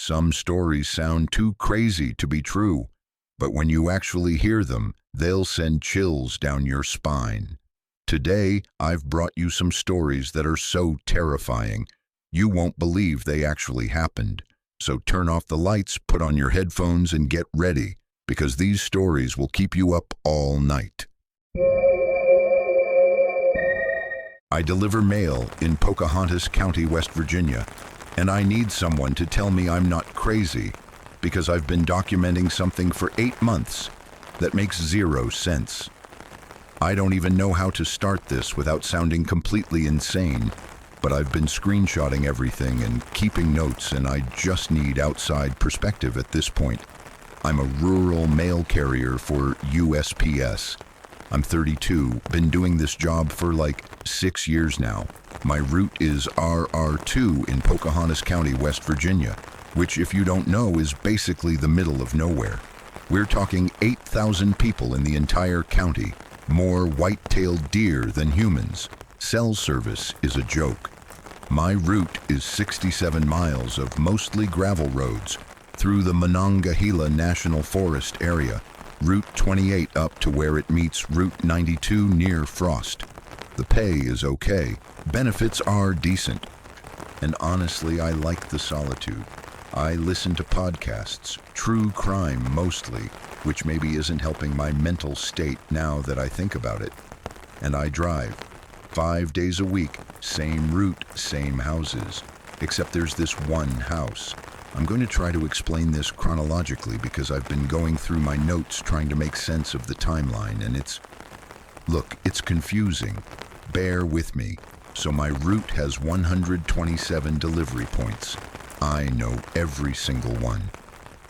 Some stories sound too crazy to be true, but when you actually hear them, they'll send chills down your spine. Today, I've brought you some stories that are so terrifying, you won't believe they actually happened. So turn off the lights, put on your headphones, and get ready, because these stories will keep you up all night. I deliver mail in Pocahontas County, West Virginia, and I need someone to tell me I'm not crazy, because I've been documenting something for 8 months that makes zero sense. I don't even know how to start this without sounding completely insane, but I've been screenshotting everything and keeping notes, and I just need outside perspective at this point. I'm a rural mail carrier for USPS. I'm 32, been doing this job for like 6 years now. My route is RR2 in Pocahontas County, West Virginia, which, if you don't know, is basically the middle of nowhere. We're talking 8,000 people in the entire county, more white-tailed deer than humans. Cell service is a joke. My route is 67 miles of mostly gravel roads through the Monongahela National Forest area, Route 28 up to where it meets Route 92 near Frost. The pay is okay, benefits are decent, and honestly, I like the solitude. I listen to podcasts, true crime mostly, which maybe isn't helping my mental state now that I think about it. And I drive 5 days a week, same route, same houses, except there's this one house. I'm going to try to explain this chronologically because I've been going through my notes trying to make sense of the timeline, and it's confusing. Bear with me. So my route has 127 delivery points. I know every single one.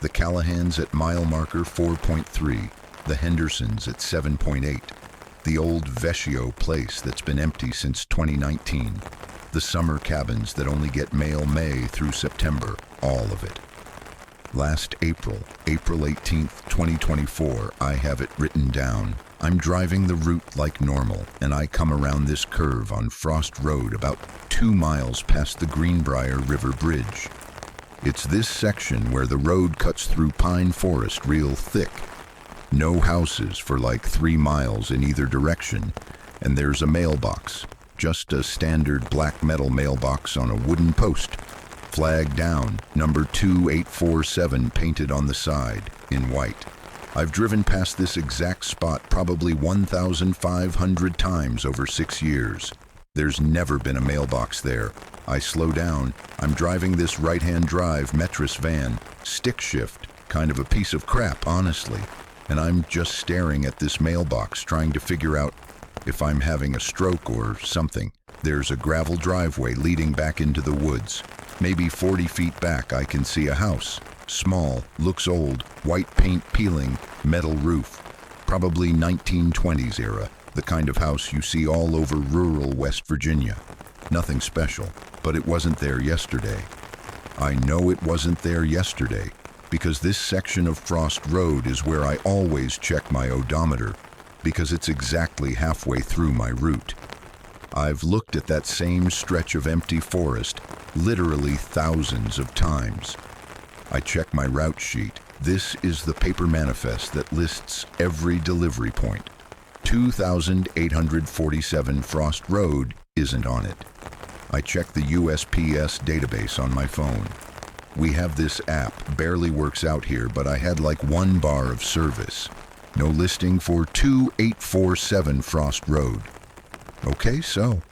The Callahans at mile marker 4.3, the Hendersons at 7.8, the old Vecchio place that's been empty since 2019, the summer cabins that only get mail May through September, all of it. Last April 18th, 2024, I have it written down. I'm driving the route like normal, and I come around this curve on Frost Road about 2 miles past the Greenbrier River Bridge. It's this section where the road cuts through pine forest real thick. No houses for like 3 miles in either direction, and there's a mailbox, just a standard black metal mailbox on a wooden post, flag down, number 2847 painted on the side in white. I've driven past this exact spot probably 1,500 times over 6 years. There's never been a mailbox there. I slow down. I'm driving this right-hand drive Metris van, stick shift, kind of a piece of crap, honestly. And I'm just staring at this mailbox trying to figure out if I'm having a stroke or something. There's a gravel driveway leading back into the woods. Maybe 40 feet back I can see a house. Small, looks old, white paint peeling, metal roof. Probably 1920s era, the kind of house you see all over rural West Virginia. Nothing special, but it wasn't there yesterday. I know it wasn't there yesterday, because this section of Frost Road is where I always check my odometer, because it's exactly halfway through my route. I've looked at that same stretch of empty forest literally thousands of times. I check my route sheet. This is the paper manifest that lists every delivery point. 2,847 Frost Road isn't on it. I check the USPS database on my phone. We have this app, barely works out here, but I had like 1 bar of service. No listing for 2847 Frost Road. Okay, so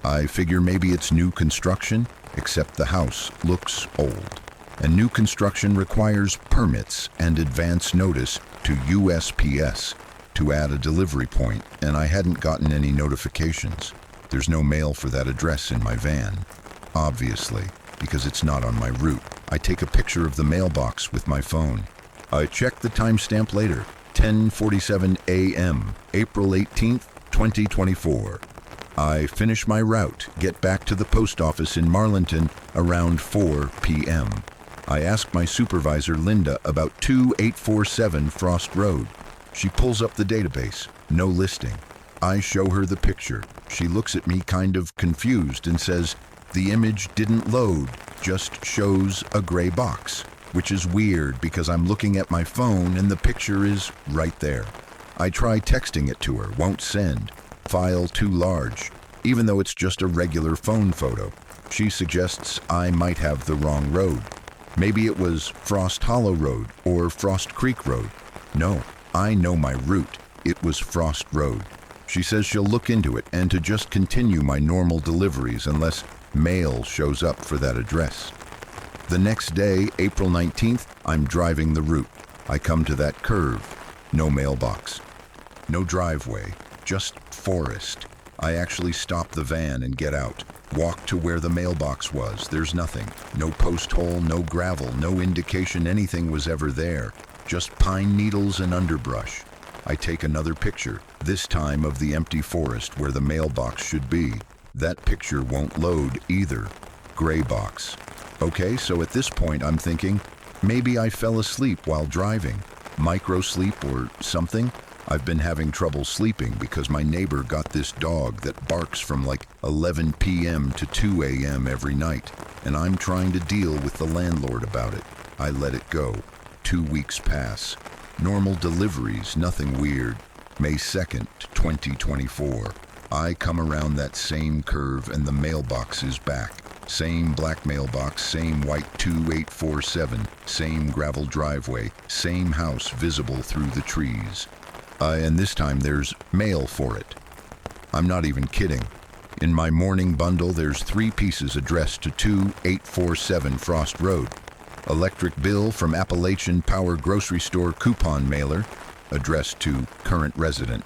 I figure maybe it's new construction, except the house looks old. And new construction requires permits and advance notice to USPS to add a delivery point, and I hadn't gotten any notifications. There's no mail for that address in my van, obviously, because it's not on my route. I take a picture of the mailbox with my phone. I check the timestamp later, 10:47 a.m., April 18th, 2024. I finish my route, get back to the post office in Marlinton around 4 p.m. I ask my supervisor, Linda, about 2847 Frost Road. She pulls up the database, no listing. I show her the picture. She looks at me kind of confused and says, "The image didn't load." just shows a gray box, which is weird because I'm looking at my phone and the picture is right there. I try texting it to her, won't send. File too large, even though it's just a regular phone photo. She suggests I might have the wrong road. Maybe it was Frost Hollow Road or Frost Creek Road. No, I know my route. It was Frost Road. She says she'll look into it and to just continue my normal deliveries unless mail shows up for that address. The next day, April 19th, I'm driving the route. I come to that curve. No mailbox. No driveway. Just forest. I actually stop the van and get out. Walk to where the mailbox was. There's nothing. No post hole, no gravel, no indication anything was ever there. Just pine needles and underbrush. I take another picture, this time of the empty forest where the mailbox should be. That picture won't load either. Gray box. Okay, so at this point I'm thinking, maybe I fell asleep while driving. Micro sleep or something? I've been having trouble sleeping because my neighbor got this dog that barks from like 11 p.m. to 2 a.m. every night, and I'm trying to deal with the landlord about it. I let it go. 2 weeks pass. Normal deliveries, nothing weird. May 2nd, 2024. I come around that same curve and the mailbox is back. Same black mailbox, same white 2847, same gravel driveway, same house visible through the trees. And this time there's mail for it. I'm not even kidding. In my morning bundle, there's 3 pieces addressed to 2847 Frost Road. Electric bill from Appalachian Power Grocery Store coupon mailer, addressed to current resident.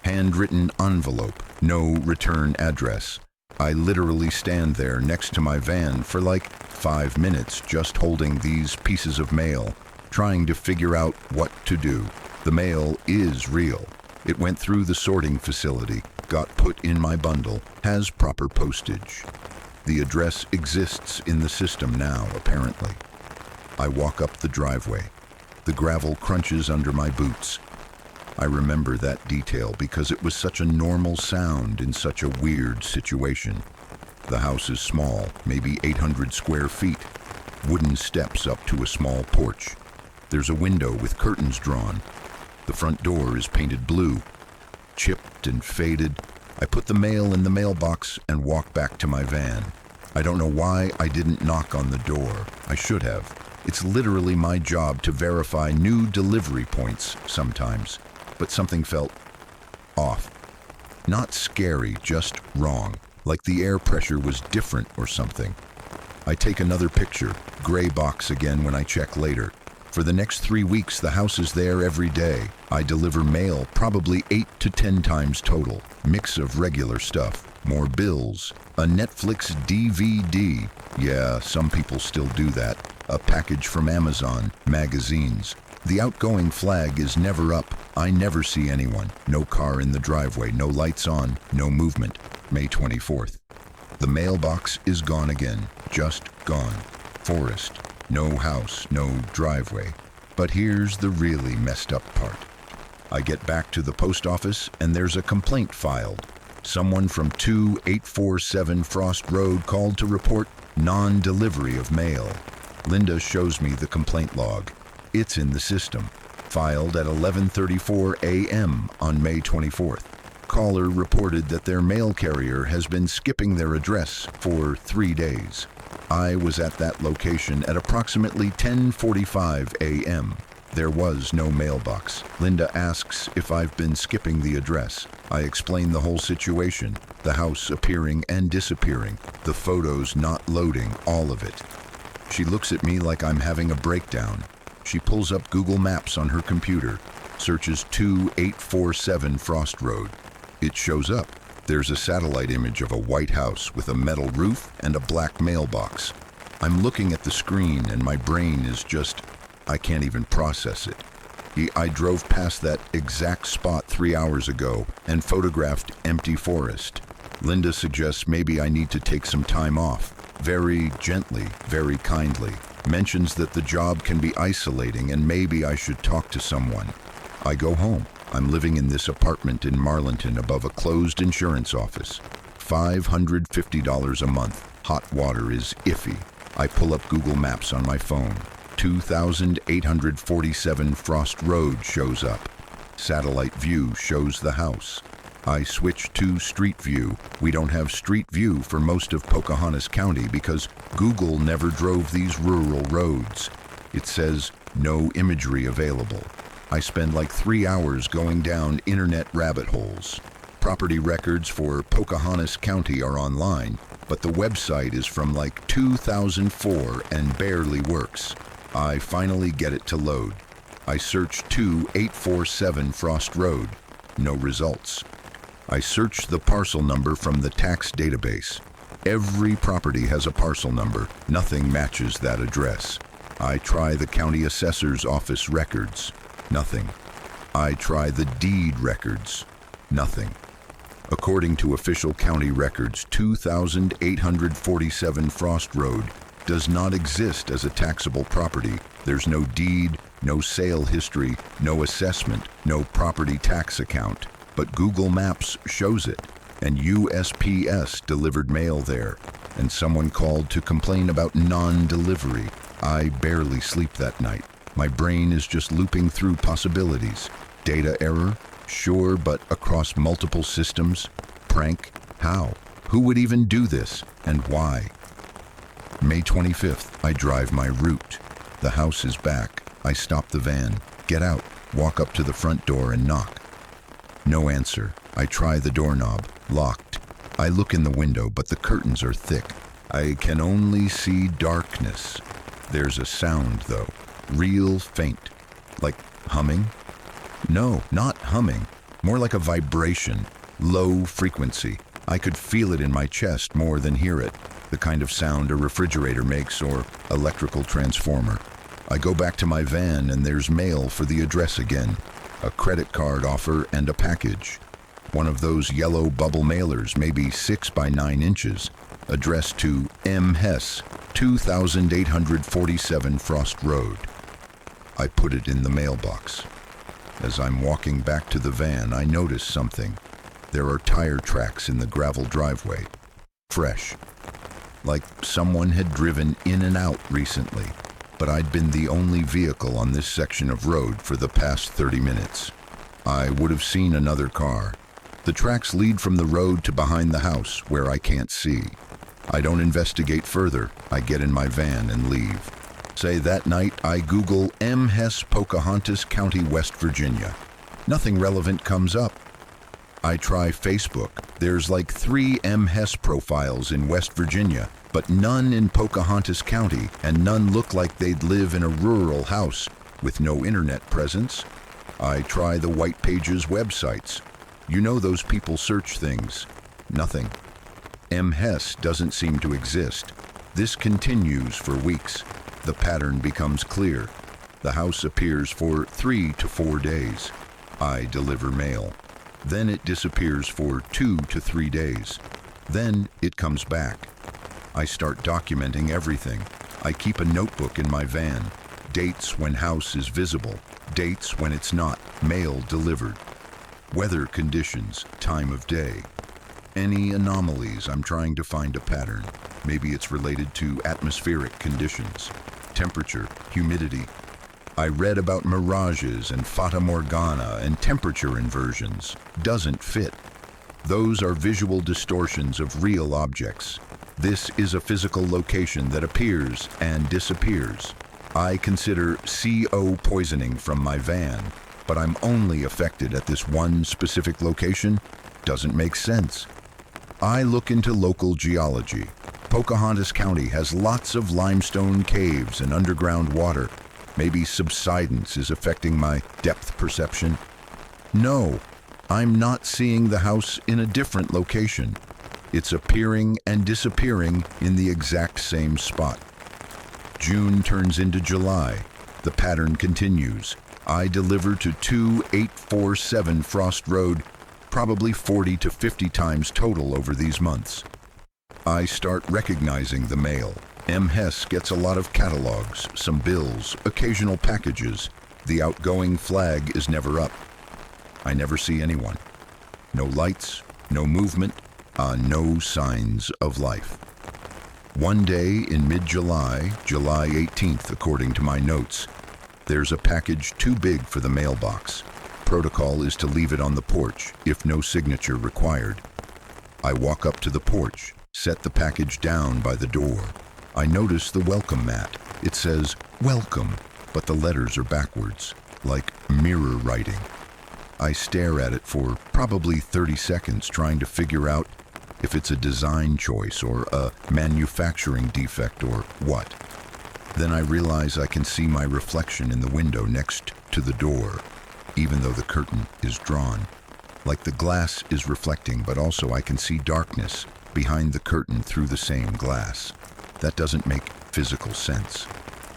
Handwritten envelope, no return address. I literally stand there next to my van for like 5 minutes just holding these pieces of mail, trying to figure out what to do. The mail is real. It went through the sorting facility, got put in my bundle, has proper postage. The address exists in the system now, apparently. I walk up the driveway. The gravel crunches under my boots. I remember that detail because it was such a normal sound in such a weird situation. The house is small, maybe 800 square feet. Wooden steps up to a small porch. There's a window with curtains drawn. The front door is painted blue. Chipped and faded, I put the mail in the mailbox and walk back to my van. I don't know why I didn't knock on the door. I should have. It's literally my job to verify new delivery points sometimes, but something felt off. Not scary, just wrong, like the air pressure was different or something. I take another picture, gray box again when I check later. For the next 3 weeks, the house is there every day. I deliver mail probably 8 to 10 times total. Mix of regular stuff, more bills, a Netflix DVD. Yeah, some people still do that. A package from Amazon, magazines. The outgoing flag is never up. I never see anyone. No car in the driveway, no lights on, no movement. May 24th. The mailbox is gone again. Just gone. Forest. No house, no driveway. But here's the really messed up part. I get back to the post office and there's a complaint filed. Someone from 2847 Frost Road called to report non-delivery of mail. Linda shows me the complaint log. It's in the system. Filed at 11:34 a.m. on May 24th. Caller reported that their mail carrier has been skipping their address for 3 days. I was at that location at approximately 10:45 a.m. There was no mailbox. Linda asks if I've been skipping the address. I explain the whole situation, the house appearing and disappearing, the photos not loading, all of it. She looks at me like I'm having a breakdown. She pulls up Google Maps on her computer, searches 2847 Frost Road. It shows up. There's a satellite image of a white house with a metal roof and a black mailbox. I'm looking at the screen and my brain is just, I can't even process it. I drove past that exact spot 3 hours ago and photographed empty forest. Linda suggests maybe I need to take some time off. Very gently, very kindly. Mentions that the job can be isolating and maybe I should talk to someone. I go home. I'm living in this apartment in Marlinton above a closed insurance office. $550 a month. Hot water is iffy. I pull up Google Maps on my phone. 2847 Frost Road shows up. Satellite view shows the house. I switch to Street View. We don't have Street View for most of Pocahontas County because Google never drove these rural roads. It says no imagery available. I spend like 3 hours going down internet rabbit holes. Property records for Pocahontas County are online, but the website is from like 2004 and barely works. I finally get it to load. I search 2847 Frost Road. No results. I search the parcel number from the tax database. Every property has a parcel number. Nothing matches that address. I try the county assessor's office records. Nothing. I try the deed records. Nothing. According to official county records, 2847 Frost Road does not exist as a taxable property. There's no deed, no sale history, no assessment, no property tax account. But Google Maps shows it, and USPS delivered mail there, and someone called to complain about non-delivery. I barely sleep that night. My brain is just looping through possibilities. Data error? Sure, but across multiple systems? Prank? How? Who would even do this, and why? May 25th, I drive my route. The house is back. I stop the van, get out, walk up to the front door and knock. No answer. I try the doorknob, locked. I look in the window, but the curtains are thick. I can only see darkness. There's a sound, though, real faint, like humming. No, not humming, more like a vibration, low frequency. I could feel it in my chest more than hear it, the kind of sound a refrigerator makes or electrical transformer. I go back to my van and there's mail for the address again, a credit card offer and a package. One of those yellow bubble mailers, maybe 6 by 9 inches, addressed to M. Hess, 2847 Frost Road. I put it in the mailbox. As I'm walking back to the van, I notice something. There are tire tracks in the gravel driveway. Fresh. Like someone had driven in and out recently, but I'd been the only vehicle on this section of road for the past 30 minutes. I would have seen another car. The tracks lead from the road to behind the house, where I can't see. I don't investigate further. I get in my van and leave. Say that night, I Google M. Hess, Pocahontas County, West Virginia. Nothing relevant comes up. I try Facebook. There's like 3 M. Hess profiles in West Virginia, but none in Pocahontas County, and none look like they'd live in a rural house with no internet presence. I try the White Pages websites. You know those people search things. Nothing. M. Hess doesn't seem to exist. This continues for weeks. The pattern becomes clear. The house appears for 3 to 4 days. I deliver mail. Then it disappears for 2 to 3 days. Then it comes back. I start documenting everything. I keep a notebook in my van. Dates when house is visible. Dates when it's not. Mail delivered. Weather conditions. Time of day. Any anomalies, I'm trying to find a pattern. Maybe it's related to atmospheric conditions. Temperature, humidity. I read about mirages and fata morgana and temperature inversions. Doesn't fit. Those are visual distortions of real objects. This is a physical location that appears and disappears. I consider CO poisoning from my van, but I'm only affected at this one specific location. Doesn't make sense. I look into local geology. Pocahontas County has lots of limestone caves and underground water. Maybe subsidence is affecting my depth perception. No, I'm not seeing the house in a different location. It's appearing and disappearing in the exact same spot. June turns into July. The pattern continues. I deliver to 2847 Frost Road, probably 40 to 50 times total over these months. I start recognizing the mail. M. Hess gets a lot of catalogs, some bills, occasional packages. The outgoing flag is never up. I never see anyone. No lights, no movement, no signs of life. One day in mid-July, July 18th, according to my notes, there's a package too big for the mailbox. Protocol is to leave it on the porch, if no signature required. I walk up to the porch, set the package down by the door. I notice the welcome mat. It says, "Welcome," but the letters are backwards, like mirror writing. I stare at it for probably 30 seconds, trying to figure out if it's a design choice or a manufacturing defect or what. Then I realize I can see my reflection in the window next to the door, even though the curtain is drawn. Like the glass is reflecting, but also I can see darkness behind the curtain through the same glass. That doesn't make physical sense.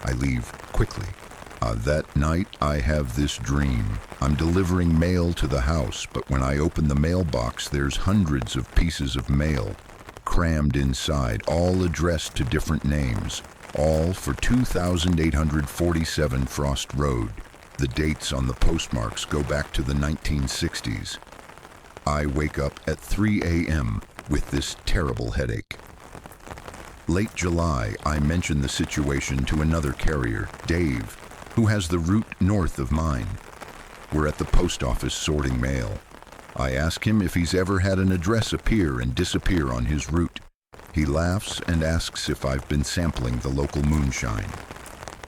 I leave quickly. That night, I have this dream. I'm delivering mail to the house, but when I open the mailbox, there's hundreds of pieces of mail crammed inside, all addressed to different names, all for 2847 Frost Road. The dates on the postmarks go back to the 1960s. I wake up at 3 a.m. with this terrible headache. Late July, I mention the situation to another carrier, Dave, who has the route north of mine. We're at the post office sorting mail. I ask him if he's ever had an address appear and disappear on his route. He laughs and asks if I've been sampling the local moonshine.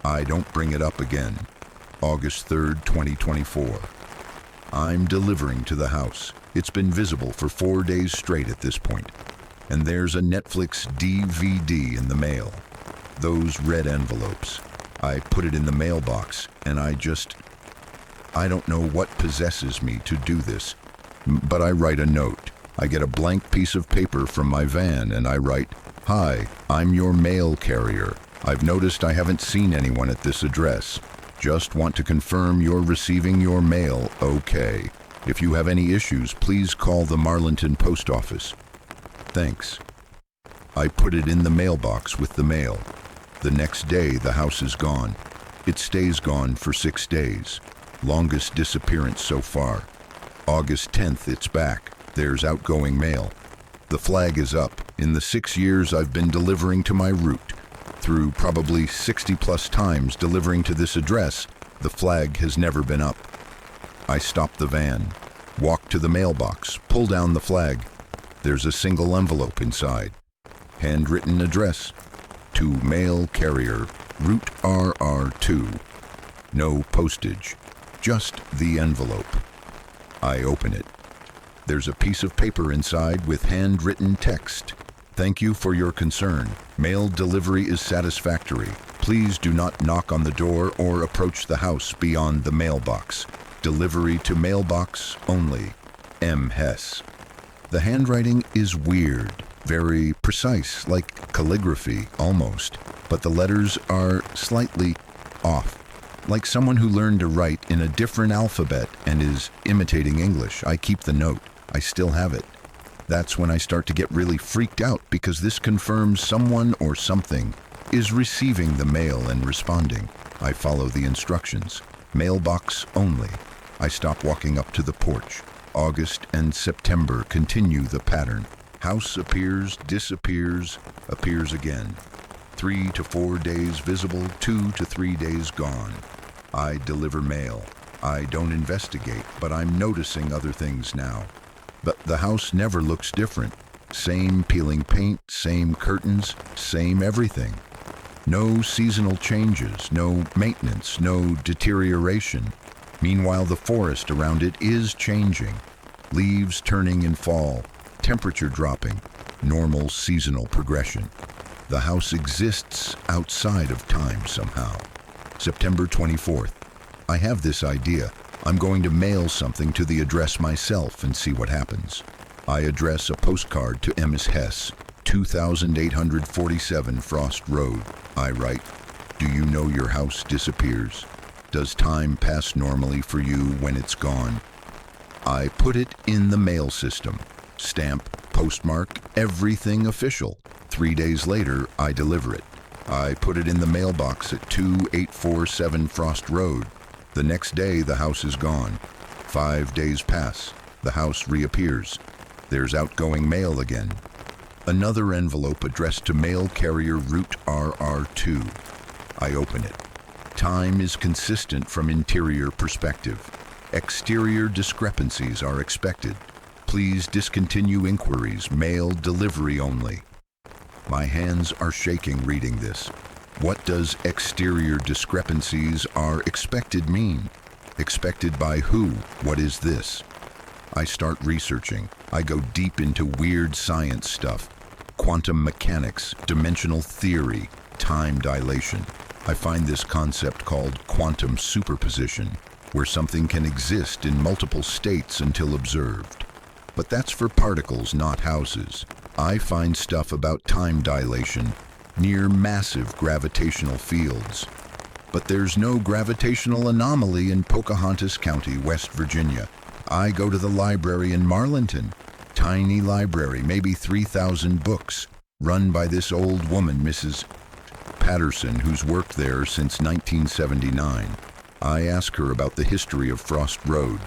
I don't bring it up again. August 3rd, 2024. I'm delivering to the house. It's been visible for 4 days straight at this point. And there's a Netflix DVD in the mail. Those red envelopes. I put it in the mailbox, and I don't know what possesses me to do this, but I write a note. I get a blank piece of paper from my van, and I write, "Hi, I'm your mail carrier. I've noticed I haven't seen anyone at this address. Just want to confirm you're receiving your mail okay. If you have any issues, please call the Marlinton post office. Thanks." I put it in the mailbox with the mail. The next day, the house is gone. It stays gone for 6 days. Longest disappearance so far. August 10th, it's back. There's outgoing mail. The flag is up. In the 6 years I've been delivering to my route, through probably 60 plus times delivering to this address, the flag has never been up. I stop the van, walk to the mailbox, pull down the flag. There's a single envelope inside. Handwritten address. To mail carrier, Route RR2. No postage, just the envelope. I open it. There's a piece of paper inside with handwritten text. "Thank you for your concern. Mail delivery is satisfactory. Please do not knock on the door or approach the house beyond the mailbox. Delivery to mailbox only. M. Hess." The handwriting is weird. Very precise, like calligraphy, almost. But the letters are slightly off. Like someone who learned to write in a different alphabet and is imitating English. I keep the note. I still have it. That's when I start to get really freaked out, because this confirms someone or something is receiving the mail and responding. I follow the instructions. Mailbox only. I stop walking up to the porch. August and September continue the pattern. House appears, disappears, appears again. 3 to 4 days visible, 2 to 3 days gone. I deliver mail. I don't investigate, but I'm noticing other things now. But the house never looks different. Same peeling paint, same curtains, same everything. No seasonal changes, no maintenance, no deterioration. Meanwhile, the forest around it is changing. Leaves turning in fall. Temperature dropping, normal seasonal progression. The house exists outside of time somehow. September 24th. I have this idea. I'm going to mail something to the address myself and see what happens. I address a postcard to Ms. Hess, 2847 Frost Road. I write, "Do you know your house disappears? Does time pass normally for you when it's gone?" I put it in the mail system. Stamp, postmark, everything official. 3 days later, I deliver it. I put it in the mailbox at 2847 Frost Road. The next day, the house is gone. 5 days pass. The house reappears. There's outgoing mail again. Another envelope addressed to mail carrier route RR2. I open it. Time is consistent from interior perspective. Exterior discrepancies are expected. Please discontinue inquiries, mail delivery only. My hands are shaking reading this. What does exterior discrepancies are expected mean? Expected by who? What is this? I start researching. I go deep into weird science stuff. Quantum mechanics, dimensional theory, time dilation. I find this concept called quantum superposition, where something can exist in multiple states until observed. But that's for particles, not houses. I find stuff about time dilation near massive gravitational fields. But there's no gravitational anomaly in Pocahontas County, West Virginia. I go to the library in Marlinton. Tiny library, maybe 3,000 books, run by this old woman, Mrs. Patterson, who's worked there since 1979. I ask her about the history of Frost Road.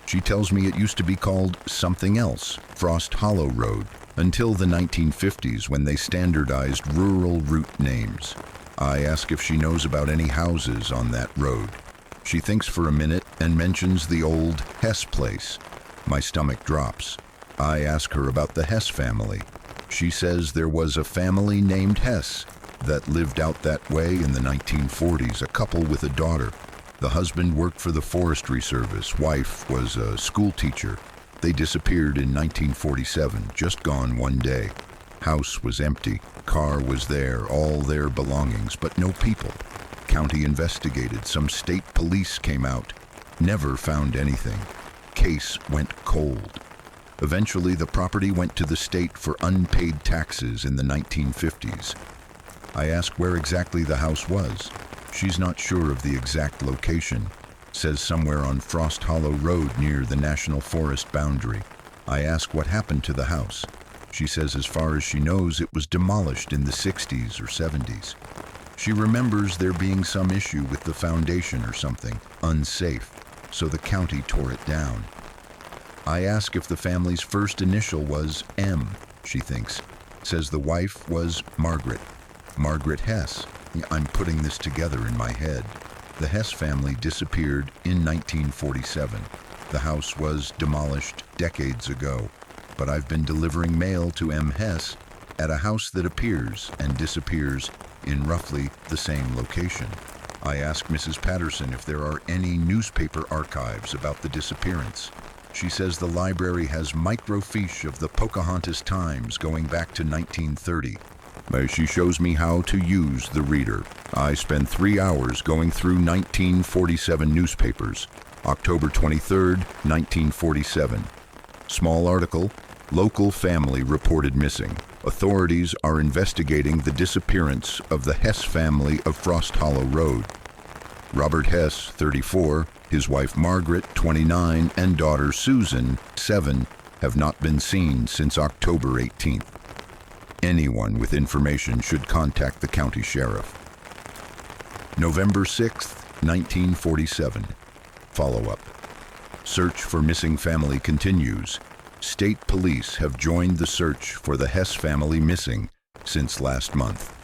She tells me it used to be called something else, Frost Hollow Road, until the 1950s when they standardized rural route names. I ask if she knows about any houses on that road. She thinks for a minute and mentions the old Hess place. My stomach drops. I ask her about the Hess family. She says there was a family named Hess that lived out that way in the 1940s, a couple with a daughter. The husband worked for the Forestry Service, wife was a school teacher. They disappeared in 1947, just gone one day. House was empty, car was there, all their belongings, but no people. County investigated, some state police came out, never found anything. Case went cold. Eventually, the property went to the state for unpaid taxes in the 1950s. I asked where exactly the house was. She's not sure of the exact location. Says somewhere on Frost Hollow Road near the National Forest boundary. I ask what happened to the house. She says as far as she knows it was demolished in the 60s or 70s. She remembers there being some issue with the foundation or something, unsafe, so the county tore it down. I ask if the family's first initial was M, she thinks. Says the wife was Margaret. Margaret Hess. I'm putting this together in my head. The Hess family disappeared in 1947. The house was demolished decades ago, but I've been delivering mail to M. Hess at a house that appears and disappears in roughly the same location. I ask Mrs. Patterson if there are any newspaper archives about the disappearance. She says the library has microfiche of the Pocahontas Times going back to 1930. She shows me how to use the reader. I spend 3 hours going through 1947 newspapers. October 23rd, 1947. Small article, local family reported missing. Authorities are investigating the disappearance of the Hess family of Frost Hollow Road. Robert Hess, 34, his wife Margaret, 29, and daughter Susan, 7, have not been seen since October 18th. Anyone with information should contact the county sheriff. November 6th, 1947. Follow-up. Search for missing family continues. State police have joined the search for the Hess family missing since last month.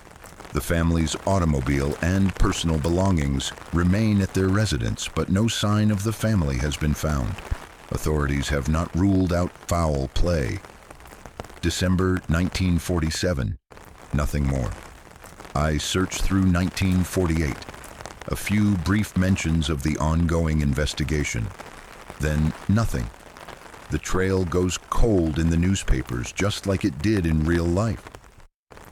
The family's automobile and personal belongings remain at their residence, but no sign of the family has been found. Authorities have not ruled out foul play. December 1947. Nothing more. I search through 1948. A few brief mentions of the ongoing investigation. Then nothing. The trail goes cold in the newspapers, just like it did in real life.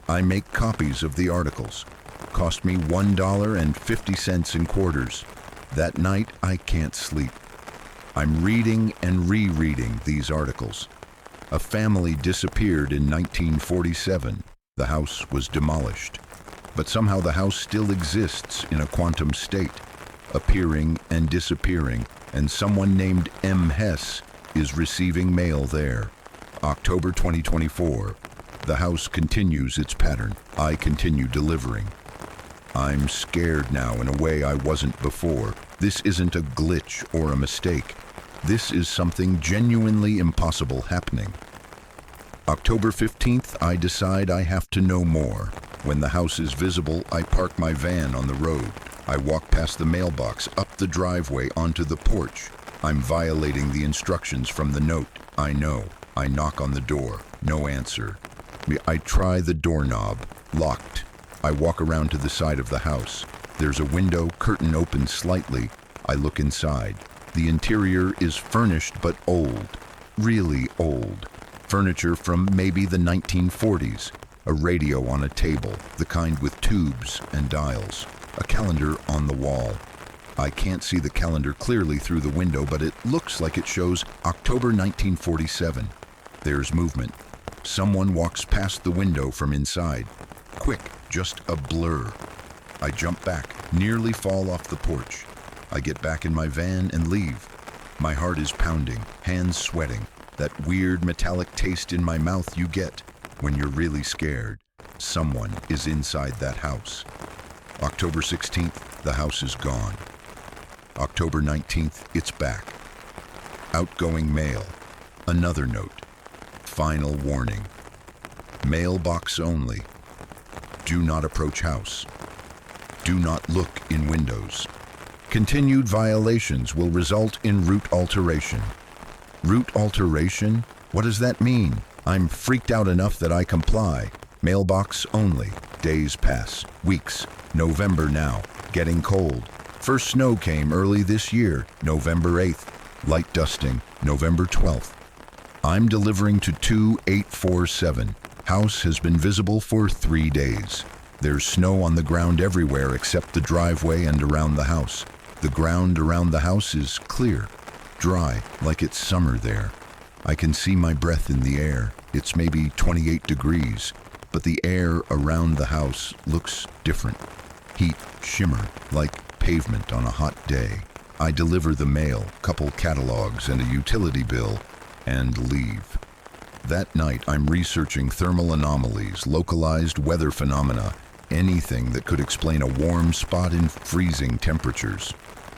I make copies of the articles. Cost me $1.50 in quarters. That night, I can't sleep. I'm reading and rereading these articles. A family disappeared in 1947. The house was demolished. But somehow the house still exists in a quantum state, appearing and disappearing, and someone named M. Hess is receiving mail there. October 2024. The house continues its pattern. I continue delivering. I'm scared now in a way I wasn't before. This isn't a glitch or a mistake. This is something genuinely impossible happening. October 15th, I decide I have to know more. When the house is visible, I park my van on the road. I walk past the mailbox, up the driveway, onto the porch. I'm violating the instructions from the note. I know. I knock on the door. No answer. I try the doorknob. Locked. I walk around to the side of the house. There's a window, curtain open slightly. I look inside. The interior is furnished but old. Really old. Furniture from maybe the 1940s. A radio on a table, the kind with tubes and dials. A calendar on the wall. I can't see the calendar clearly through the window, but it looks like it shows October 1947. There's movement. Someone walks past the window from inside. Quick, just a blur. I jump back, nearly fall off the porch. I get back in my van and leave. My heart is pounding, hands sweating. That weird metallic taste in my mouth you get when you're really scared. Someone is inside that house. October 16th, the house is gone. October 19th, it's back. Outgoing mail. Another note. Final warning. Mailbox only. Do not approach house. Do not look in windows. Continued violations will result in route alteration. Route alteration? What does that mean? I'm freaked out enough that I comply. Mailbox only. Days pass. Weeks. November now. Getting cold. First snow came early this year, November 8th. Light dusting, November 12th. I'm delivering to 2847. House has been visible for 3 days. There's snow on the ground everywhere except the driveway and around the house. The ground around the house is clear, dry, like it's summer there. I can see my breath in the air. It's maybe 28 degrees, but the air around the house looks different. Heat shimmer like pavement on a hot day. I deliver the mail, couple catalogs and a utility bill, and leave. That night I'm researching thermal anomalies, localized weather phenomena, anything that could explain a warm spot in freezing temperatures.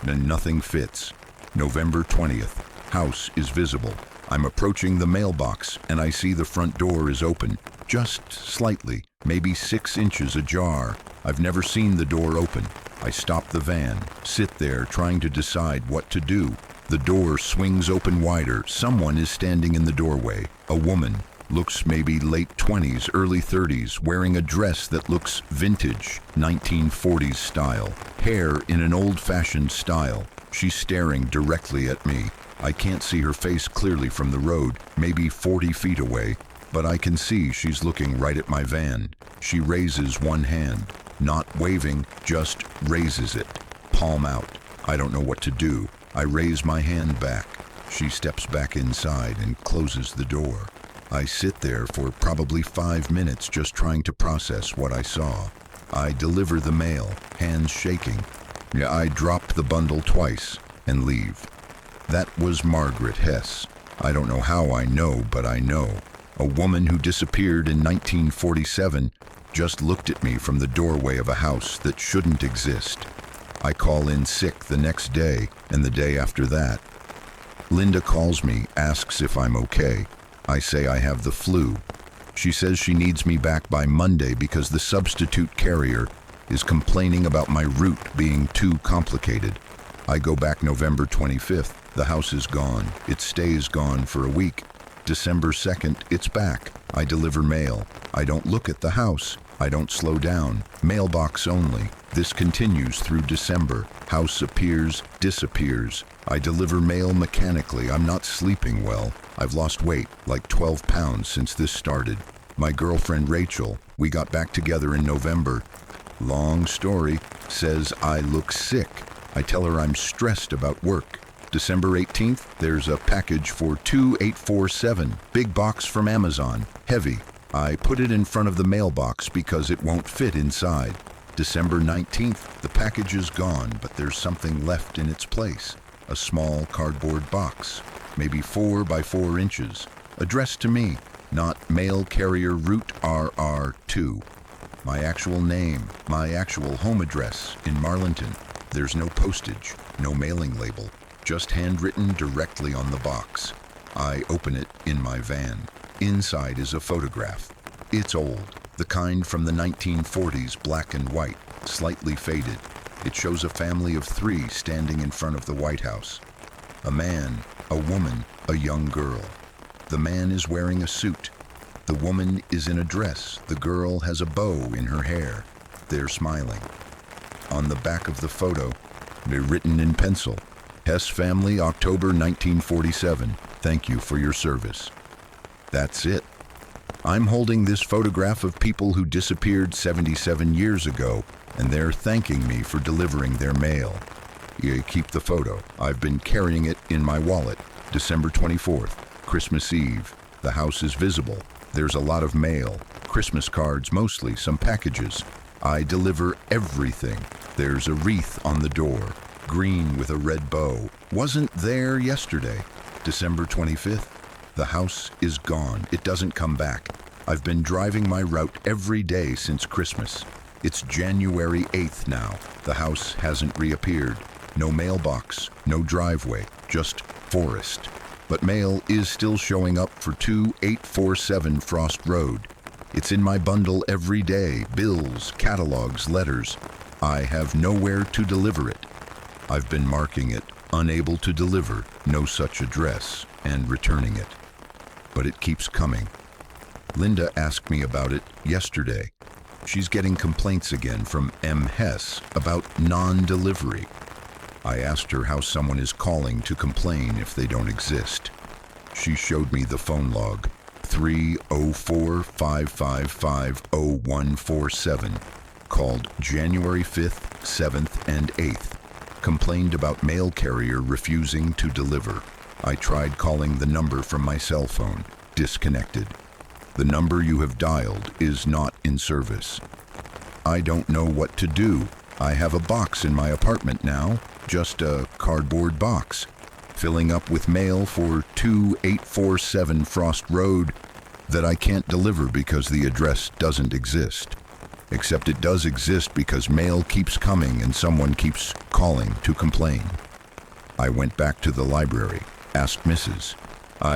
And nothing fits. November 20th. House is visible. I'm approaching the mailbox and I see the front door is open, just slightly, maybe 6 inches ajar. I've never seen the door open. I stop the van, sit there trying to decide what to do. The door swings open wider. Someone is standing in the doorway. A woman, looks maybe late 20s, early 30s, wearing a dress that looks vintage, 1940s style. Hair in an old-fashioned style. She's staring directly at me. I can't see her face clearly from the road, maybe 40 feet away, but I can see she's looking right at my van. She raises one hand, not waving, just raises it, palm out. I don't know what to do. I raise my hand back. She steps back inside and closes the door. I sit there for probably 5 minutes just trying to process what I saw. I deliver the mail, hands shaking. I drop the bundle twice and leave. That was Margaret Hess. I don't know how I know, but I know. A woman who disappeared in 1947 just looked at me from the doorway of a house that shouldn't exist. I call in sick the next day and the day after that. Linda calls me, asks if I'm okay. I say I have the flu. She says she needs me back by Monday because the substitute carrier is complaining about my route being too complicated. I go back November 25th. The house is gone. It stays gone for a week. December 2nd, it's back. I deliver mail. I don't look at the house. I don't slow down. Mailbox only. This continues through December. House appears, disappears. I deliver mail mechanically. I'm not sleeping well. I've lost weight, like 12 pounds since this started. My girlfriend Rachel, we got back together in November. Long story, says I look sick. I tell her I'm stressed about work. December 18th, there's a package for 2847. Big box from Amazon. Heavy. I put it in front of the mailbox because it won't fit inside. December 19th, the package is gone, but there's something left in its place. A small cardboard box, maybe 4 by 4 inches. Addressed to me, not mail carrier route RR2. My actual name, my actual home address in Marlinton. There's no postage, no mailing label, just handwritten directly on the box. I open it in my van. Inside is a photograph. It's old, the kind from the 1940s, black and white, slightly faded. It shows a family of 3 standing in front of the White House. A man, a woman, a young girl. The man is wearing a suit. The woman is in a dress. The girl has a bow in her hair. They're smiling. On the back of the photo, they're written in pencil, Hess family, October 1947. Thank you for your service. That's it. I'm holding this photograph of people who disappeared 77 years ago, and they're thanking me for delivering their mail. You keep the photo. I've been carrying it in my wallet. December 24th, Christmas Eve. The house is visible. There's a lot of mail, Christmas cards mostly, some packages. I deliver everything. There's a wreath on the door, green with a red bow. Wasn't there yesterday. December 25th. The house is gone. It doesn't come back. I've been driving my route every day since Christmas. It's January 8th now. The house hasn't reappeared. No mailbox, no driveway, just forest. But mail is still showing up for 2847 Frost Road. It's in my bundle every day, bills, catalogs, letters. I have nowhere to deliver it. I've been marking it, unable to deliver, no such address, and returning it. But it keeps coming. Linda asked me about it yesterday. She's getting complaints again from M. Hess about non-delivery. I asked her how someone is calling to complain if they don't exist. She showed me the phone log, 304-555-0147, called January 5th, 7th, and 8th. Complained about mail carrier refusing to deliver. I tried calling the number from my cell phone, disconnected. The number you have dialed is not in service. I don't know what to do. I have a box in my apartment now, just a cardboard box, filling up with mail for 2847 Frost Road that I can't deliver because the address doesn't exist. Except it does exist because mail keeps coming and someone keeps calling to complain. I went back to the library, asked Mrs.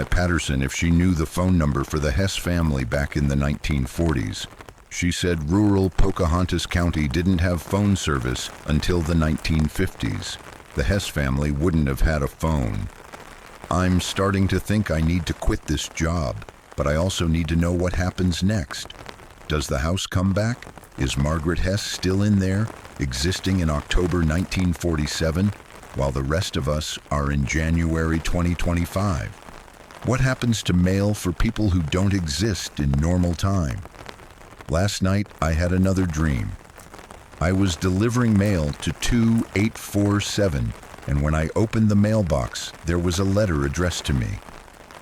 Patterson if she knew the phone number for the Hess family back in the 1940s. She said rural Pocahontas County didn't have phone service until the 1950s. The Hess family wouldn't have had a phone. I'm starting to think I need to quit this job, but I also need to know what happens next. Does the house come back? Is Margaret Hess still in there, existing in October 1947, while the rest of us are in January 2025? What happens to mail for people who don't exist in normal time? Last night, I had another dream. I was delivering mail to 2847, and when I opened the mailbox, there was a letter addressed to me.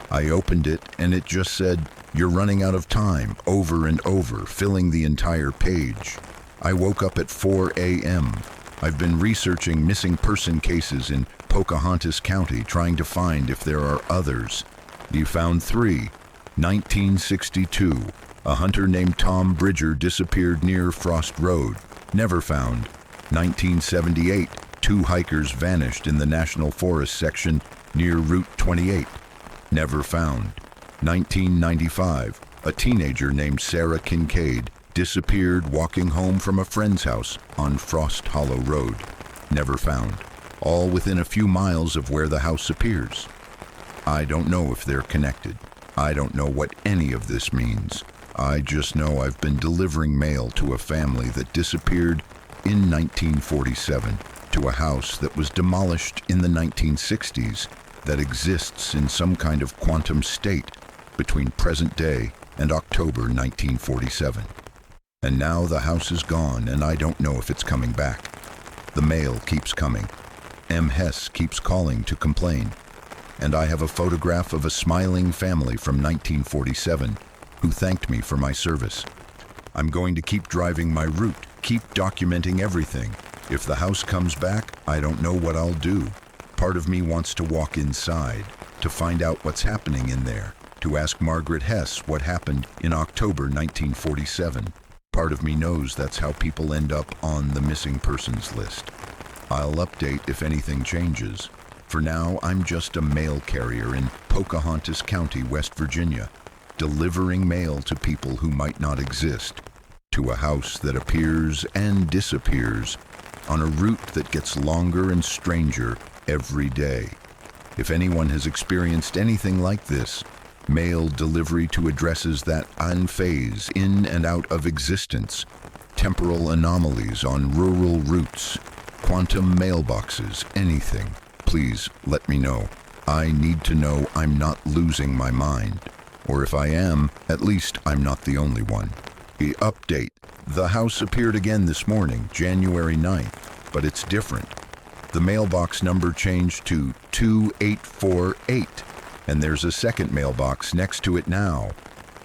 I opened it, and it just said, "You're running out of time," over and over, filling the entire page. I woke up at 4 a.m. I've been researching missing person cases in Pocahontas County, trying to find if there are others. You found 3. 1962. A hunter named Tom Bridger disappeared near Frost Road. Never found. 1978. 2 hikers vanished in the National Forest section near Route 28. Never found. 1995. A teenager named Sarah Kincaid disappeared walking home from a friend's house on Frost Hollow Road. Never found. All within a few miles of where the house appears. I don't know if they're connected. I don't know what any of this means. I just know I've been delivering mail to a family that disappeared in 1947, to a house that was demolished in the 1960s, that exists in some kind of quantum state between present day and October 1947. And now the house is gone, and I don't know if it's coming back. The mail keeps coming. M. Hess keeps calling to complain. And I have a photograph of a smiling family from 1947 who thanked me for my service. I'm going to keep driving my route, keep documenting everything. If the house comes back, I don't know what I'll do. Part of me wants to walk inside, to find out what's happening in there, to ask Margaret Hess what happened in October 1947. Part of me knows that's how people end up on the missing persons list. I'll update if anything changes. For now, I'm just a mail carrier in Pocahontas County, West Virginia. delivering mail to people who might not exist, to a house that appears and disappears, on a route that gets longer and stranger every day. If anyone has experienced anything like this, mail delivery to addresses that unphase in and out of existence, temporal anomalies on rural routes, quantum mailboxes, anything, please let me know. I need to know I'm not losing my mind. Or if I am, at least I'm not the only one. The update. The house appeared again this morning, January 9th, but it's different. The mailbox number changed to 2848, and there's a second mailbox next to it now,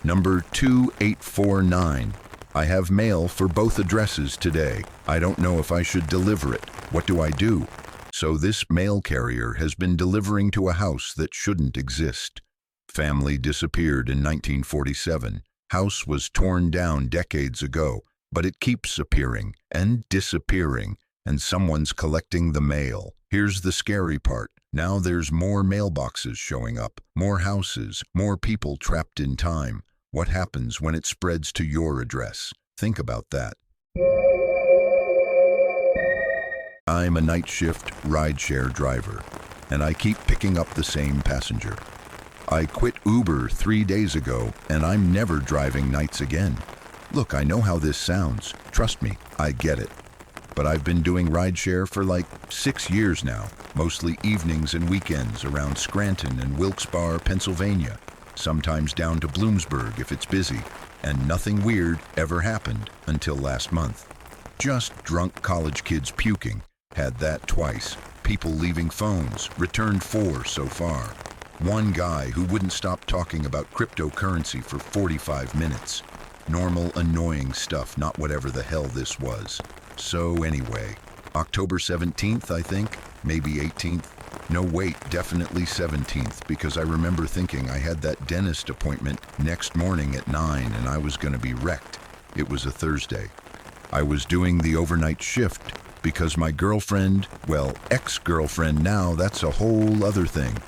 number 2849. I have mail for both addresses today. I don't know if I should deliver it. What do I do? So this mail carrier has been delivering to a house that shouldn't exist. Family disappeared in 1947. House was torn down decades ago, but it keeps appearing and disappearing, and someone's collecting the mail. Here's the scary part. Now there's more mailboxes showing up, more houses, more people trapped in time. What happens when it spreads to your address? Think about that. I'm a night shift rideshare driver, and I keep picking up the same passenger. I quit Uber 3 days ago, and I'm never driving nights again. Look, I know how this sounds. Trust me, I get it. But I've been doing rideshare for like 6 years now, mostly evenings and weekends around Scranton and Wilkes-Barre, Pennsylvania, sometimes down to Bloomsburg if it's busy, and nothing weird ever happened until last month. Just drunk college kids puking. Had that twice. People leaving phones. Returned 4 so far. One guy who wouldn't stop talking about cryptocurrency for 45 minutes. Normal, annoying stuff, not whatever the hell this was. So anyway, October 17th, I think, maybe 18th. No, wait, definitely 17th, because I remember thinking I had that dentist appointment next morning at 9 and I was going to be wrecked. It was a Thursday. I was doing the overnight shift because my girlfriend, well, ex-girlfriend now, that's a whole other thing.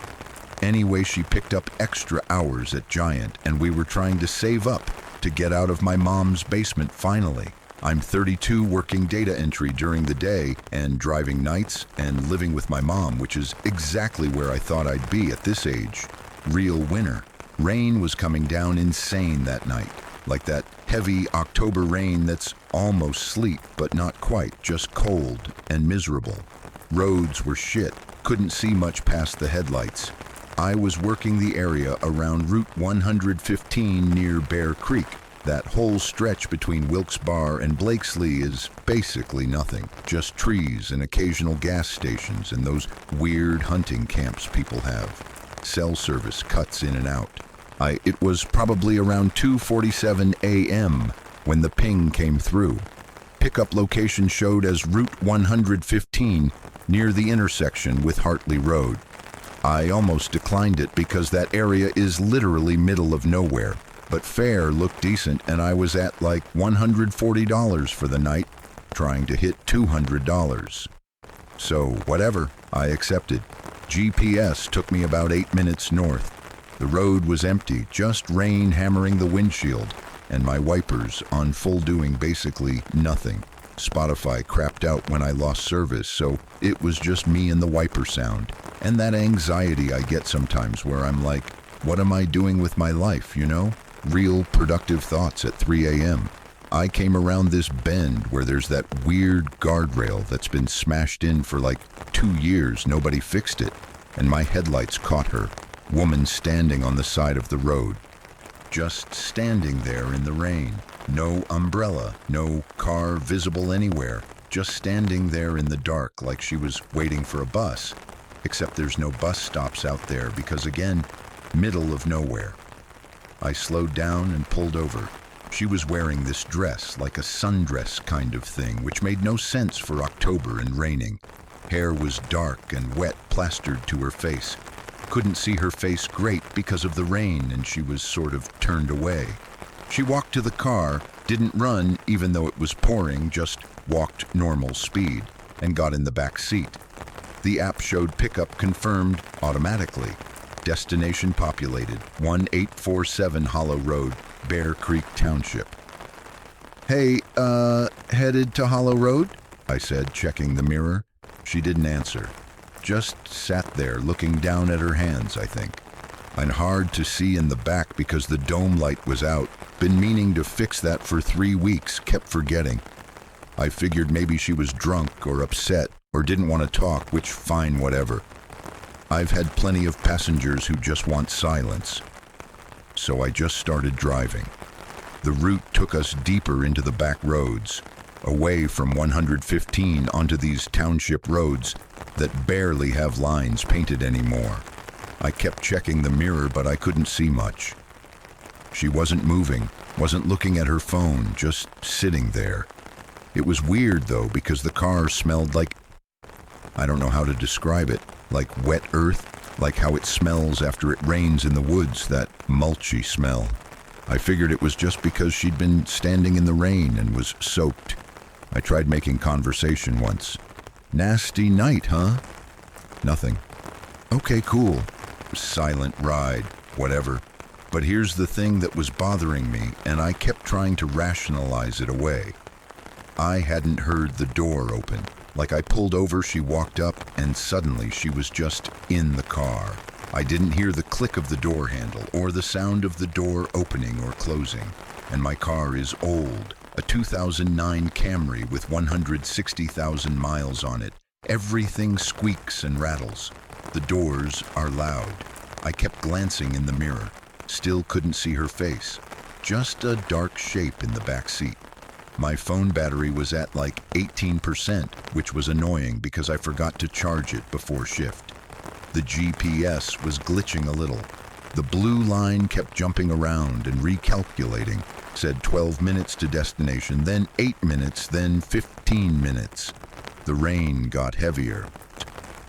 Anyway, she picked up extra hours at Giant and we were trying to save up to get out of my mom's basement finally. I'm 32, working data entry during the day and driving nights and living with my mom, which is exactly where I thought I'd be at this age. Real winter. Rain was coming down insane that night, like that heavy October rain that's almost sleet, but not quite, just cold and miserable. Roads were shit, couldn't see much past the headlights. I was working the area around Route 115 near Bear Creek. That whole stretch between Wilkes-Barre and Blakesley is basically nothing. Just trees and occasional gas stations and those weird hunting camps people have. Cell service cuts in and out. It was probably around 2:47 a.m. when the ping came through. Pickup location showed as Route 115 near the intersection with Hartley Road. I almost declined it because that area is literally middle of nowhere. But fare looked decent and I was at like $140 for the night, trying to hit $200. So whatever, I accepted. GPS took me about 8 minutes north. The road was empty, just rain hammering the windshield, and my wipers on full doing basically nothing. Spotify crapped out when I lost service, so it was just me and the wiper sound. And that anxiety I get sometimes where I'm like, what am I doing with my life, you know? Real productive thoughts at 3 a.m. I came around this bend where there's that weird guardrail that's been smashed in for like 2 years, nobody fixed it, and my headlights caught her. Woman standing on the side of the road. Just standing there in the rain. No umbrella, no car visible anywhere. Just standing there in the dark like she was waiting for a bus. Except there's no bus stops out there because, again, middle of nowhere. I slowed down and pulled over. She was wearing this dress, like a sundress kind of thing, which made no sense for October and raining. Hair was dark and wet, plastered to her face. Couldn't see her face great because of the rain, and she was sort of turned away. She walked to the car, didn't run even though it was pouring, just walked normal speed, and got in the back seat. The app showed pickup confirmed automatically. Destination populated, 1847 Hollow Road, Bear Creek Township. Hey, headed to Hollow Road? I said, checking the mirror. She didn't answer. Just sat there looking down at her hands, I think. And hard to see in the back because the dome light was out. Been meaning to fix that for 3 weeks, kept forgetting. I figured maybe she was drunk or upset or didn't want to talk, which fine, whatever. I've had plenty of passengers who just want silence. So I just started driving. The route took us deeper into the back roads, away from 115 onto these township roads that barely have lines painted anymore. I kept checking the mirror, but I couldn't see much. She wasn't moving, wasn't looking at her phone, just sitting there. It was weird though, because the car smelled like, I don't know how to describe it, like wet earth, like how it smells after it rains in the woods, that mulchy smell. I figured it was just because she'd been standing in the rain and was soaked. I tried making conversation once. Nasty night, huh? Nothing. Okay, cool. Silent ride, whatever. But here's the thing that was bothering me, and I kept trying to rationalize it away. I hadn't heard the door open. Like I pulled over, she walked up, and suddenly she was just in the car. I didn't hear the click of the door handle or the sound of the door opening or closing. And my car is old, a 2009 Camry with 160,000 miles on it. Everything squeaks and rattles. The doors are loud. I kept glancing in the mirror. Still couldn't see her face. Just a dark shape in the back seat. My phone battery was at like 18%, which was annoying because I forgot to charge it before shift. The GPS was glitching a little. The blue line kept jumping around and recalculating. Said 12 minutes to destination, then 8 minutes, then 15 minutes. The rain got heavier.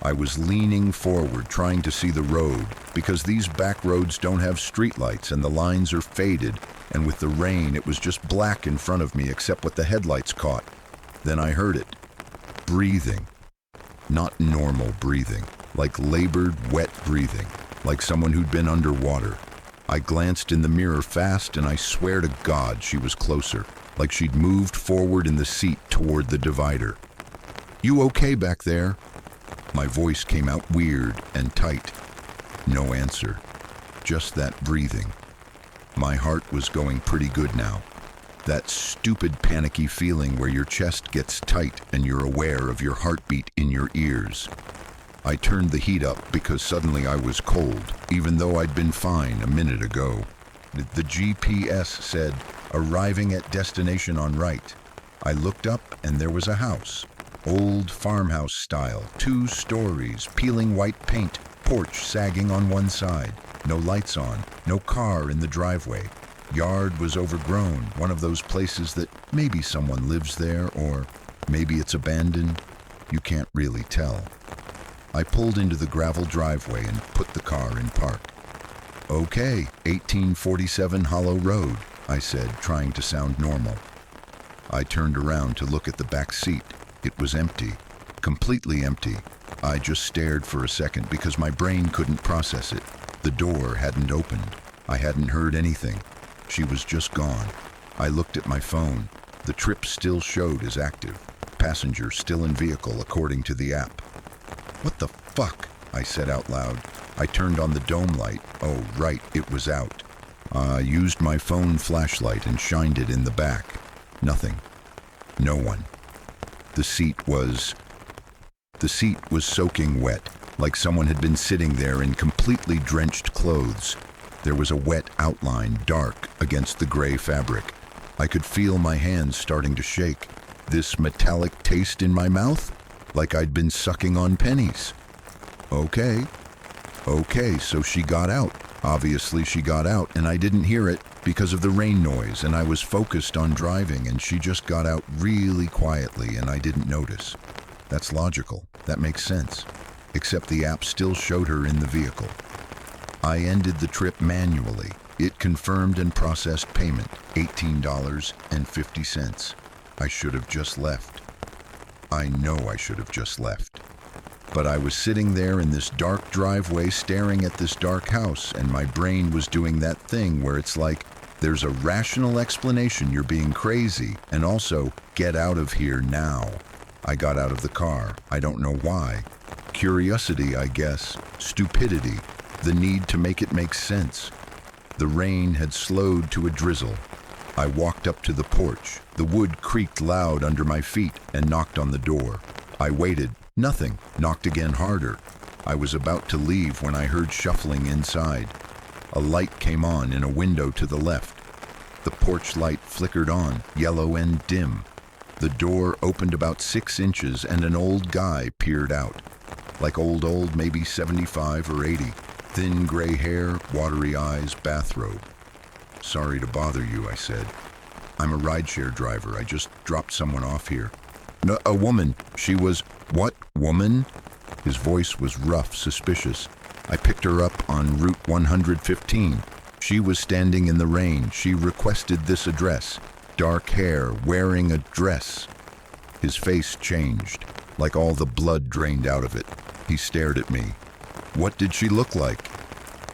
I was leaning forward, trying to see the road, because these back roads don't have streetlights and the lines are faded, and with the rain it was just black in front of me except what the headlights caught. Then I heard it. Breathing. Not normal breathing. Like labored, wet breathing. Like someone who'd been underwater. I glanced in the mirror fast, and I swear to God she was closer. Like she'd moved forward in the seat toward the divider. You okay back there? My voice came out weird and tight. No answer. Just that breathing. My heart was going pretty good now. That stupid panicky feeling where your chest gets tight and you're aware of your heartbeat in your ears. I turned the heat up because suddenly I was cold, even though I'd been fine a minute ago. The GPS said, arriving at destination on right. I looked up and there was a house. Old farmhouse style, 2 stories, peeling white paint, porch sagging on one side. No lights on, no car in the driveway. Yard was overgrown, one of those places that maybe someone lives there or maybe it's abandoned. You can't really tell. I pulled into the gravel driveway and put the car in park. Okay, 1847 Hollow Road, I said, trying to sound normal. I turned around to look at the back seat. It was empty, completely empty. I just stared for a second because my brain couldn't process it. The door hadn't opened. I hadn't heard anything. She was just gone. I looked at my phone. The trip still showed as active. Passenger still in vehicle according to the app. What the fuck? I said out loud. I turned on the dome light. Oh, right, it was out. I used my phone flashlight and shined it in the back. Nothing. No one. The seat was soaking wet, like someone had been sitting there in completely drenched clothes. There was a wet outline, dark, against the gray fabric. I could feel my hands starting to shake. This metallic taste in my mouth? Like I'd been sucking on pennies. Okay, so she got out. Obviously she got out, and I didn't hear it because of the rain noise, and I was focused on driving, and she just got out really quietly, and I didn't notice. That's logical. That makes sense. Except the app still showed her in the vehicle. I ended the trip manually. It confirmed and processed payment, $18.50. I should have just left. I know I should have just left. But I was sitting there in this dark driveway staring at this dark house, and my brain was doing that thing where it's like, there's a rational explanation you're being crazy, and also, get out of here now. I got out of the car. I don't know why. Curiosity, I guess. Stupidity. The need to make it make sense. The rain had slowed to a drizzle. I walked up to the porch. The wood creaked loud under my feet and knocked on the door. I waited. Nothing. Knocked again harder. I was about to leave when I heard shuffling inside. A light came on in a window to the left. The porch light flickered on, yellow and dim. The door opened about 6 inches and an old guy peered out. Like old, maybe 75 or 80. Thin gray hair, watery eyes, bathrobe. Sorry to bother you, I said. I'm a rideshare driver. I just dropped someone off here. No, a woman. She was... What? Woman? His voice was rough, suspicious. I picked her up on Route 115. She was standing in the rain. She requested this address. Dark hair, wearing a dress. His face changed, like all the blood drained out of it. He stared at me. What did she look like?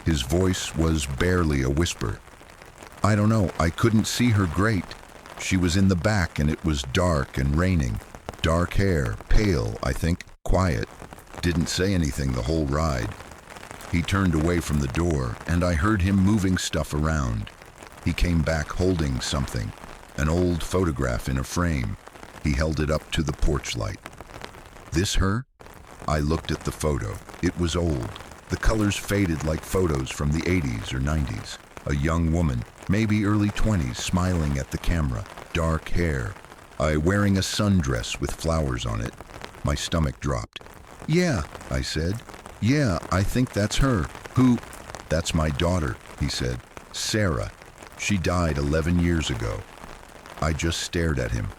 His voice was barely a whisper. I don't know. I couldn't see her great. She was in the back and it was dark and raining. Dark hair, pale, I think, quiet. Didn't say anything the whole ride. He turned away from the door, and I heard him moving stuff around. He came back holding something, an old photograph in a frame. He held it up to the porch light. This her? I looked at the photo. It was old. The colors faded like photos from the 80s or 90s. A young woman, maybe early 20s, smiling at the camera. Dark hair. Wearing a sundress with flowers on it. My stomach dropped. Yeah, I said. Yeah, I think that's her. Who? That's my daughter, he said. Sarah. She died 11 years ago. I just stared at him.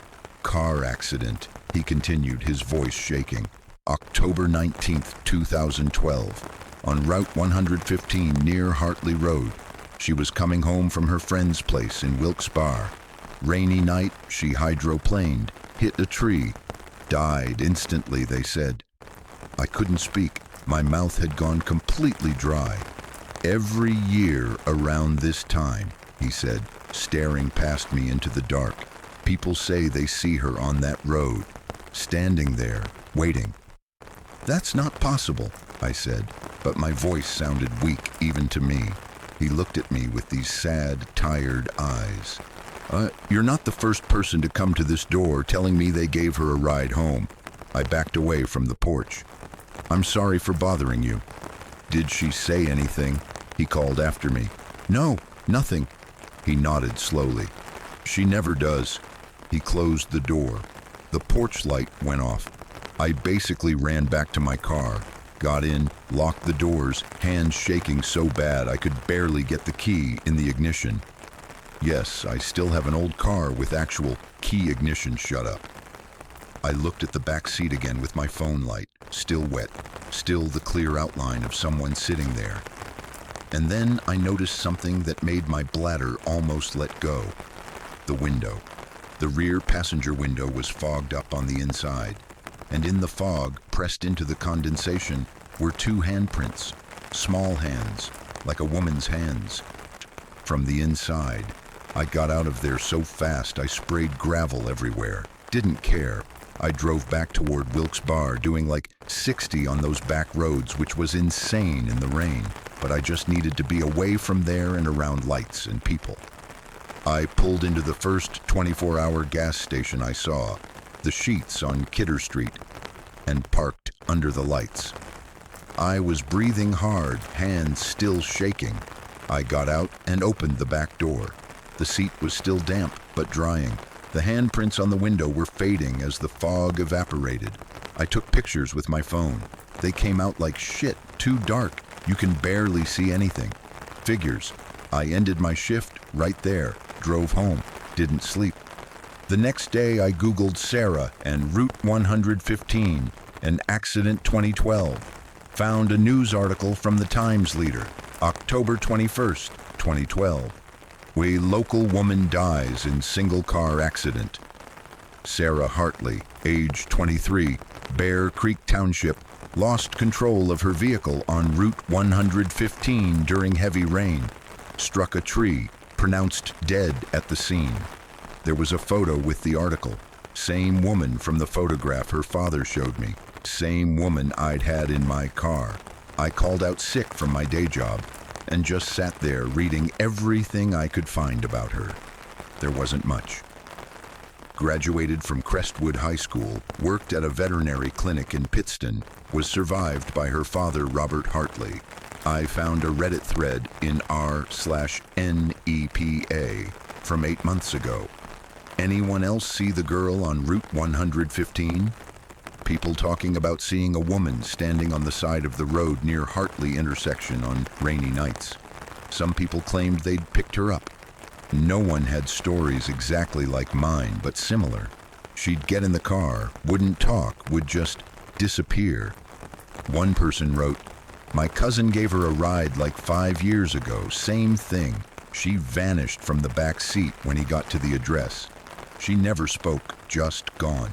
Car accident, he continued, his voice shaking. October 19th, 2012. On Route 115 near Hartley Road. She was coming home from her friend's place in Wilkes-Barre. Rainy night, she hydroplaned, hit a tree. Died instantly, they said. I couldn't speak. My mouth had gone completely dry. Every year around this time, he said, staring past me into the dark, people say they see her on that road, standing there, waiting. That's not possible, I said, but my voice sounded weak even to me. He looked at me with these sad, tired eyes. You're not the first person to come to this door telling me they gave her a ride home. I backed away from the porch. I'm sorry for bothering you. Did she say anything? He called after me. No, nothing. He nodded slowly. She never does. He closed the door. The porch light went off. I basically ran back to my car, got in, locked the doors, hands shaking so bad I could barely get the key in the ignition. Yes, I still have an old car with actual key ignition shut up. I looked at the back seat again with my phone light, still wet, still the clear outline of someone sitting there. And then I noticed something that made my bladder almost let go. The window. The rear passenger window was fogged up on the inside, and in the fog, pressed into the condensation, were 2 handprints, small hands, like a woman's hands. From the inside, I got out of there so fast I sprayed gravel everywhere. Didn't care. I drove back toward Wilkes-Barre, doing like 60 on those back roads, which was insane in the rain, but I just needed to be away from there and around lights and people. I pulled into the first 24-hour gas station I saw, the Sheets on Kidder Street, and parked under the lights. I was breathing hard, hands still shaking. I got out and opened the back door. The seat was still damp, but drying. The handprints on the window were fading as the fog evaporated. I took pictures with my phone. They came out like shit, too dark. You can barely see anything. Figures. I ended my shift right there, drove home, didn't sleep. The next day I Googled Sarah and Route 115 and Accident 2012. Found a news article from the Times Leader, October 21st, 2012. A local woman dies in single-car accident. Sarah Hartley, age 23, Bear Creek Township, Lost control of her vehicle on Route 115 during heavy rain. Struck a tree, pronounced dead at the scene. There was a photo with the article. Same woman from the photograph her father showed me. Same woman I'd had in my car. I called out sick from my day job and just sat there reading everything I could find about her. There wasn't much. Graduated from Crestwood High School, worked at a veterinary clinic in Pittston, was survived by her father, Robert Hartley. I found a Reddit thread in r/NEPA from 8 months ago. Anyone else see the girl on Route 115? People talking about seeing a woman standing on the side of the road near Hartley intersection on rainy nights. Some people claimed they'd picked her up. No one had stories exactly like mine, but similar. She'd get in the car, wouldn't talk, would just disappear. One person wrote, "My cousin gave her a ride like 5 years ago, same thing. She vanished from the back seat when he got to the address. She never spoke, just gone."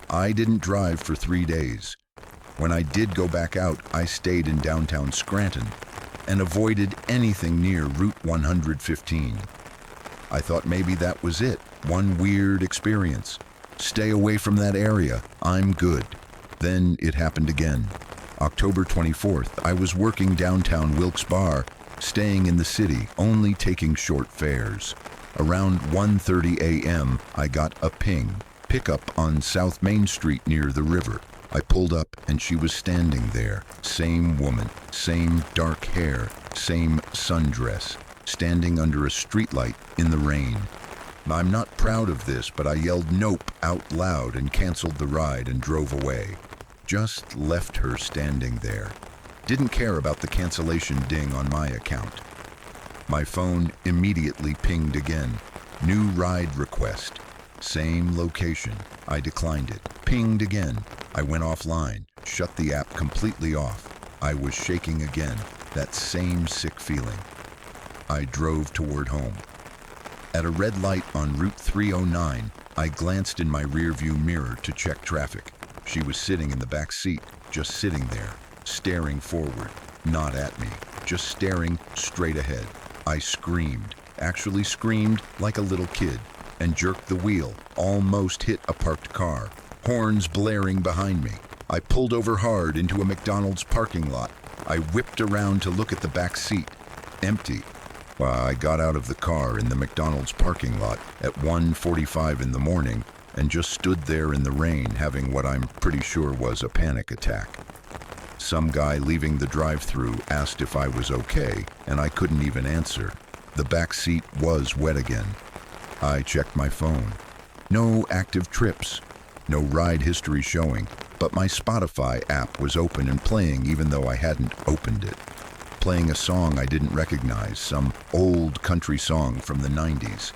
I didn't drive for 3 days. When I did go back out, I stayed in downtown Scranton and avoided anything near Route 115. I thought maybe that was it, one weird experience. Stay away from that area, I'm good. Then it happened again. October 24th, I was working downtown Wilkes-Barre, staying in the city, only taking short fares. Around 1:30 a.m., I got a pickup on South Main Street near the river. I pulled up and she was standing there. Same woman, same dark hair, same sundress, standing under a streetlight in the rain. I'm not proud of this, but I yelled "nope" out loud and canceled the ride and drove away. Just left her standing there. Didn't care about the cancellation ding on my account. My phone immediately pinged again. New ride request. Same location. I declined it. Pinged again. I went offline, shut the app completely off. I was shaking again, that same sick feeling. I drove toward home. At a red light on Route 309, I glanced in my rearview mirror to check traffic. She was sitting in the back seat, just sitting there, staring forward, not at me, just staring straight ahead. I screamed, actually screamed like a little kid, and jerked the wheel, almost hit a parked car, horns blaring behind me. I pulled over hard into a McDonald's parking lot. I whipped around to look at the back seat, empty. I got out of the car in the McDonald's parking lot at 1:45 in the morning and just stood there in the rain having what I'm pretty sure was a panic attack. Some guy leaving the drive-thru asked if I was okay, and I couldn't even answer. The back seat was wet again. I checked my phone. No active trips, no ride history showing, but my Spotify app was open and playing even though I hadn't opened it. Playing a song I didn't recognize, some old country song from the 90s.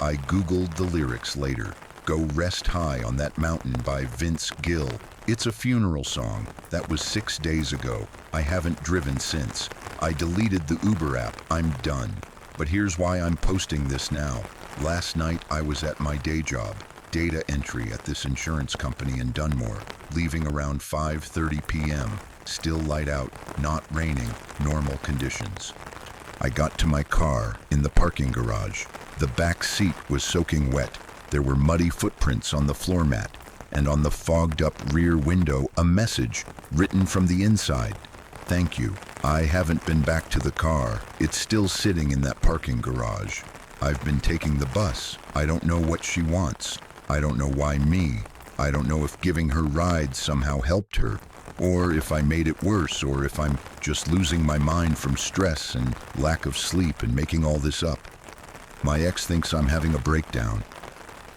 I Googled the lyrics later. "Go Rest High on That Mountain" by Vince Gill. It's a funeral song. That was 6 days ago. I haven't driven since. I deleted the Uber app. I'm done. But here's why I'm posting this now. Last night I was at my day job, data entry at this insurance company in Dunmore, leaving around 5:30 p.m. Still light out, not raining, normal conditions. I got to my car in the parking garage. The back seat was soaking wet. There were muddy footprints on the floor mat, and on the fogged-up rear window, a message written from the inside. "Thank you. I haven't been back to the car. It's still sitting in that parking garage. I've been taking the bus. I don't know what she wants. I don't know why me. I don't know if giving her rides somehow helped her, or if I made it worse, or if I'm just losing my mind from stress and lack of sleep and making all this up. My ex thinks I'm having a breakdown.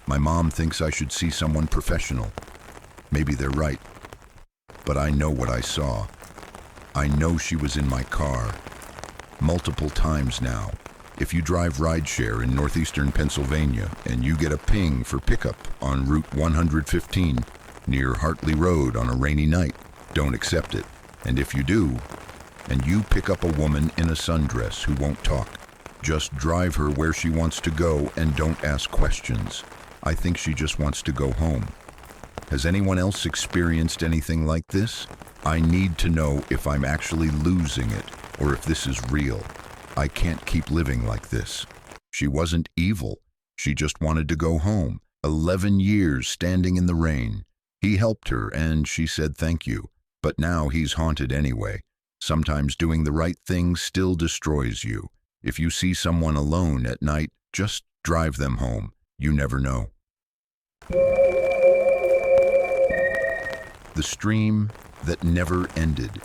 My mom thinks I should see someone professional. Maybe they're right. But I know what I saw. I know she was in my car. Multiple times now. If you drive rideshare in northeastern Pennsylvania and you get a ping for pickup on Route 115 near Hartley Road on a rainy night, don't accept it. And if you do, and you pick up a woman in a sundress who won't talk, just drive her where she wants to go and don't ask questions. I think she just wants to go home. Has anyone else experienced anything like this? I need to know if I'm actually losing it or if this is real. I can't keep living like this. She wasn't evil. She just wanted to go home. 11 years standing in the rain. He helped her and she said thank you. But now he's haunted anyway. Sometimes doing the right thing still destroys you. If you see someone alone at night, just drive them home. You never know. The stream that never ended.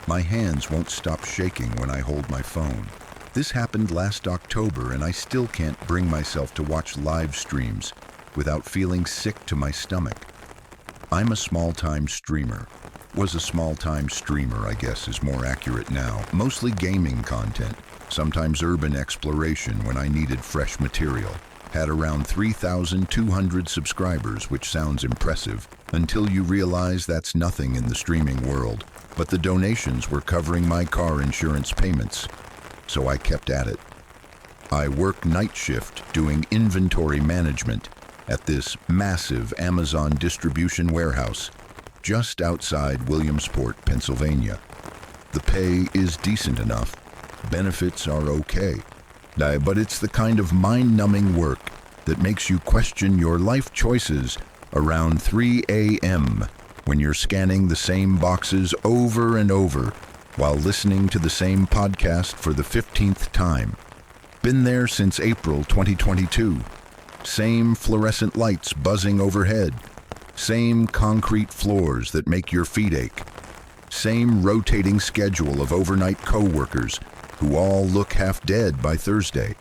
My hands won't stop shaking when I hold my phone. This happened last October and I still can't bring myself to watch live streams without feeling sick to my stomach. I'm a small-time streamer. Was a small-time streamer, I guess is more accurate now. Mostly gaming content, sometimes urban exploration when I needed fresh material. Had around 3,200 subscribers, which sounds impressive, until you realize that's nothing in the streaming world. But the donations were covering my car insurance payments, so I kept at it. I work night shift doing inventory management at this massive Amazon distribution warehouse just outside Williamsport, Pennsylvania. The pay is decent enough. Benefits are okay. But it's the kind of mind-numbing work that makes you question your life choices around 3 a.m. when you're scanning the same boxes over and over while listening to the same podcast for the 15th time. Been there since April 2022. Same fluorescent lights buzzing overhead. Same concrete floors that make your feet ache. Same rotating schedule of overnight co-workers who all look half dead by Thursday.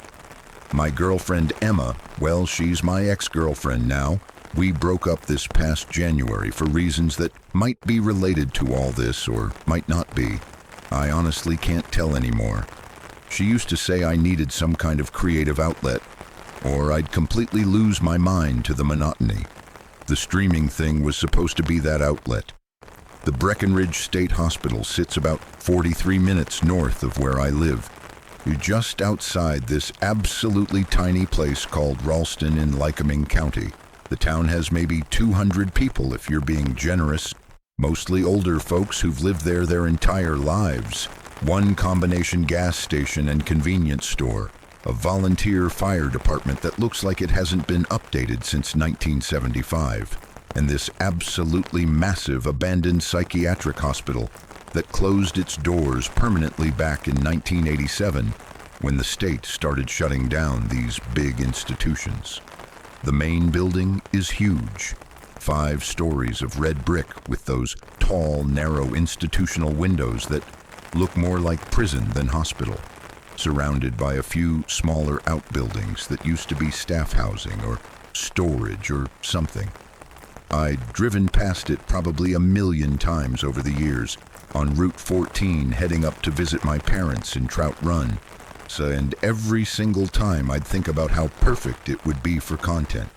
My girlfriend Emma, well, she's my ex-girlfriend now. We broke up this past January for reasons that might be related to all this or might not be. I honestly can't tell anymore. She used to say I needed some kind of creative outlet, or I'd completely lose my mind to the monotony. The streaming thing was supposed to be that outlet. The Breckenridge State Hospital sits about 43 minutes north of where I live. You're just outside this absolutely tiny place called Ralston in Lycoming County. The town has maybe 200 people if you're being generous. Mostly older folks who've lived there their entire lives. One combination gas station and convenience store. A volunteer fire department that looks like it hasn't been updated since 1975. And this absolutely massive abandoned psychiatric hospital that closed its doors permanently back in 1987 when the state started shutting down these big institutions. The main building is huge. 5 stories of red brick with those tall, narrow institutional windows that look more like prison than hospital, surrounded by a few smaller outbuildings that used to be staff housing or storage or something. I'd driven past it probably 1,000,000 times over the years, on Route 14 heading up to visit my parents in Trout Run. And every single time I'd think about how perfect it would be for content.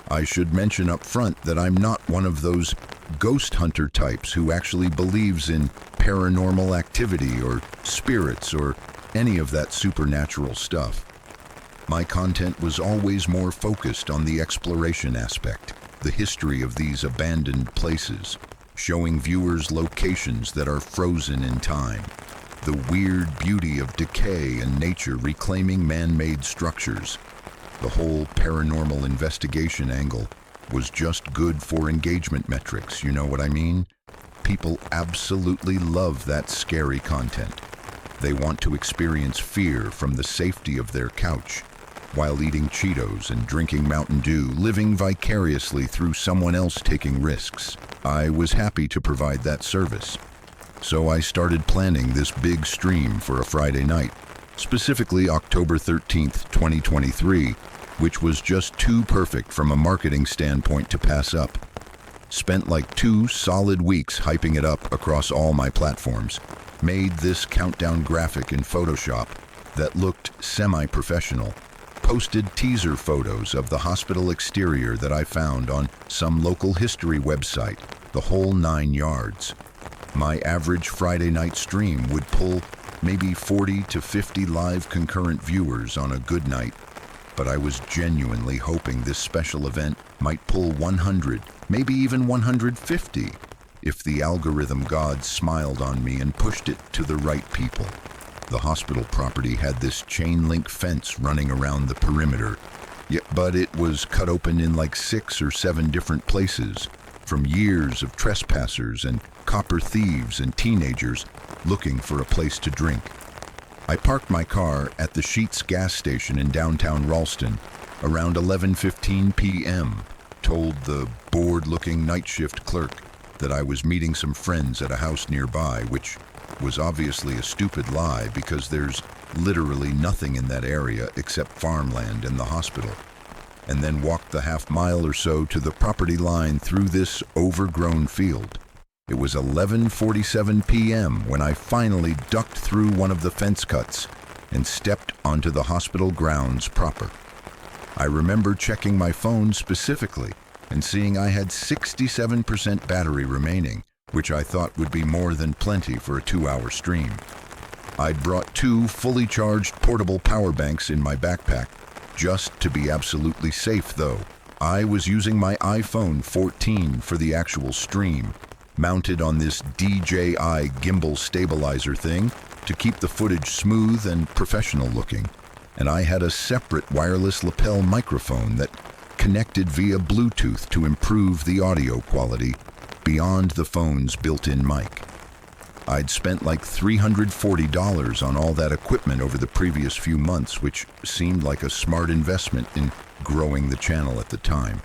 I should mention up front that I'm not one of those ghost hunter types who actually believes in paranormal activity or spirits or any of that supernatural stuff. My content was always more focused on the exploration aspect, the history of these abandoned places, showing viewers locations that are frozen in time, the weird beauty of decay and nature reclaiming man-made structures. The whole paranormal investigation angle was just good for engagement metrics, you know what I mean? People absolutely love that scary content. They want to experience fear from the safety of their couch, while eating Cheetos and drinking Mountain Dew, living vicariously through someone else taking risks. I was happy to provide that service. So I started planning this big stream for a Friday night, specifically October 13th, 2023, which was just too perfect from a marketing standpoint to pass up. Spent like 2 solid weeks hyping it up across all my platforms. Made this countdown graphic in Photoshop that looked semi-professional. Posted teaser photos of the hospital exterior that I found on some local history website, the whole 9 yards. My average Friday night stream would pull maybe 40 to 50 live concurrent viewers on a good night, but I was genuinely hoping this special event might pull 100 maybe even 150, if the algorithm gods smiled on me and pushed it to the right people. The hospital property had this chain link fence running around the perimeter, but it was cut open in like 6 or 7 different places, from years of trespassers and copper thieves and teenagers looking for a place to drink. I parked my car at the Sheetz gas station in downtown Ralston around 11:15 p.m., told the bored-looking night shift clerk that I was meeting some friends at a house nearby, which was obviously a stupid lie because there's literally nothing in that area except farmland and the hospital, and then walked the half-mile or so to the property line through this overgrown field. It was 11:47 p.m. when I finally ducked through one of the fence cuts and stepped onto the hospital grounds proper. I remember checking my phone specifically and seeing I had 67% battery remaining, which I thought would be more than plenty for a 2-hour stream. I'd brought 2 fully charged portable power banks in my backpack, just to be absolutely safe though. I was using my iPhone 14 for the actual stream, mounted on this DJI gimbal stabilizer thing to keep the footage smooth and professional looking. And I had a separate wireless lapel microphone that connected via Bluetooth to improve the audio quality beyond the phone's built-in mic. I'd spent like $340 on all that equipment over the previous few months, which seemed like a smart investment in growing the channel at the time,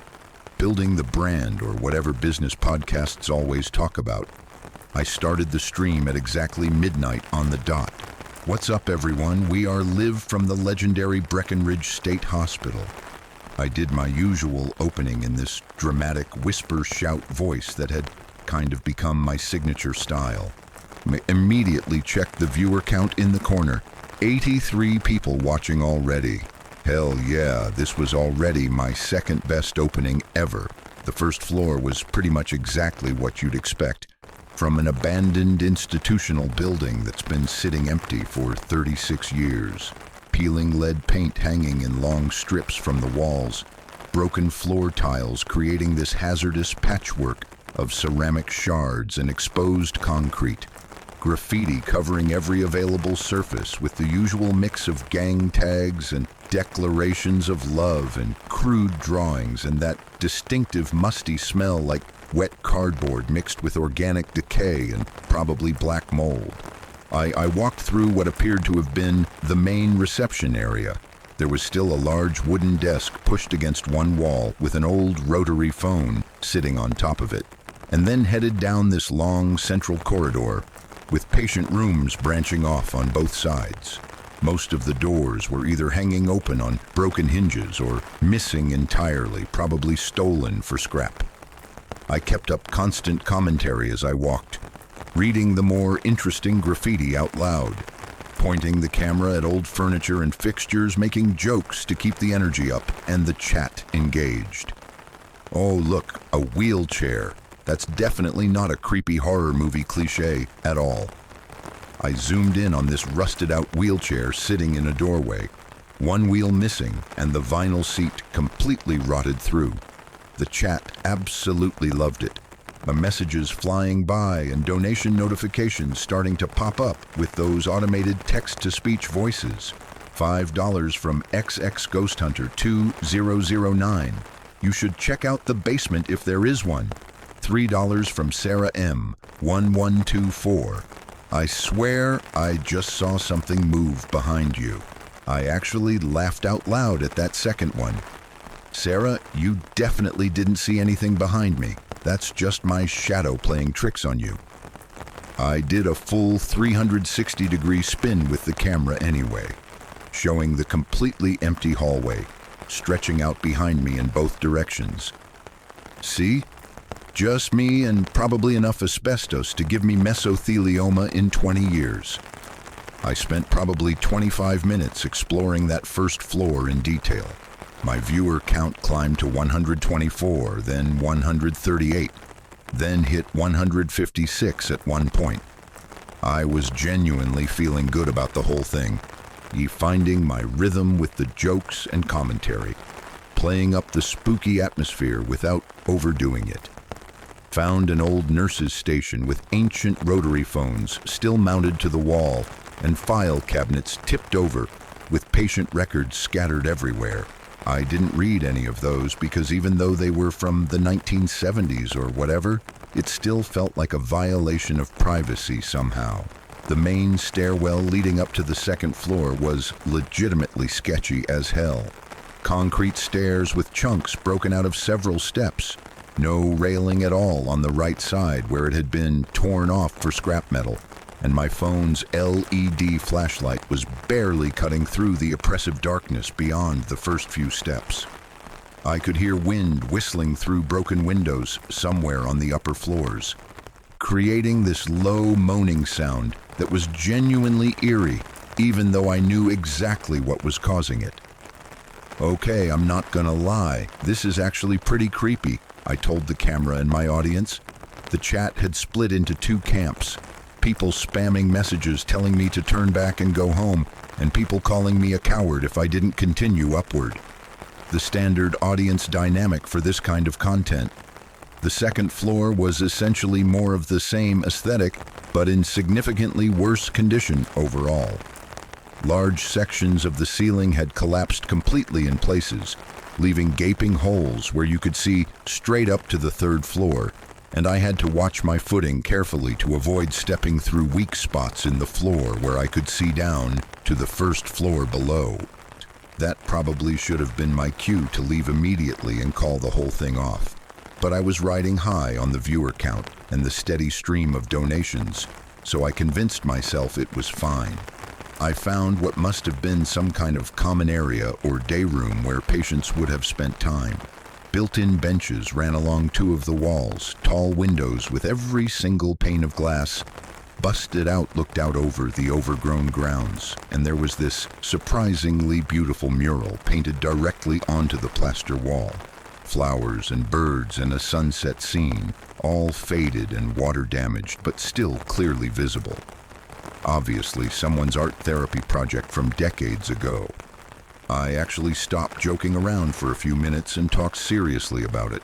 building the brand, or whatever business podcasts always talk about. I started the stream at exactly midnight on the dot. What's up, everyone? We are live from the legendary Breckenridge State Hospital. I did my usual opening in this dramatic whisper-shout voice that had kind of become my signature style. Immediately checked the viewer count in the corner. 83 people watching already. Hell yeah, this was already my second best opening ever. The first floor was pretty much exactly what you'd expect from an abandoned institutional building that's been sitting empty for 36 years. Peeling lead paint hanging in long strips from the walls, broken floor tiles creating this hazardous patchwork of ceramic shards and exposed concrete, graffiti covering every available surface with the usual mix of gang tags and declarations of love and crude drawings and that distinctive musty smell like wet cardboard mixed with organic decay and probably black mold. I walked through what appeared to have been the main reception area. There was still a large wooden desk pushed against one wall with an old rotary phone sitting on top of it, and then headed down this long central corridor with patient rooms branching off on both sides. Most of the doors were either hanging open on broken hinges or missing entirely, probably stolen for scrap. I kept up constant commentary as I walked, reading the more interesting graffiti out loud, pointing the camera at old furniture and fixtures, making jokes to keep the energy up and the chat engaged. Oh look, a wheelchair. That's definitely not a creepy horror movie cliche at all. I zoomed in on this rusted out wheelchair sitting in a doorway, one wheel missing and the vinyl seat completely rotted through. The chat absolutely loved it. My messages flying by and donation notifications starting to pop up with those automated text-to-speech voices. $5 from XX Ghost Hunter 2009. You should check out the basement if there is one. $3 from Sarah M 1124. I swear I just saw something move behind you. I actually laughed out loud at that second one. Sarah, you definitely didn't see anything behind me. That's just my shadow playing tricks on you. I did a full 360-degree spin with the camera anyway, showing the completely empty hallway, stretching out behind me in both directions. See? Just me and probably enough asbestos to give me mesothelioma in 20 years. I spent probably 25 minutes exploring that first floor in detail. My viewer count climbed to 124, then 138, then hit 156 at one point. I was genuinely feeling good about the whole thing, finding my rhythm with the jokes and commentary. playing up the spooky atmosphere without overdoing it. Found an old nurse's station with ancient rotary phones still mounted to the wall and file cabinets tipped over with patient records scattered everywhere. I didn't read any of those because even though they were from the 1970s or whatever, it still felt like a violation of privacy somehow. The main stairwell leading up to the second floor was legitimately sketchy as hell. Concrete stairs with chunks broken out of several steps. No railing at all on the right side where it had been torn off for scrap metal. And my phone's LED flashlight was barely cutting through the oppressive darkness beyond the first few steps. I could hear wind whistling through broken windows somewhere on the upper floors, creating this low moaning sound that was genuinely eerie, even though I knew exactly what was causing it. Okay, I'm not gonna lie, this is actually pretty creepy, I told the camera and my audience. The chat had split into two camps. People spamming messages telling me to turn back and go home, and people calling me a coward if I didn't continue upward. The standard audience dynamic for this kind of content. The second floor was essentially more of the same aesthetic, but in significantly worse condition overall. Large sections of the ceiling had collapsed completely in places, leaving gaping holes where you could see straight up to the third floor, and I had to watch my footing carefully to avoid stepping through weak spots in the floor where I could see down to the first floor below. That probably should have been my cue to leave immediately and call the whole thing off. But I was riding high on the viewer count and the steady stream of donations, so I convinced myself it was fine. I found what must have been some kind of common area or day room where patients would have spent time. Built-in benches ran along two of the walls, tall windows with every single pane of glass busted out looked out over the overgrown grounds, and there was this surprisingly beautiful mural painted directly onto the plaster wall. Flowers and birds and a sunset scene, all faded and water-damaged but still clearly visible. Obviously someone's art therapy project from decades ago. I actually stopped joking around for a few minutes and talked seriously about it,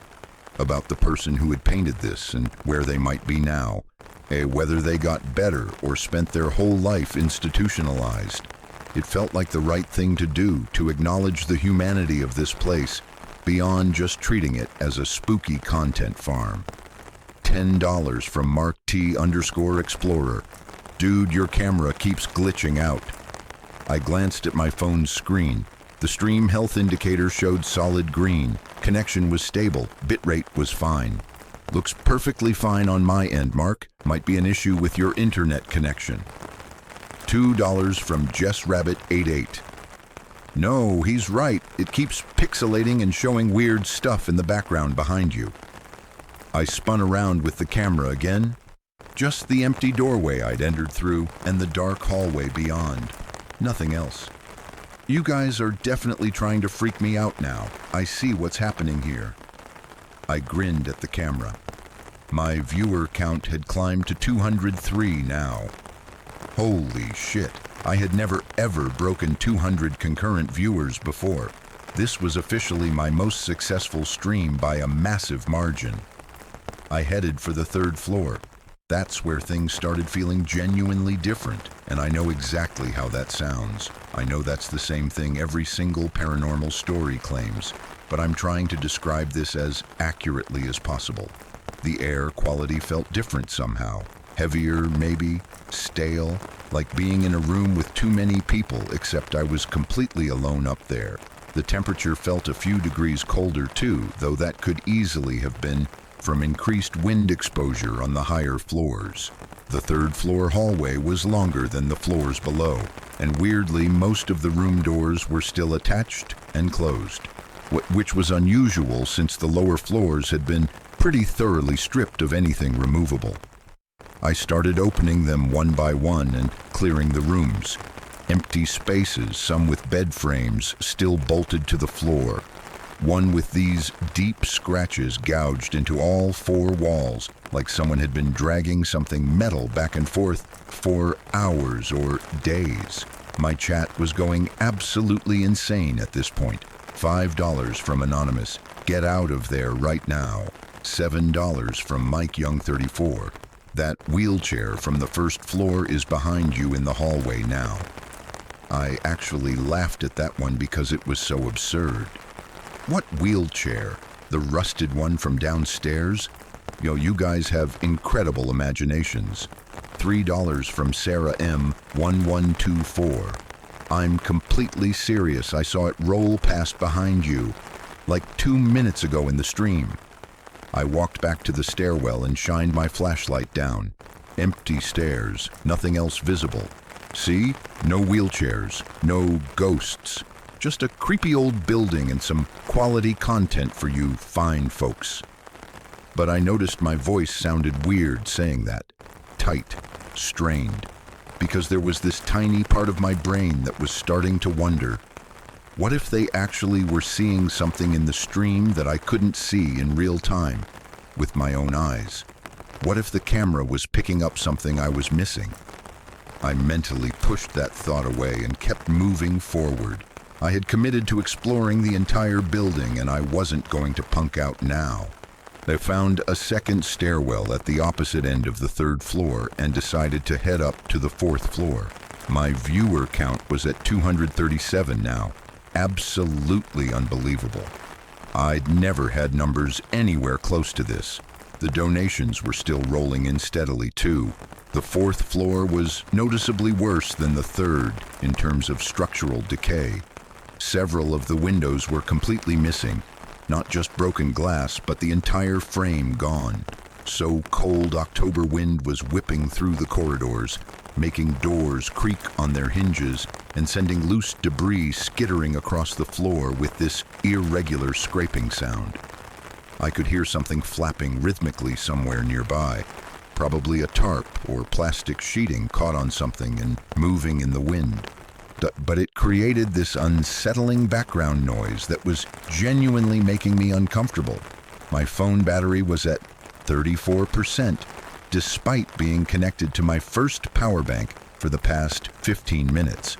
about the person who had painted this and where they might be now, whether they got better or spent their whole life institutionalized. It felt like the right thing to do to acknowledge the humanity of this place beyond just treating it as a spooky content farm. $10 from Mark T_Explorer. Dude, your camera keeps glitching out. I glanced at my phone's screen. The stream health indicator showed solid green. Connection was stable. Bitrate was fine. Looks perfectly fine on my end, Mark. Might be an issue with your internet connection. $2 from JessRabbit88. No, he's right. It keeps pixelating and showing weird stuff in the background behind you. I spun around with the camera again. Just the empty doorway I'd entered through and the dark hallway beyond. Nothing else. You guys are definitely trying to freak me out now. I see what's happening here. I grinned at the camera. My viewer count had climbed to 203 now. Holy shit, I had never ever broken 200 concurrent viewers before. This was officially my most successful stream by a massive margin. I headed for the third floor. That's where things started feeling genuinely different, and I know exactly how that sounds. I know that's the same thing every single paranormal story claims, but I'm trying to describe this as accurately as possible. The air quality felt different somehow. Heavier, maybe, stale, like being in a room with too many people, except I was completely alone up there. The temperature felt a few degrees colder too, though that could easily have been from increased wind exposure on the higher floors. The third floor hallway was longer than the floors below, and weirdly most of the room doors were still attached and closed, which was unusual since the lower floors had been pretty thoroughly stripped of anything removable. I started opening them one by one and clearing the rooms. Empty spaces, some with bed frames still bolted to the floor. One with these deep scratches gouged into all four walls, like someone had been dragging something metal back and forth for hours or days. My chat was going absolutely insane at this point. $5 from Anonymous. Get out of there right now. $7 from Mike Young 34. That wheelchair from the first floor is behind you in the hallway now. I actually laughed at that one because it was so absurd. What wheelchair? The rusted one from downstairs? You guys have incredible imaginations. $3 from Sarah M. 1124. I'm completely serious. I saw it roll past behind you, like 2 minutes ago in the stream. I walked back to the stairwell and shined my flashlight down. Empty stairs, nothing else visible. See? No wheelchairs, no ghosts. Just a creepy old building and some quality content for you fine folks. But I noticed my voice sounded weird saying that. Tight, strained. Because there was this tiny part of my brain that was starting to wonder, what if they actually were seeing something in the stream that I couldn't see in real time with my own eyes? What if the camera was picking up something I was missing? I mentally pushed that thought away and kept moving forward. I had committed to exploring the entire building and I wasn't going to punk out now. I found a second stairwell at the opposite end of the 3rd floor and decided to head up to the 4th floor. My viewer count was at 237 now. Absolutely unbelievable. I'd never had numbers anywhere close to this. The donations were still rolling in steadily too. The 4th floor was noticeably worse than the 3rd in terms of structural decay. Several of the windows were completely missing. Not just broken glass, but the entire frame gone. So cold October wind was whipping through the corridors, making doors creak on their hinges and sending loose debris skittering across the floor with this irregular scraping sound. I could hear something flapping rhythmically somewhere nearby, probably a tarp or plastic sheeting caught on something and moving in the wind. But it created this unsettling background noise that was genuinely making me uncomfortable. My phone battery was at 34%, despite being connected to my first power bank for the past 15 minutes.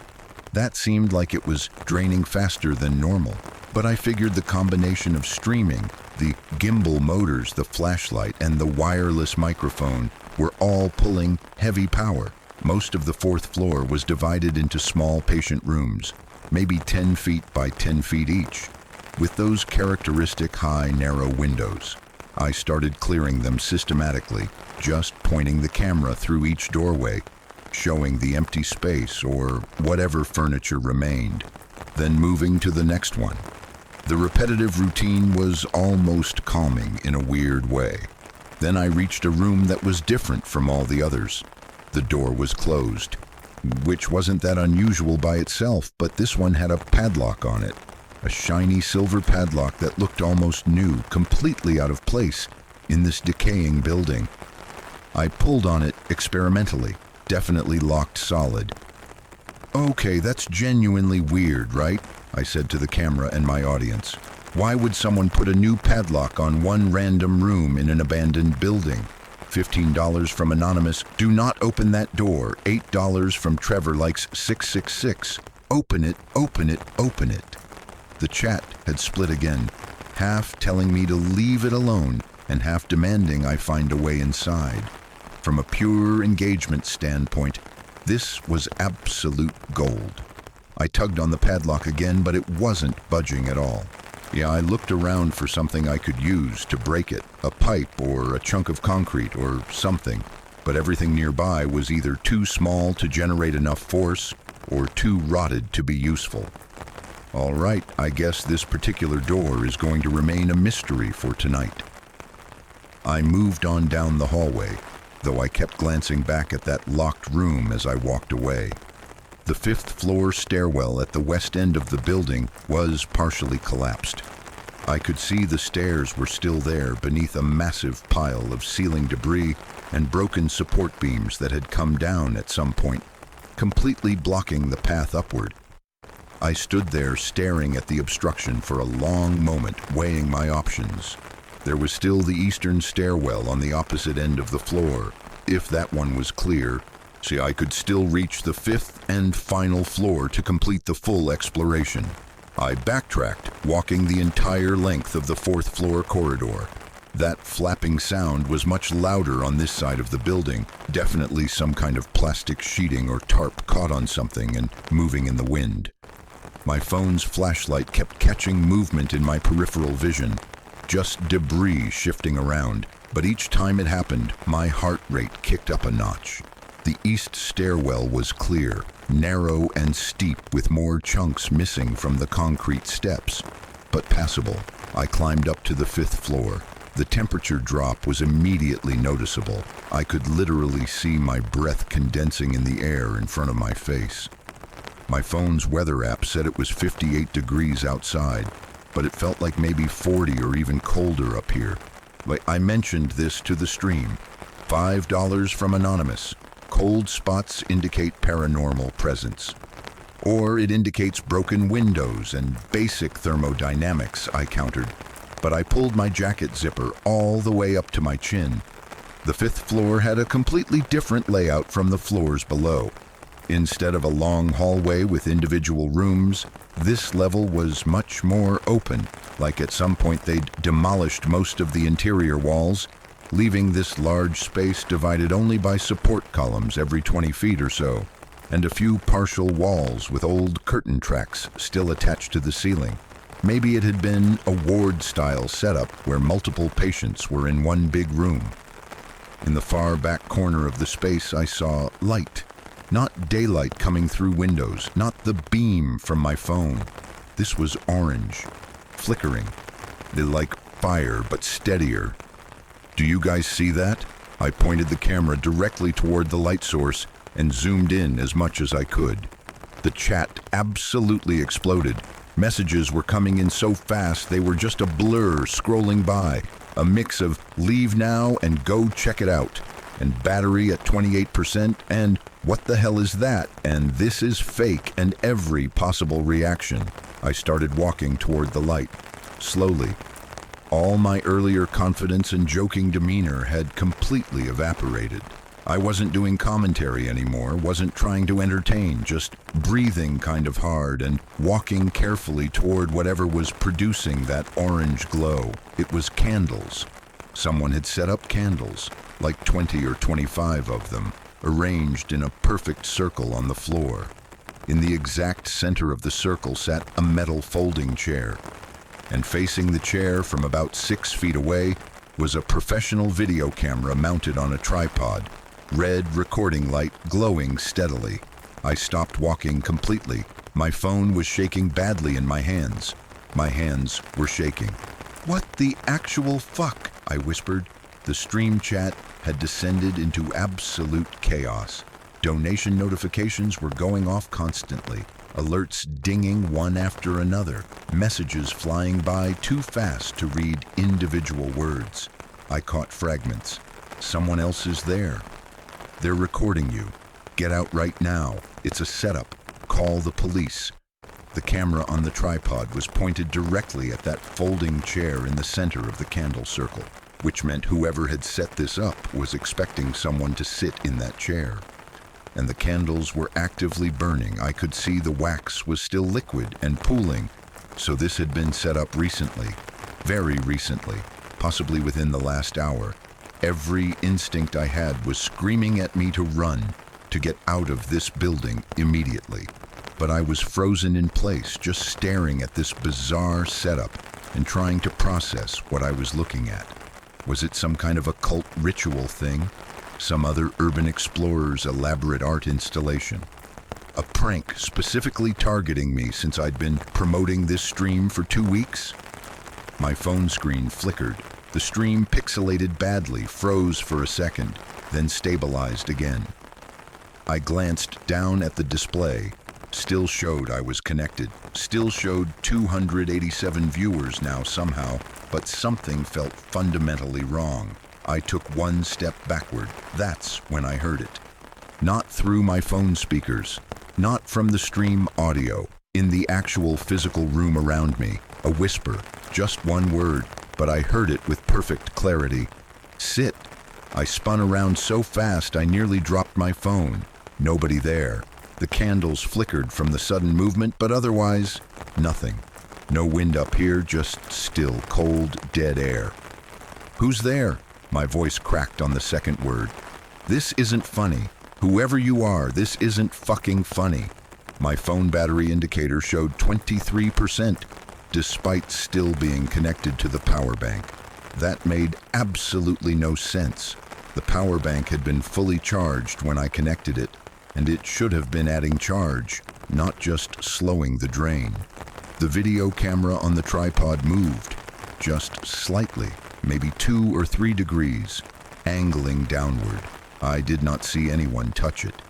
That seemed like it was draining faster than normal, but I figured the combination of streaming, the gimbal motors, the flashlight, and the wireless microphone were all pulling heavy power. Most of the 4th floor was divided into small patient rooms, maybe 10 feet by 10 feet each, with those characteristic high, narrow windows. I started clearing them systematically, just pointing the camera through each doorway, showing the empty space or whatever furniture remained, then moving to the next one. The repetitive routine was almost calming in a weird way. Then I reached a room that was different from all the others. The door was closed, which wasn't that unusual by itself, but this one had a padlock on it. A shiny silver padlock that looked almost new, completely out of place in this decaying building. I pulled on it experimentally, definitely locked solid. Okay, that's genuinely weird, right? I said to the camera and my audience. Why would someone put a new padlock on one random room in an abandoned building? $15 from Anonymous. Do not open that door. $8 from Trevor Likes 666. Open it, open it, open it. The chat had split again, half telling me to leave it alone and half demanding I find a way inside. From a pure engagement standpoint, this was absolute gold. I tugged on the padlock again, but it wasn't budging at all. Yeah, I looked around for something I could use to break it, a pipe or a chunk of concrete or something, but everything nearby was either too small to generate enough force or too rotted to be useful. All right, I guess this particular door is going to remain a mystery for tonight. I moved on down the hallway, though I kept glancing back at that locked room as I walked away. The 5th floor stairwell at the west end of the building was partially collapsed. I could see the stairs were still there beneath a massive pile of ceiling debris and broken support beams that had come down at some point, completely blocking the path upward. I stood there staring at the obstruction for a long moment, weighing my options. There was still the eastern stairwell on the opposite end of the floor. If that one was clear, see, I could still reach the 5th and final floor to complete the full exploration. I backtracked, walking the entire length of the fourth floor corridor. That flapping sound was much louder on this side of the building, definitely some kind of plastic sheeting or tarp caught on something and moving in the wind. My phone's flashlight kept catching movement in my peripheral vision, just debris shifting around, but each time it happened, my heart rate kicked up a notch. The east stairwell was clear, narrow and steep with more chunks missing from the concrete steps, but passable. I climbed up to the fifth floor. The temperature drop was immediately noticeable. I could literally see my breath condensing in the air in front of my face. My phone's weather app said it was 58 degrees outside, but it felt like maybe 40 or even colder up here. I mentioned this to the stream. $5 from Anonymous. Cold spots indicate paranormal presence. Or it indicates broken windows and basic thermodynamics, I countered. But I pulled my jacket zipper all the way up to my chin. The fifth floor had a completely different layout from the floors below. Instead of a long hallway with individual rooms, this level was much more open, like at some point they'd demolished most of the interior walls, leaving this large space divided only by support columns every 20 feet or so, and a few partial walls with old curtain tracks still attached to the ceiling. Maybe it had been a ward-style setup where multiple patients were in one big room. In the far back corner of the space, I saw light. Not daylight coming through windows, not the beam from my phone. This was orange, flickering, like fire but steadier. Do you guys see that? I pointed the camera directly toward the light source and zoomed in as much as I could. The chat absolutely exploded. Messages were coming in so fast they were just a blur scrolling by, a mix of leave now and go check it out, and battery at 28%, and what the hell is that, and this is fake, and every possible reaction. I started walking toward the light, slowly. All my earlier confidence and joking demeanor had completely evaporated. I wasn't doing commentary anymore, wasn't trying to entertain, just breathing kind of hard and walking carefully toward whatever was producing that orange glow. It was candles. Someone had set up candles, like 20 or 25 of them, arranged in a perfect circle on the floor. In the exact center of the circle sat a metal folding chair, and facing the chair from about 6 feet away was a professional video camera mounted on a tripod, red recording light glowing steadily. I stopped walking completely. My phone was shaking badly in my hands. My hands were shaking. What the actual fuck? I whispered. The stream chat had descended into absolute chaos. Donation notifications were going off constantly, alerts dinging one after another, messages flying by too fast to read individual words. I caught fragments. Someone else is there. They're recording you. Get out right now. It's a setup. Call the police. The camera on the tripod was pointed directly at that folding chair in the center of the candle circle, which meant whoever had set this up was expecting someone to sit in that chair. And the candles were actively burning. I could see the wax was still liquid and pooling, so this had been set up recently, very recently, possibly within the last hour. Every instinct I had was screaming at me to run, to get out of this building immediately. But I was frozen in place, just staring at this bizarre setup and trying to process what I was looking at. Was it some kind of occult ritual thing? Some other urban explorer's elaborate art installation? A prank specifically targeting me since I'd been promoting this stream for 2 weeks? My phone screen flickered. The stream pixelated badly, froze for a second, then stabilized again. I glanced down at the display. Still showed I was connected. Still showed 287 viewers now somehow, but something felt fundamentally wrong. I took one step backward. That's when I heard it. Not through my phone speakers, not from the stream audio. In the actual physical room around me, a whisper, just one word, but I heard it with perfect clarity. Sit. I spun around so fast I nearly dropped my phone. Nobody there. The candles flickered from the sudden movement, but otherwise, nothing. No wind up here, just still, cold, dead air. "Who's there?" My voice cracked on the second word. "This isn't funny. Whoever you are, this isn't fucking funny." My phone battery indicator showed 23%, despite still being connected to the power bank. That made absolutely no sense. The power bank had been fully charged when I connected it, and it should have been adding charge, not just slowing the drain. The video camera on the tripod moved, just slightly, maybe 2 or 3 degrees, angling downward. I did not see anyone touch it.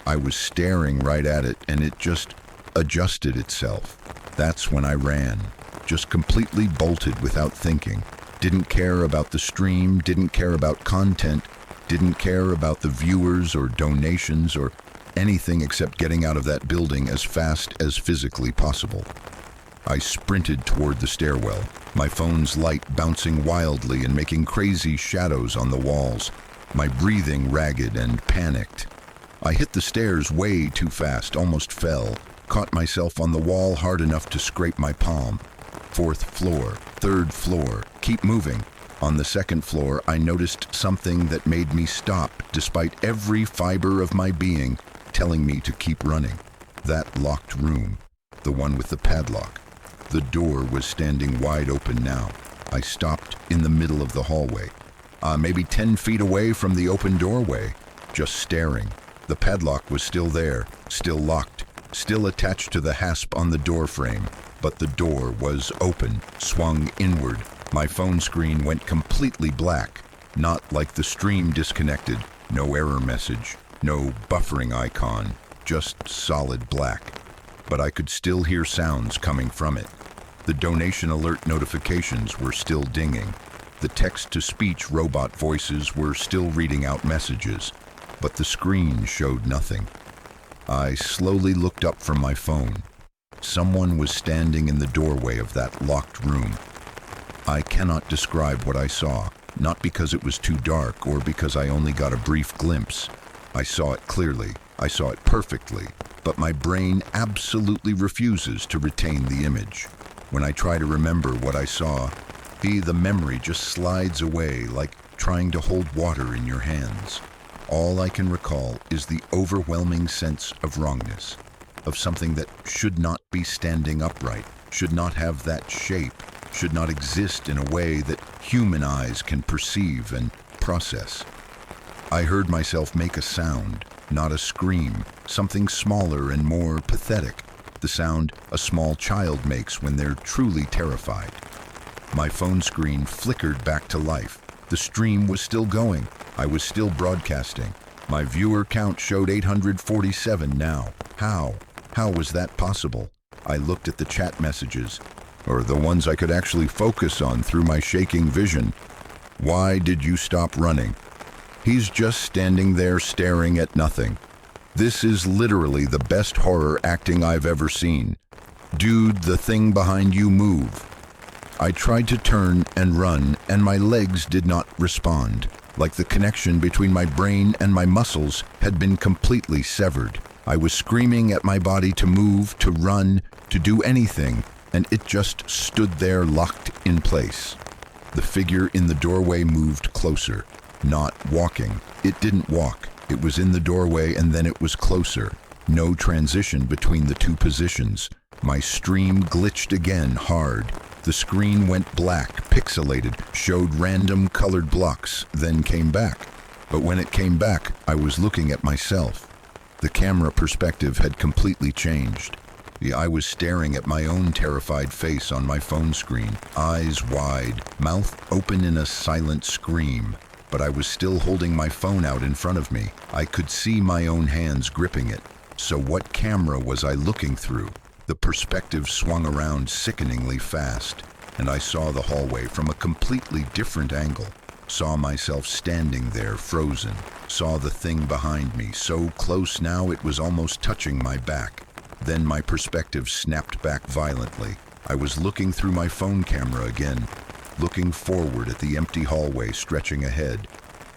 I was staring right at it, and it just adjusted itself. That's when I ran, just completely bolted without thinking. Didn't care about the stream, didn't care about content, didn't care about the viewers or donations or anything except getting out of that building as fast as physically possible. I sprinted toward the stairwell, my phone's light bouncing wildly and making crazy shadows on the walls, my breathing ragged and panicked. I hit the stairs way too fast, almost fell, caught myself on the wall hard enough to scrape my palm. 4th floor, 3rd floor, keep moving. On the 2nd floor, I noticed something that made me stop, despite every fiber of my being telling me to keep running. That locked room, the one with the padlock. The door was standing wide open now. I stopped in the middle of the hallway, maybe 10 feet away from the open doorway, just staring. The padlock was still there, still locked, still attached to the hasp on the door frame, but the door was open, swung inward. My phone screen went completely black, not like the stream disconnected, no error message, no buffering icon, just solid black. But I could still hear sounds coming from it. The donation alert notifications were still dinging. The text-to-speech robot voices were still reading out messages, but the screen showed nothing. I slowly looked up from my phone. Someone was standing in the doorway of that locked room. I cannot describe what I saw, not because it was too dark or because I only got a brief glimpse. I saw it clearly, I saw it perfectly, but my brain absolutely refuses to retain the image. When I try to remember what I saw, the memory just slides away like trying to hold water in your hands. All I can recall is the overwhelming sense of wrongness, of something that should not be standing upright, should not have that shape, should not exist in a way that human eyes can perceive and process. I heard myself make a sound, not a scream, something smaller and more pathetic, the sound a small child makes when they're truly terrified. My phone screen flickered back to life. The stream was still going. I was still broadcasting. My viewer count showed 847 now. How? How was that possible? I looked at the chat messages, or the ones I could actually focus on through my shaking vision. "Why did you stop running?" "He's just standing there staring at nothing." "This is literally the best horror acting I've ever seen." "Dude, the thing behind you move." I tried to turn and run, and my legs did not respond, like the connection between my brain and my muscles had been completely severed. I was screaming at my body to move, to run, to do anything, and it just stood there locked in place. The figure in the doorway moved closer, not walking. It didn't walk. It was in the doorway and then it was closer. No transition between the two positions. My stream glitched again hard. The screen went black, pixelated, showed random colored blocks, then came back. But when it came back, I was looking at myself. The camera perspective had completely changed. I was staring at my own terrified face on my phone screen, eyes wide, mouth open in a silent scream. But I was still holding my phone out in front of me. I could see my own hands gripping it. So what camera was I looking through? The perspective swung around sickeningly fast, and I saw the hallway from a completely different angle. Saw myself standing there frozen. Saw the thing behind me, so close now it was almost touching my back. Then my perspective snapped back violently. I was looking through my phone camera again, looking forward at the empty hallway stretching ahead.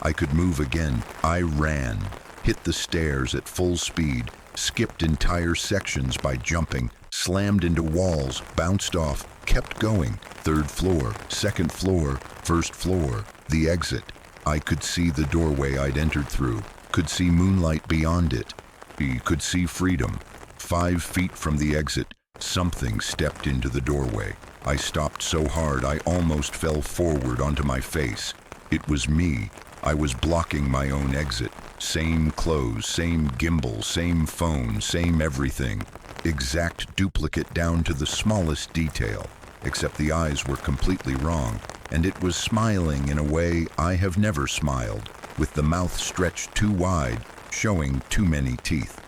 I could move again. I ran, hit the stairs at full speed, skipped entire sections by jumping, slammed into walls, bounced off, kept going. Third floor, second floor, first floor, the exit. I could see the doorway I'd entered through, could see moonlight beyond it. He could see freedom. 5 feet from the exit, something stepped into the doorway. I stopped so hard I almost fell forward onto my face. It was me. I was blocking my own exit. Same clothes, same gimbal, same phone, same everything. Exact duplicate down to the smallest detail, except the eyes were completely wrong, and it was smiling in a way I have never smiled, with the mouth stretched too wide, showing too many teeth.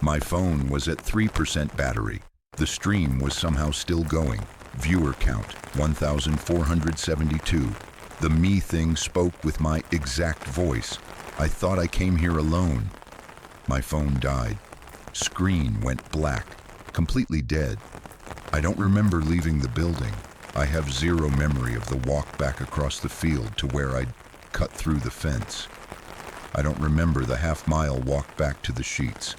My phone was at 3% battery. The stream was somehow still going. Viewer count, 1,472. The me thing spoke with my exact voice. I thought I came here alone. My phone died. Screen went black, completely dead. I don't remember leaving the building. I have zero memory of the walk back across the field to where I'd cut through the fence. I don't remember the half-mile walk back to the sheets.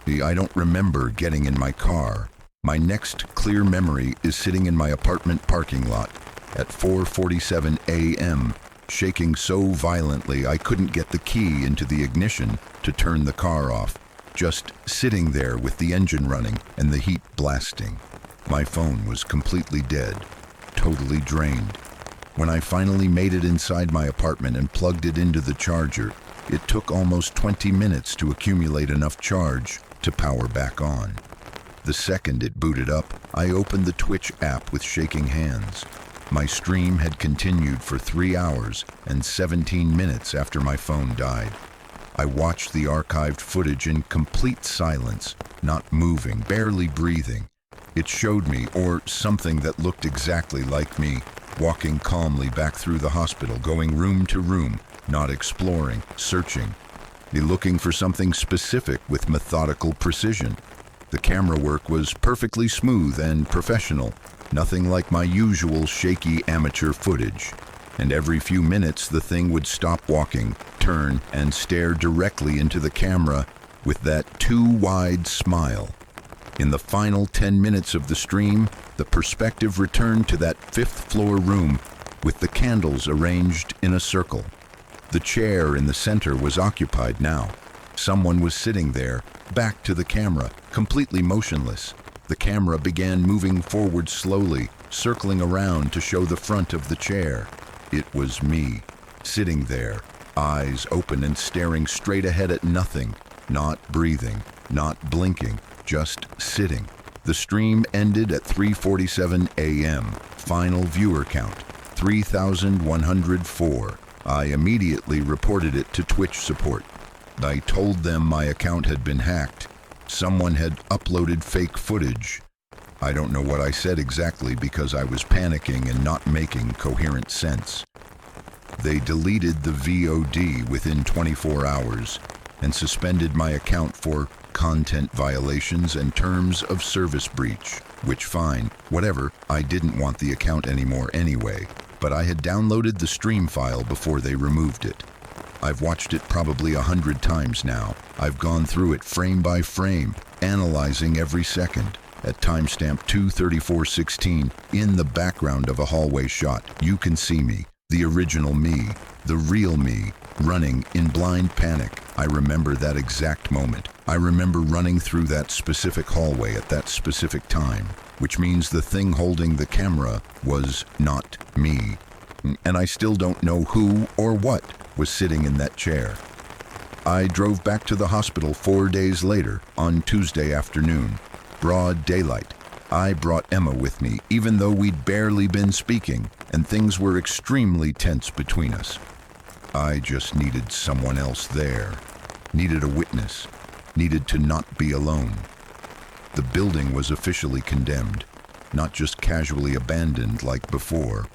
I don't remember getting in my car. My next clear memory is sitting in my apartment parking lot at 4:47 a.m., shaking so violently I couldn't get the key into the ignition to turn the car off, just sitting there with the engine running and the heat blasting. My phone was completely dead, totally drained. When I finally made it inside my apartment and plugged it into the charger, it took almost 20 minutes to accumulate enough charge to power back on. The second it booted up, I opened the Twitch app with shaking hands. My stream had continued for 3 hours and 17 minutes after my phone died. I watched the archived footage in complete silence, not moving, barely breathing. It showed me, or something that looked exactly like me, walking calmly back through the hospital, going room to room, not exploring, searching, looking for something specific with methodical precision. The camera work was perfectly smooth and professional, nothing like my usual shaky amateur footage. And every few minutes the thing would stop walking, turn, and stare directly into the camera with that too wide smile. In the final 10 minutes of the stream, the perspective returned to that 5th floor room with the candles arranged in a circle. The chair in the center was occupied now. Someone was sitting there, back to the camera, completely motionless. The camera began moving forward slowly, circling around to show the front of the chair. It was me, sitting there, eyes open and staring straight ahead at nothing, not breathing, not blinking, just sitting. The stream ended at 3:47 a.m. Final viewer count, 3,104. I immediately reported it to Twitch support. I told them my account had been hacked. Someone had uploaded fake footage. I don't know what I said exactly because I was panicking and not making coherent sense. They deleted the VOD within 24 hours and suspended my account for content violations and terms of service breach, which fine, whatever, I didn't want the account anymore anyway, but I had downloaded the stream file before they removed it. I've watched it probably 100 times now. I've gone through it frame by frame, analyzing every second. At timestamp 2:34:16, in the background of a hallway shot, you can see me, the original me, the real me, running in blind panic. I remember that exact moment. I remember running through that specific hallway at that specific time, which means the thing holding the camera was not me. And I still don't know who or what was sitting in that chair. I drove back to the hospital 4 days later, on Tuesday afternoon. Broad daylight. I brought Emma with me, even though we'd barely been speaking, and things were extremely tense between us. I just needed someone else there. Needed a witness. Needed to not be alone. The building was officially condemned, not just casually abandoned like before.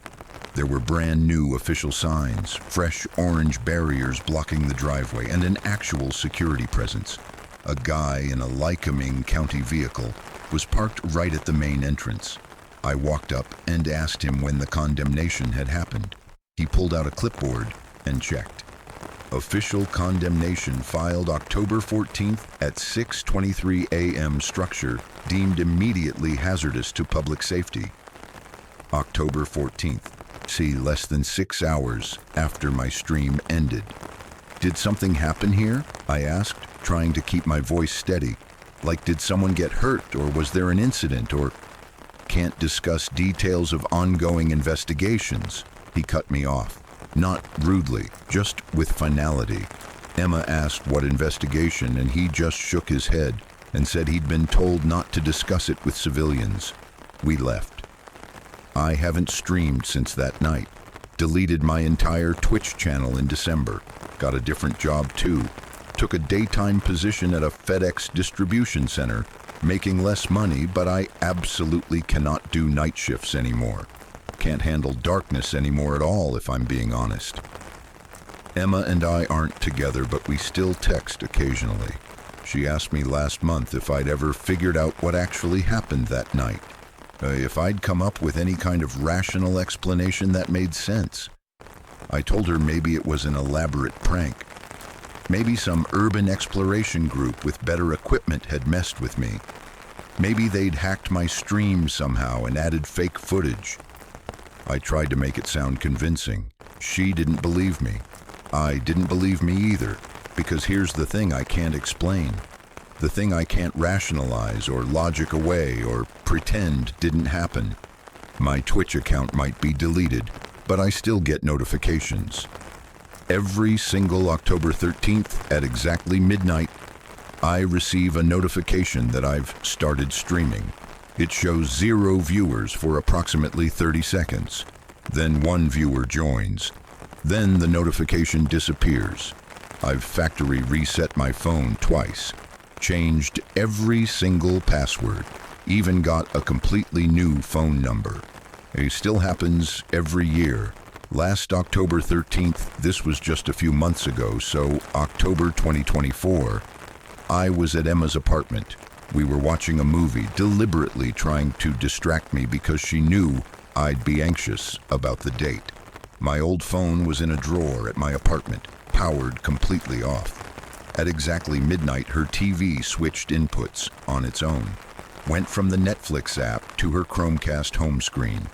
There were brand new official signs, fresh orange barriers blocking the driveway, and an actual security presence. A guy in a Lycoming County vehicle was parked right at the main entrance. I walked up and asked him when the condemnation had happened. He pulled out a clipboard and checked. Official condemnation filed October 14th at 6:23 a.m. Structure deemed immediately hazardous to public safety. October 14th. See, less than 6 hours after my stream ended. Did something happen here? I asked, trying to keep my voice steady. Like, did someone get hurt, or was there an incident, or... Can't discuss details of ongoing investigations. He cut me off. Not rudely, just with finality. Emma asked what investigation, and he just shook his head and said he'd been told not to discuss it with civilians. We left. I haven't streamed since that night. Deleted my entire Twitch channel in December. Got a different job too. Took a daytime position at a FedEx distribution center, making less money, but I absolutely cannot do night shifts anymore. Can't handle darkness anymore at all, if I'm being honest. Emma and I aren't together, but we still text occasionally. She asked me last month if I'd ever figured out what actually happened that night. If I'd come up with any kind of rational explanation that made sense. I told her maybe it was an elaborate prank. Maybe some urban exploration group with better equipment had messed with me. Maybe they'd hacked my stream somehow and added fake footage. I tried to make it sound convincing. She didn't believe me. I didn't believe me either, because here's the thing I can't explain. The thing I can't rationalize or logic away or pretend didn't happen. My Twitch account might be deleted, but I still get notifications. Every single October 13th at exactly midnight, I receive a notification that I've started streaming. It shows 0 viewers for approximately 30 seconds. Then 1 viewer joins. Then the notification disappears. I've factory reset my phone twice. Changed every single password. Even got a completely new phone number. It still happens every year. Last October 13th, this was just a few months ago, so October 2024, I was at Emma's apartment. We were watching a movie, deliberately trying to distract me because she knew I'd be anxious about the date. My old phone was in a drawer at my apartment, powered completely off. At exactly midnight, her TV switched inputs on its own. Went from the Netflix app to her Chromecast home screen.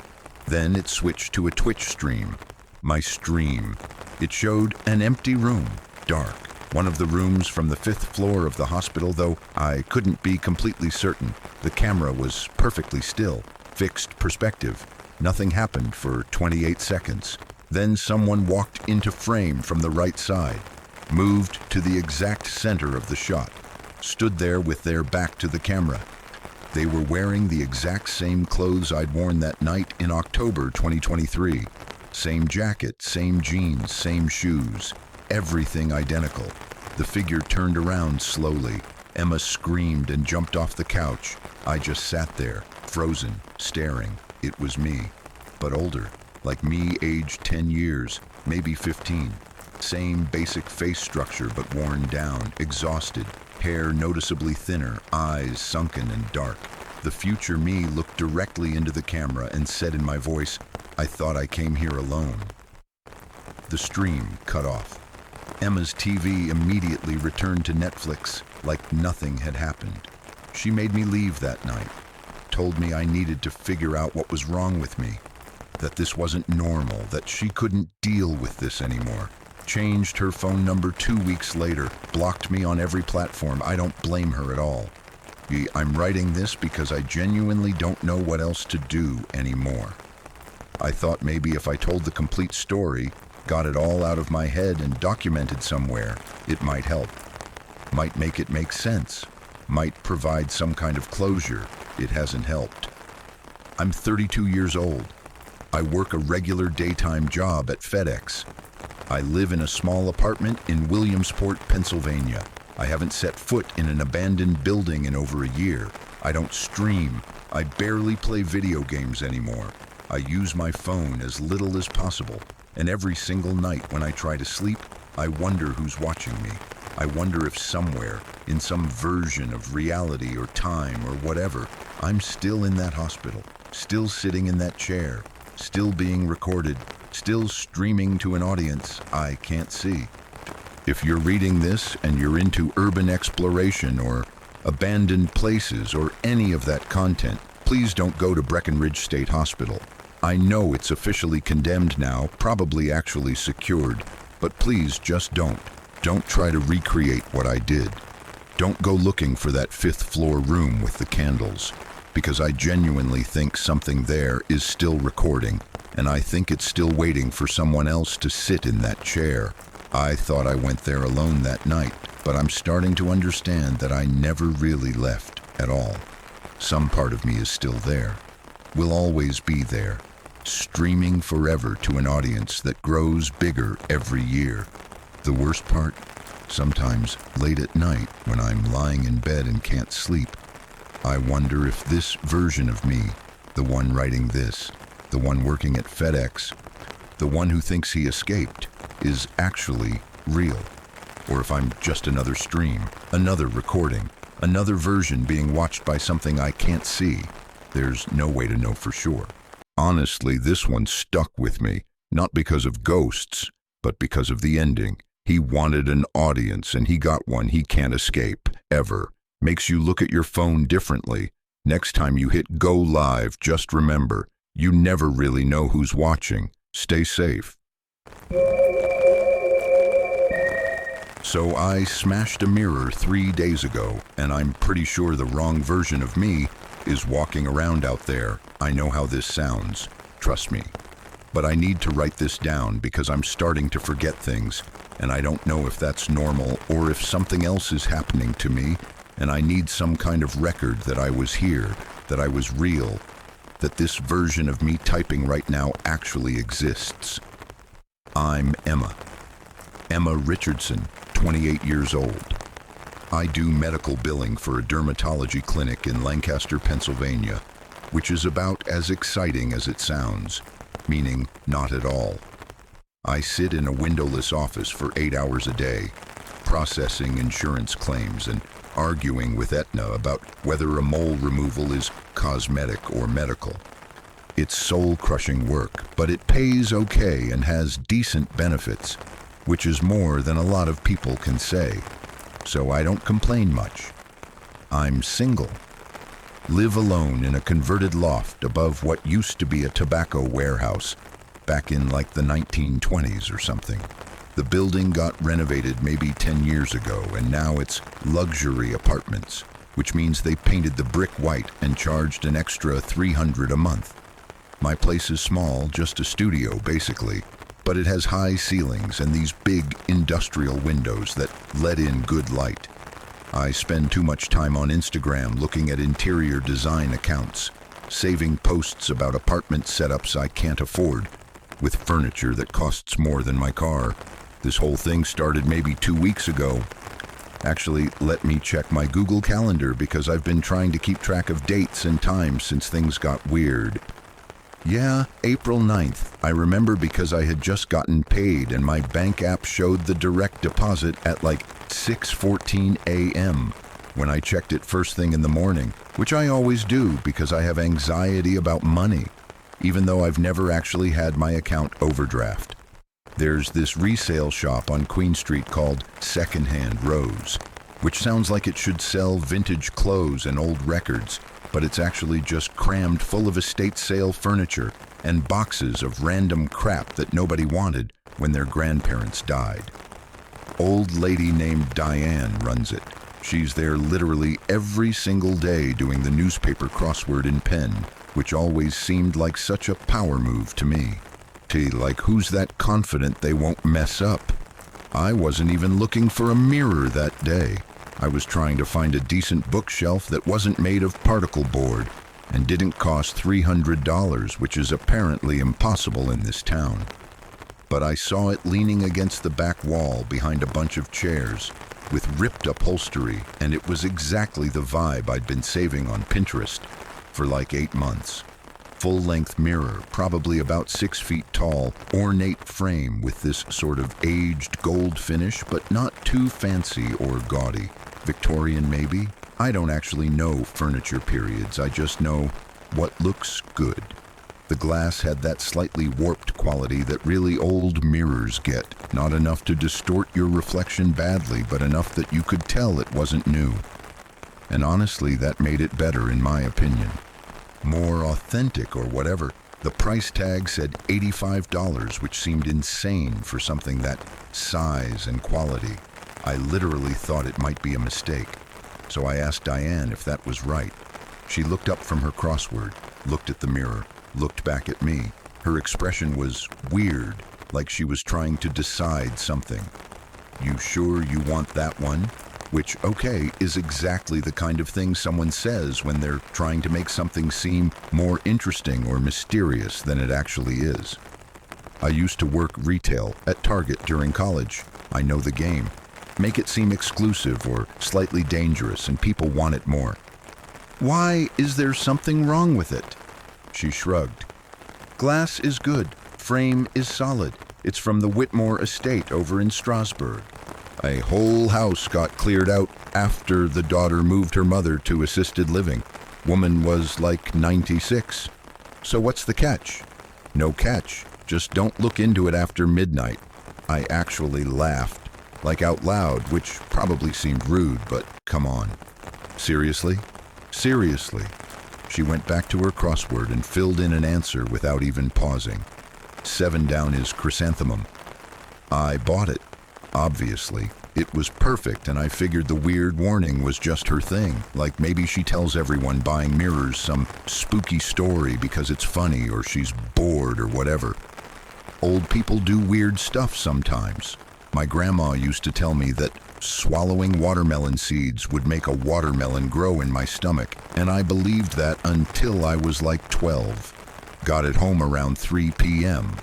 Then it switched to a Twitch stream. My stream. It showed an empty room, dark. One of the rooms from the 5th floor of the hospital, though I couldn't be completely certain. The camera was perfectly still, fixed perspective. Nothing happened for 28 seconds. Then someone walked into frame from the right side, moved to the exact center of the shot, stood there with their back to the camera. They were wearing the exact same clothes I'd worn that night in October 2023. Same jacket, same jeans, same shoes. Everything identical. The figure turned around slowly. Emma screamed and jumped off the couch. I just sat there, frozen, staring. It was me, but older. Like me, aged 10 years, maybe 15. Same basic face structure, but worn down, exhausted. Hair noticeably thinner, eyes sunken and dark. The future me looked directly into the camera and said in my voice, "I thought I came here alone." The stream cut off. Emma's TV immediately returned to Netflix like nothing had happened. She made me leave that night. Told me I needed to figure out what was wrong with me. That this wasn't normal, that she couldn't deal with this anymore. Changed her phone number 2 weeks later, blocked me on every platform. I don't blame her at all. I'm writing this because I genuinely don't know what else to do anymore. I thought maybe if I told the complete story, got it all out of my head and documented somewhere, it might help. Might make it make sense. Might provide some kind of closure. It hasn't helped. I'm 32 years old. I work a regular daytime job at FedEx. I live in a small apartment in Williamsport, Pennsylvania. I haven't set foot in an abandoned building in over a year. I don't stream. I barely play video games anymore. I use my phone as little as possible. And every single night when I try to sleep, I wonder who's watching me. I wonder if somewhere, in some version of reality or time or whatever, I'm still in that hospital, still sitting in that chair, still being recorded, still streaming to an audience I can't see. If you're reading this and you're into urban exploration or abandoned places or any of that content, please don't go to Breckenridge State Hospital. I know it's officially condemned now, probably actually secured, but please just don't. Don't try to recreate what I did. Don't go looking for that fifth floor room with the candles, because I genuinely think something there is still recording, and I think it's still waiting for someone else to sit in that chair. I thought I went there alone that night, but I'm starting to understand that I never really left at all. Some part of me is still there, will always be there, streaming forever to an audience that grows bigger every year. The worst part? Sometimes, late at night, when I'm lying in bed and can't sleep, I wonder if this version of me, the one writing this, the one working at FedEx, the one who thinks he escaped, is actually real. Or if I'm just another stream, another recording, another version being watched by something I can't see. There's no way to know for sure. Honestly, this one stuck with me, not because of ghosts, but because of the ending. He wanted an audience, and he got one he can't escape, ever. Makes you look at your phone differently. Next time you hit go live, just remember, you never really know who's watching. Stay safe. So I smashed a mirror 3 days ago, and I'm pretty sure the wrong version of me is walking around out there. I know how this sounds, trust me. But I need to write this down because I'm starting to forget things, and I don't know if that's normal or if something else is happening to me, and I need some kind of record that I was here, that I was real, that this version of me typing right now actually exists. I'm Emma. Emma Richardson, 28 years old. I do medical billing for a dermatology clinic in Lancaster, Pennsylvania, which is about as exciting as it sounds, meaning not at all. I sit in a windowless office for 8 hours a day, processing insurance claims and arguing with Aetna about whether a mole removal is cosmetic or medical. It's soul-crushing work, but it pays okay and has decent benefits, which is more than a lot of people can say. So I don't complain much. I'm single. Live alone in a converted loft above what used to be a tobacco warehouse back in like the 1920s or something. The building got renovated maybe 10 years ago, and now it's luxury apartments, which means they painted the brick white and charged an extra $300 a month. My place is small, just a studio basically, but it has high ceilings and these big industrial windows that let in good light. I spend too much time on Instagram looking at interior design accounts, saving posts about apartment setups I can't afford, with furniture that costs more than my car. This whole thing started maybe 2 weeks ago. Actually, let me check my Google Calendar because I've been trying to keep track of dates and times since things got weird. Yeah, April 9th. I remember because I had just gotten paid and my bank app showed the direct deposit at like 6:14 a.m. when I checked it first thing in the morning, which I always do because I have anxiety about money, even though I've never actually had my account overdraft. There's this resale shop on Queen Street called Secondhand Rose, which sounds like it should sell vintage clothes and old records, but it's actually just crammed full of estate sale furniture and boxes of random crap that nobody wanted when their grandparents died. Old lady named Diane runs it. She's there literally every single day doing the newspaper crossword in pen, which always seemed like such a power move to me. Like, who's that confident they won't mess up? I wasn't even looking for a mirror that day. I was trying to find a decent bookshelf that wasn't made of particle board and didn't cost $300, which is apparently impossible in this town. But I saw it leaning against the back wall behind a bunch of chairs with ripped upholstery, and it was exactly the vibe I'd been saving on Pinterest for like 8 months. Full-length mirror, probably about 6 feet tall, ornate frame with this sort of aged gold finish, but not too fancy or gaudy. Victorian maybe? I don't actually know furniture periods, I just know what looks good. The glass had that slightly warped quality that really old mirrors get. Not enough to distort your reflection badly, but enough that you could tell it wasn't new. And honestly, that made it better in my opinion. More authentic or whatever. The price tag said $85, which seemed insane for something that size and quality. I literally thought it might be a mistake. So I asked Diane if that was right. She looked up from her crossword, looked at the mirror, looked back at me. Her expression was weird, like she was trying to decide something. "You sure you want that one?" Which, okay, is exactly the kind of thing someone says when they're trying to make something seem more interesting or mysterious than it actually is. I used to work retail at Target during college. I know the game. Make it seem exclusive or slightly dangerous and people want it more. "Why, is there something wrong with it?" She shrugged. "Glass is good. Frame is solid. It's from the Whitmore estate over in Strasbourg. A whole house got cleared out after the daughter moved her mother to assisted living. Woman was like 96. So what's the catch?" "No catch. Just don't look into it after midnight." I actually laughed, like out loud, which probably seemed rude, but come on. "Seriously?" "Seriously." She went back to her crossword and filled in an answer without even pausing. 7 down is chrysanthemum. I bought it. Obviously, it was perfect, and I figured the weird warning was just her thing. Like maybe she tells everyone buying mirrors some spooky story because it's funny or she's bored or whatever. Old people do weird stuff sometimes. My grandma used to tell me that swallowing watermelon seeds would make a watermelon grow in my stomach, and I believed that until I was like 12. Got it home around 3 p.m.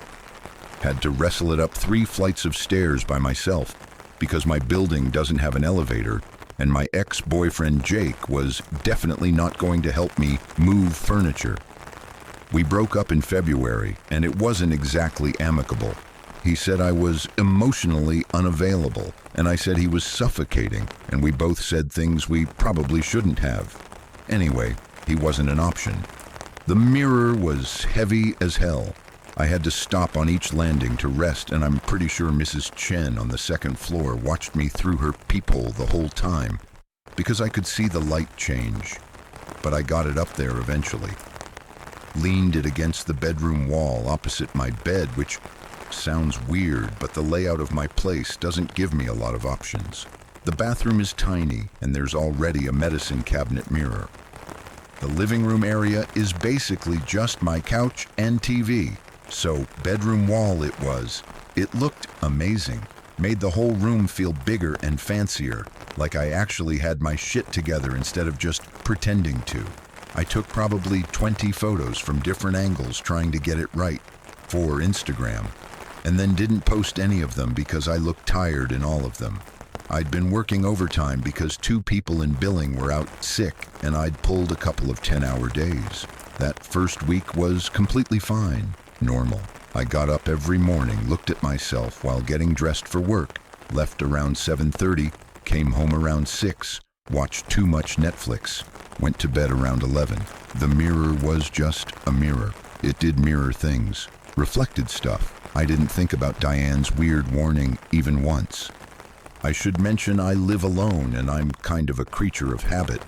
Had to wrestle it up 3 flights of stairs by myself because my building doesn't have an elevator, and my ex-boyfriend Jake was definitely not going to help me move furniture. We broke up in February, and it wasn't exactly amicable. He said I was emotionally unavailable, and I said he was suffocating, and we both said things we probably shouldn't have. Anyway, he wasn't an option. The mirror was heavy as hell. I had to stop on each landing to rest, and I'm pretty sure Mrs. Chen on the 2nd floor watched me through her peephole the whole time, because I could see the light change. But I got it up there eventually. Leaned it against the bedroom wall opposite my bed, which sounds weird, but the layout of my place doesn't give me a lot of options. The bathroom is tiny, and there's already a medicine cabinet mirror. The living room area is basically just my couch and TV. So bedroom wall it was. It looked amazing. Made the whole room feel bigger and fancier, like I actually had my shit together instead of just pretending to. I took probably 20 photos from different angles trying to get it right for Instagram, and then didn't post any of them because I looked tired in all of them. I'd been working overtime because 2 people in billing were out sick, and I'd pulled a couple of 10-hour days. That first week was completely fine. Normal. I got up every morning, looked at myself while getting dressed for work, left around 7:30, came home around 6, watched too much Netflix, went to bed around 11. The mirror was just a mirror. It did mirror things, reflected stuff. I didn't think about Diane's weird warning even once. I should mention I live alone and I'm kind of a creature of habit.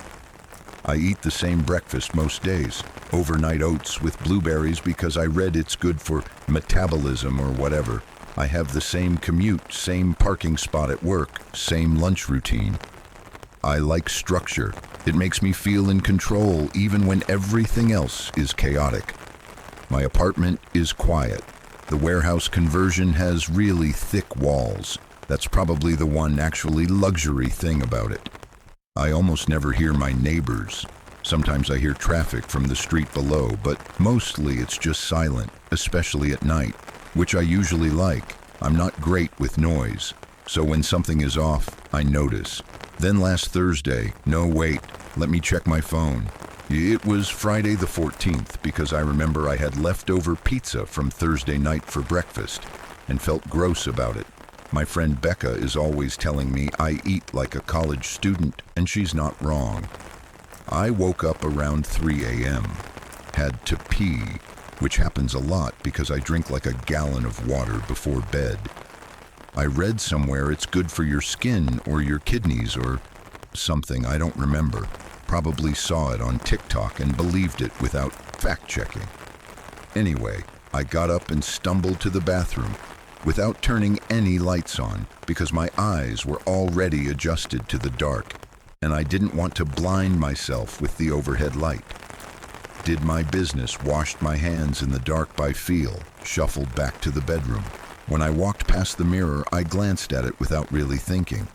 I eat the same breakfast most days, overnight oats with blueberries because I read it's good for metabolism or whatever. I have the same commute, same parking spot at work, same lunch routine. I like structure. It makes me feel in control even when everything else is chaotic. My apartment is quiet. The warehouse conversion has really thick walls. That's probably the one actually luxury thing about it. I almost never hear my neighbors. Sometimes I hear traffic from the street below, but mostly it's just silent, especially at night, which I usually like. I'm not great with noise, so when something is off, I notice. Then last Thursday, no wait, let me check my phone. It was Friday the 14th because I remember I had leftover pizza from Thursday night for breakfast and felt gross about it. My friend Becca is always telling me I eat like a college student, and she's not wrong. I woke up around 3 a.m., had to pee, which happens a lot because I drink like a gallon of water before bed. I read somewhere it's good for your skin or your kidneys or something, I don't remember. Probably saw it on TikTok and believed it without fact-checking. Anyway, I got up and stumbled to the bathroom without turning any lights on because my eyes were already adjusted to the dark and I didn't want to blind myself with the overhead light. Did my business, washed my hands in the dark by feel, shuffled back to the bedroom. When I walked past the mirror, I glanced at it without really thinking.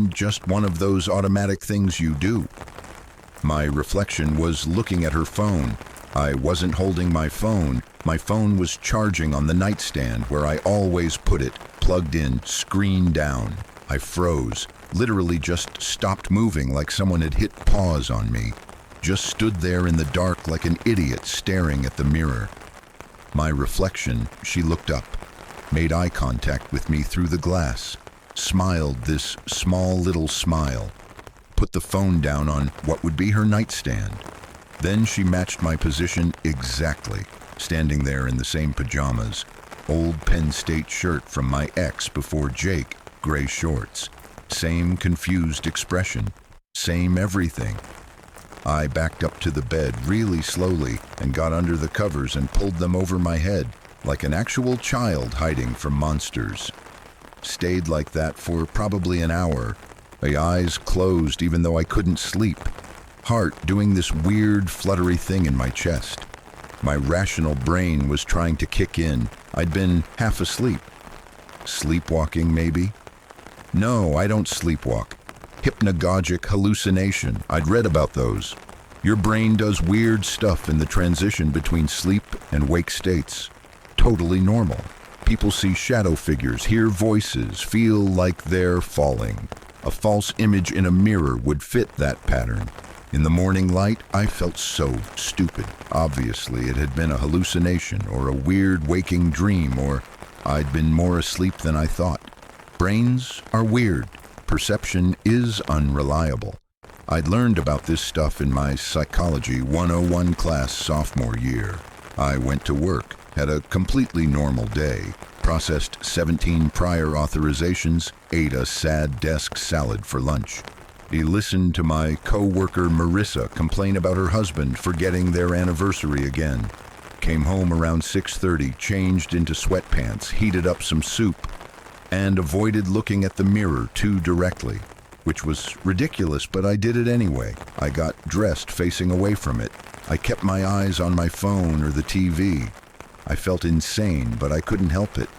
Just one of those automatic things you do. My reflection was looking at her phone. I wasn't holding my phone. My phone was charging on the nightstand where I always put it, plugged in, screen down. I froze, literally just stopped moving like someone had hit pause on me. Just stood there in the dark like an idiot staring at the mirror. My reflection, she looked up, made eye contact with me through the glass, smiled this small little smile, put the phone down on what would be her nightstand. Then she matched my position exactly, standing there in the same pajamas, old Penn State shirt from my ex before Jake, gray shorts, same confused expression, same everything. I backed up to the bed really slowly and got under the covers and pulled them over my head, like an actual child hiding from monsters. Stayed like that for probably an hour, my eyes closed even though I couldn't sleep, heart doing this weird fluttery thing in my chest. My rational brain was trying to kick in. I'd been half asleep. Sleepwalking, maybe? No, I don't sleepwalk. Hypnagogic hallucination. I'd read about those. Your brain does weird stuff in the transition between sleep and wake states. Totally normal. People see shadow figures, hear voices, feel like they're falling. A false image in a mirror would fit that pattern. In the morning light, I felt so stupid. Obviously, it had been a hallucination or a weird waking dream, or I'd been more asleep than I thought. Brains are weird. Perception is unreliable. I'd learned about this stuff in my Psychology 101 class sophomore year. I went to work, had a completely normal day, processed 17 prior authorizations, ate a sad desk salad for lunch. He listened to my co-worker Marissa complain about her husband forgetting their anniversary again. Came home around 6:30, changed into sweatpants, heated up some soup, and avoided looking at the mirror too directly, which was ridiculous, but I did it anyway. I got dressed facing away from it. I kept my eyes on my phone or the TV. I felt insane, but I couldn't help it.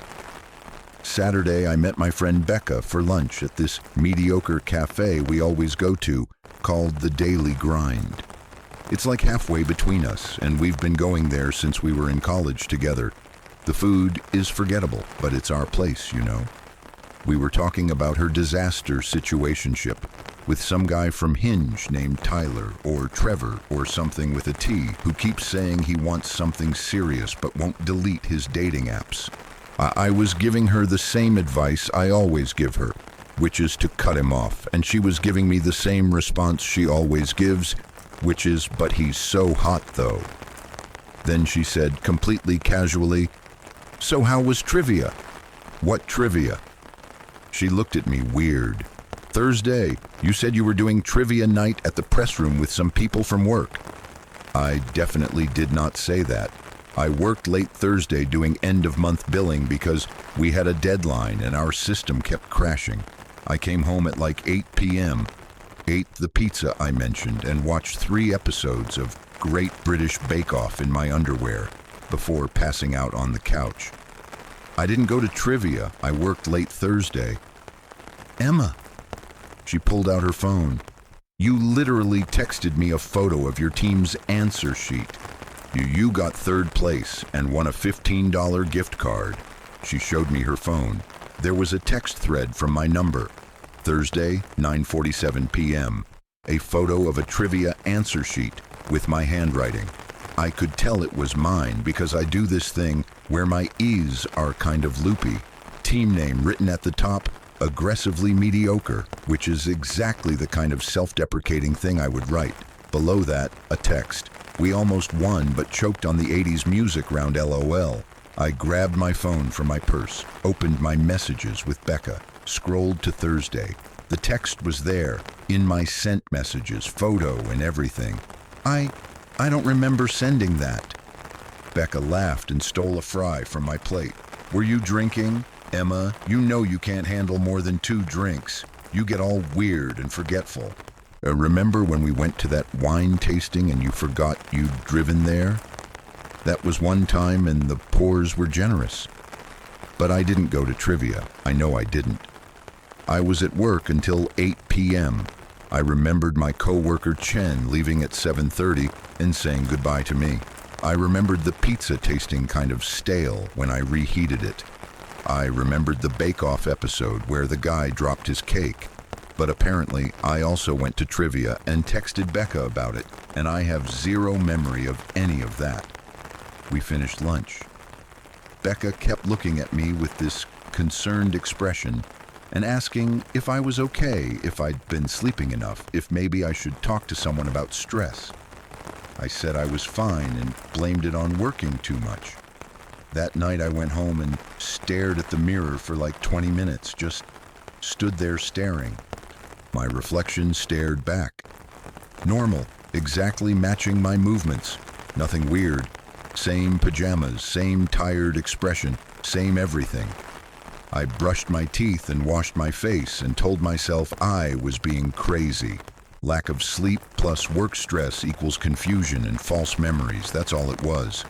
Saturday, I met my friend Becca for lunch at this mediocre cafe we always go to, called The Daily Grind. It's like halfway between us, and we've been going there since we were in college together. The food is forgettable, but it's our place, you know. We were talking about her disaster situationship with some guy from Hinge named Tyler or Trevor or something with a T who keeps saying he wants something serious but won't delete his dating apps. I was giving her the same advice I always give her, which is to cut him off, and she was giving me the same response she always gives, which is, "But he's so hot though." Then she said completely casually, "So how was trivia?" "What trivia?" She looked at me weird. "Thursday, you said you were doing trivia night at the press room with some people from work." I definitely did not say that. I worked late Thursday doing end-of-month billing because we had a deadline and our system kept crashing. I came home at like 8 p.m., ate the pizza I mentioned, and watched 3 episodes of Great British Bake Off in my underwear before passing out on the couch. I didn't go to trivia. I worked late Thursday. "Emma." She pulled out her phone. "You literally texted me a photo of your team's answer sheet. You got 3rd place and won a $15 gift card." She showed me her phone. There was a text thread from my number. Thursday, 9:47 p.m. A photo of a trivia answer sheet with my handwriting. I could tell it was mine because I do this thing where my E's are kind of loopy. Team name written at the top, aggressively mediocre, which is exactly the kind of self-deprecating thing I would write. Below that, a text. We almost won, but choked on the 80s music round LOL. I grabbed my phone from my purse, opened my messages with Becca, scrolled to Thursday. The text was there, in my sent messages, photo and everything. I don't remember sending that. Becca laughed and stole a fry from my plate. Were you drinking? Emma, you know you can't handle more than 2 drinks. You get all weird and forgetful. Remember when we went to that wine tasting and you forgot you'd driven there? That was one time and the pours were generous. But I didn't go to trivia. I know I didn't. I was at work until 8 p.m. I remembered my coworker Chen leaving at 7:30 and saying goodbye to me. I remembered the pizza tasting kind of stale when I reheated it. I remembered the bake-off episode where the guy dropped his cake. But apparently, I also went to trivia and texted Becca about it, and I have zero memory of any of that. We finished lunch. Becca kept looking at me with this concerned expression and asking if I was okay, if I'd been sleeping enough, if maybe I should talk to someone about stress. I said I was fine and blamed it on working too much. That night I went home and stared at the mirror for like 20 minutes, just stood there staring. My reflection stared back. Normal, exactly matching my movements. Nothing weird. Same pajamas, same tired expression, same everything. I brushed my teeth and washed my face and told myself I was being crazy. Lack of sleep plus work stress equals confusion and false memories. That's all it was.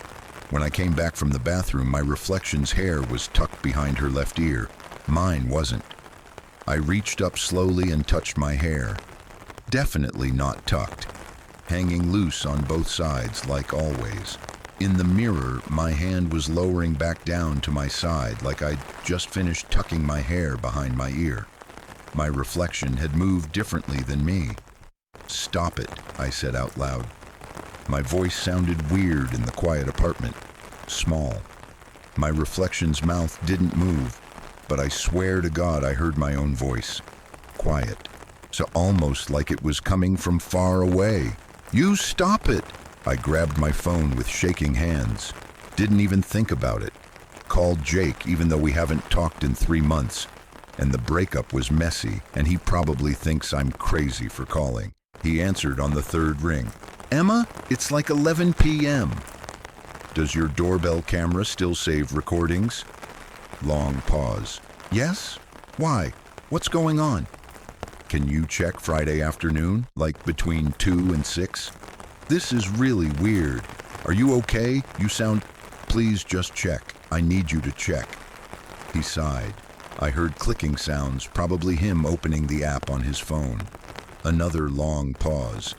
When I came back from the bathroom, my reflection's hair was tucked behind her left ear. Mine wasn't. I reached up slowly and touched my hair. Definitely not tucked. Hanging loose on both sides, like always. In the mirror, my hand was lowering back down to my side like I'd just finished tucking my hair behind my ear. My reflection had moved differently than me. "Stop it," I said out loud. My voice sounded weird in the quiet apartment. Small. My reflection's mouth didn't move, but I swear to God I heard my own voice. Quiet. So almost like it was coming from far away. "You stop it!" I grabbed my phone with shaking hands. Didn't even think about it. Called Jake even though we haven't talked in 3 months. And the breakup was messy, and he probably thinks I'm crazy for calling. He answered on the 3rd ring. "Emma, it's like 11 p.m. "Does your doorbell camera still save recordings?" Long pause. "Yes? Why? What's going on?" "Can you check Friday afternoon, like between 2 and 6? This is really weird. Are you okay? You sound... Please just check. I need you to check." He sighed. I heard clicking sounds, probably him opening the app on his phone. Another long pause.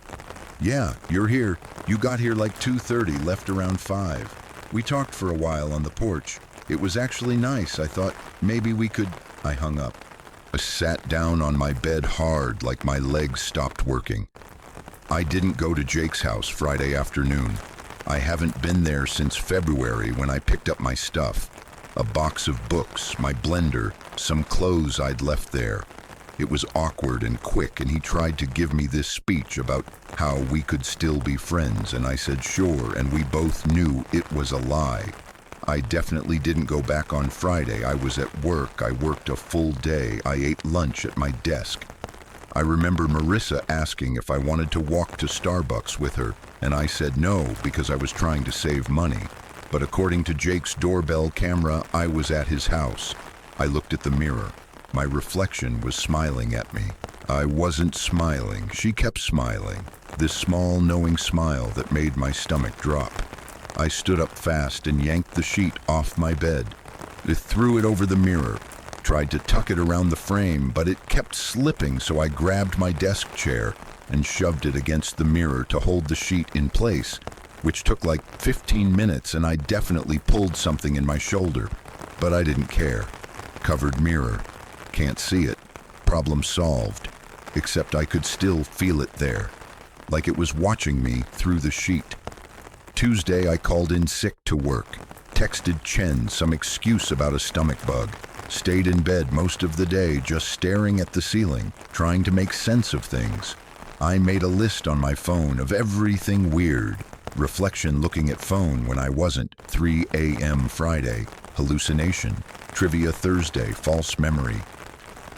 "Yeah, you're here. You got here like 2:30, left around 5. We talked for a while on the porch. It was actually nice. I thought maybe we could..." I hung up. I sat down on my bed hard, like my legs stopped working. I didn't go to Jake's house Friday afternoon. I haven't been there since February when I picked up my stuff. A box of books, my blender, some clothes I'd left there. It was awkward and quick, and he tried to give me this speech about how we could still be friends, and I said sure, and we both knew it was a lie. I definitely didn't go back on Friday. I was at work. I worked a full day. I ate lunch at my desk. I remember Marissa asking if I wanted to walk to Starbucks with her, and I said no because I was trying to save money. But according to Jake's doorbell camera, I was at his house. I looked at the mirror. My reflection was smiling at me. I wasn't smiling. She kept smiling. This small, knowing smile that made my stomach drop. I stood up fast and yanked the sheet off my bed. I threw it over the mirror. Tried to tuck it around the frame, but it kept slipping, so I grabbed my desk chair and shoved it against the mirror to hold the sheet in place, which took like 15 minutes, and I definitely pulled something in my shoulder. But I didn't care. Covered mirror. Can't see it. Problem solved. Except I could still feel it there, like it was watching me through the sheet. Tuesday, I called in sick to work. Texted Chen some excuse about a stomach bug. Stayed in bed most of the day just staring at the ceiling, trying to make sense of things. I made a list on my phone of everything weird. Reflection looking at phone when I wasn't. 3 a.m. Friday. Hallucination. Trivia Thursday. False memory.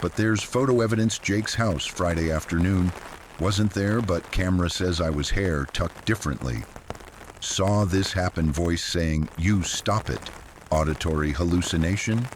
But there's photo evidence. Jake's house Friday afternoon. Wasn't there, but camera says I was hair tucked differently. Saw this happen. Voice saying, "You stop it." Auditory hallucination.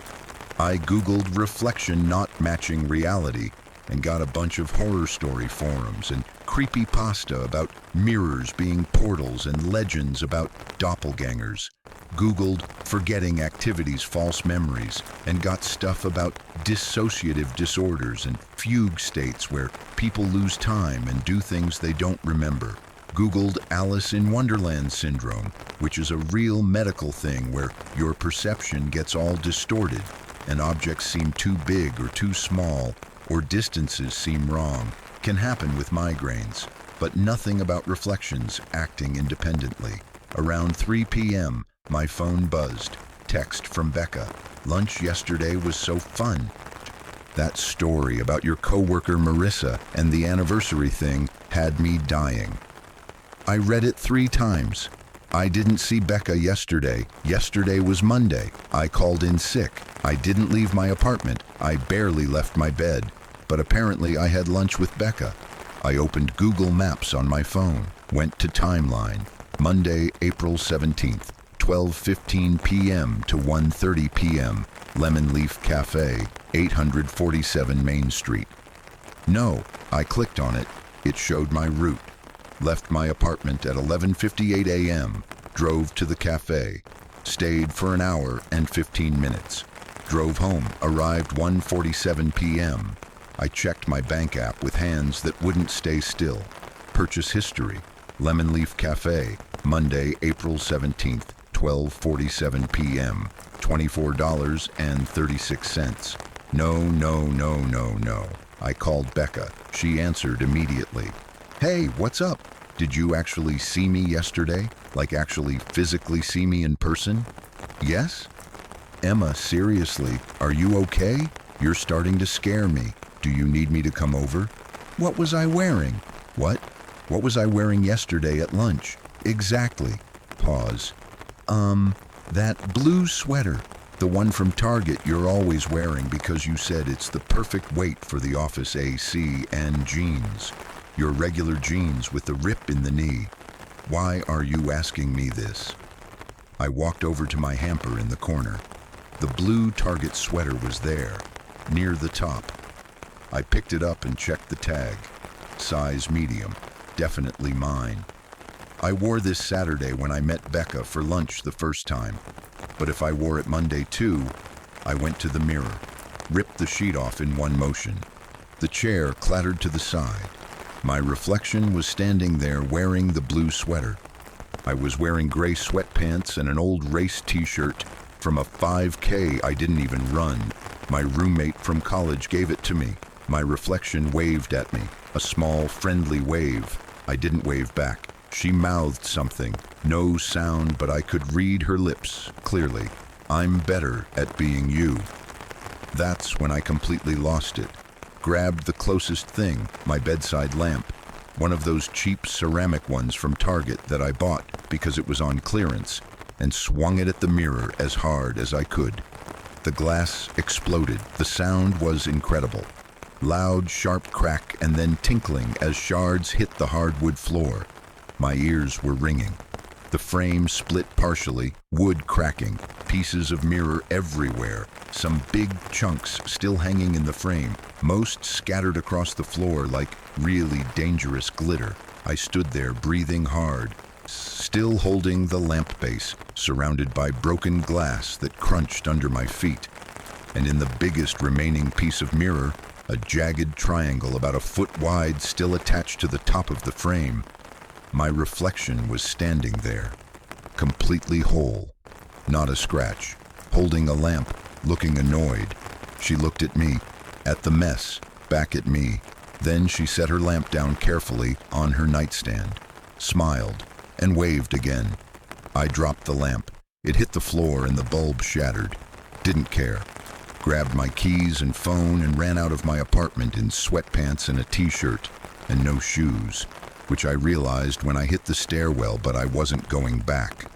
I Googled reflection not matching reality and got a bunch of horror story forums and creepypasta about mirrors being portals and legends about doppelgangers. Googled forgetting activities, false memories, and got stuff about dissociative disorders and fugue states where people lose time and do things they don't remember. Googled Alice in Wonderland syndrome, which is a real medical thing where your perception gets all distorted and objects seem too big or too small or distances seem wrong. Can happen with migraines, but nothing about reflections acting independently. Around 3 p.m., my phone buzzed. Text from Becca. Lunch yesterday was so fun. That story about your coworker Marissa and the anniversary thing had me dying. I read it 3 times. I didn't see Becca yesterday. Yesterday was Monday. I called in sick. I didn't leave my apartment. I barely left my bed. But apparently I had lunch with Becca. I opened Google Maps on my phone. Went to timeline. Monday, April 17th. 12:15 p.m. to 1:30 p.m. Lemon Leaf Cafe, 847 Main Street. No, I clicked on it. It showed my route. Left my apartment at 11:58 a.m. Drove to the cafe. Stayed for an hour and 15 minutes. Drove home. Arrived 1:47 p.m. I checked my bank app with hands that wouldn't stay still. Purchase history. Lemon Leaf Cafe, Monday, April 17th. 12:47 p.m. $24.36. No. I called Becca. She answered immediately. Hey, what's up? Did you actually see me yesterday? Like actually physically see me in person? Yes? Emma, seriously, are you okay? You're starting to scare me. Do you need me to come over? What was I wearing? What? What was I wearing yesterday at lunch? Exactly. Pause. That blue sweater, the one from Target you're always wearing because you said it's the perfect weight for the office AC, and jeans. Your regular jeans with the rip in the knee. Why are you asking me this? I walked over to my hamper in the corner. The blue Target sweater was there, near the top. I picked it up and checked the tag. Size medium, definitely mine. I wore this Saturday when I met Becca for lunch the first time, but if I wore it Monday too, I went to the mirror, ripped the sheet off in one motion. The chair clattered to the side. My reflection was standing there wearing the blue sweater. I was wearing gray sweatpants and an old race t-shirt from a 5K I didn't even run. My roommate from college gave it to me. My reflection waved at me, a small, friendly wave. I didn't wave back. She mouthed something, no sound, but I could read her lips clearly. I'm better at being you. That's when I completely lost it. Grabbed the closest thing, my bedside lamp, one of those cheap ceramic ones from Target that I bought because it was on clearance, and swung it at the mirror as hard as I could. The glass exploded. The sound was incredible. Loud, sharp crack and then tinkling as shards hit the hardwood floor. My ears were ringing. The frame split partially, wood cracking, pieces of mirror everywhere, some big chunks still hanging in the frame, most scattered across the floor like really dangerous glitter. I stood there breathing hard, still holding the lamp base, surrounded by broken glass that crunched under my feet. And in the biggest remaining piece of mirror, a jagged triangle about a foot wide still attached to the top of the frame. My reflection was standing there, completely whole, not a scratch, holding a lamp, looking annoyed. She looked at me, at the mess, back at me. Then she set her lamp down carefully on her nightstand, smiled, and waved again. I dropped the lamp. It hit the floor and the bulb shattered. Didn't care. Grabbed my keys and phone and ran out of my apartment in sweatpants and a t-shirt and no shoes. which I realized when I hit the stairwell, but I wasn't going back.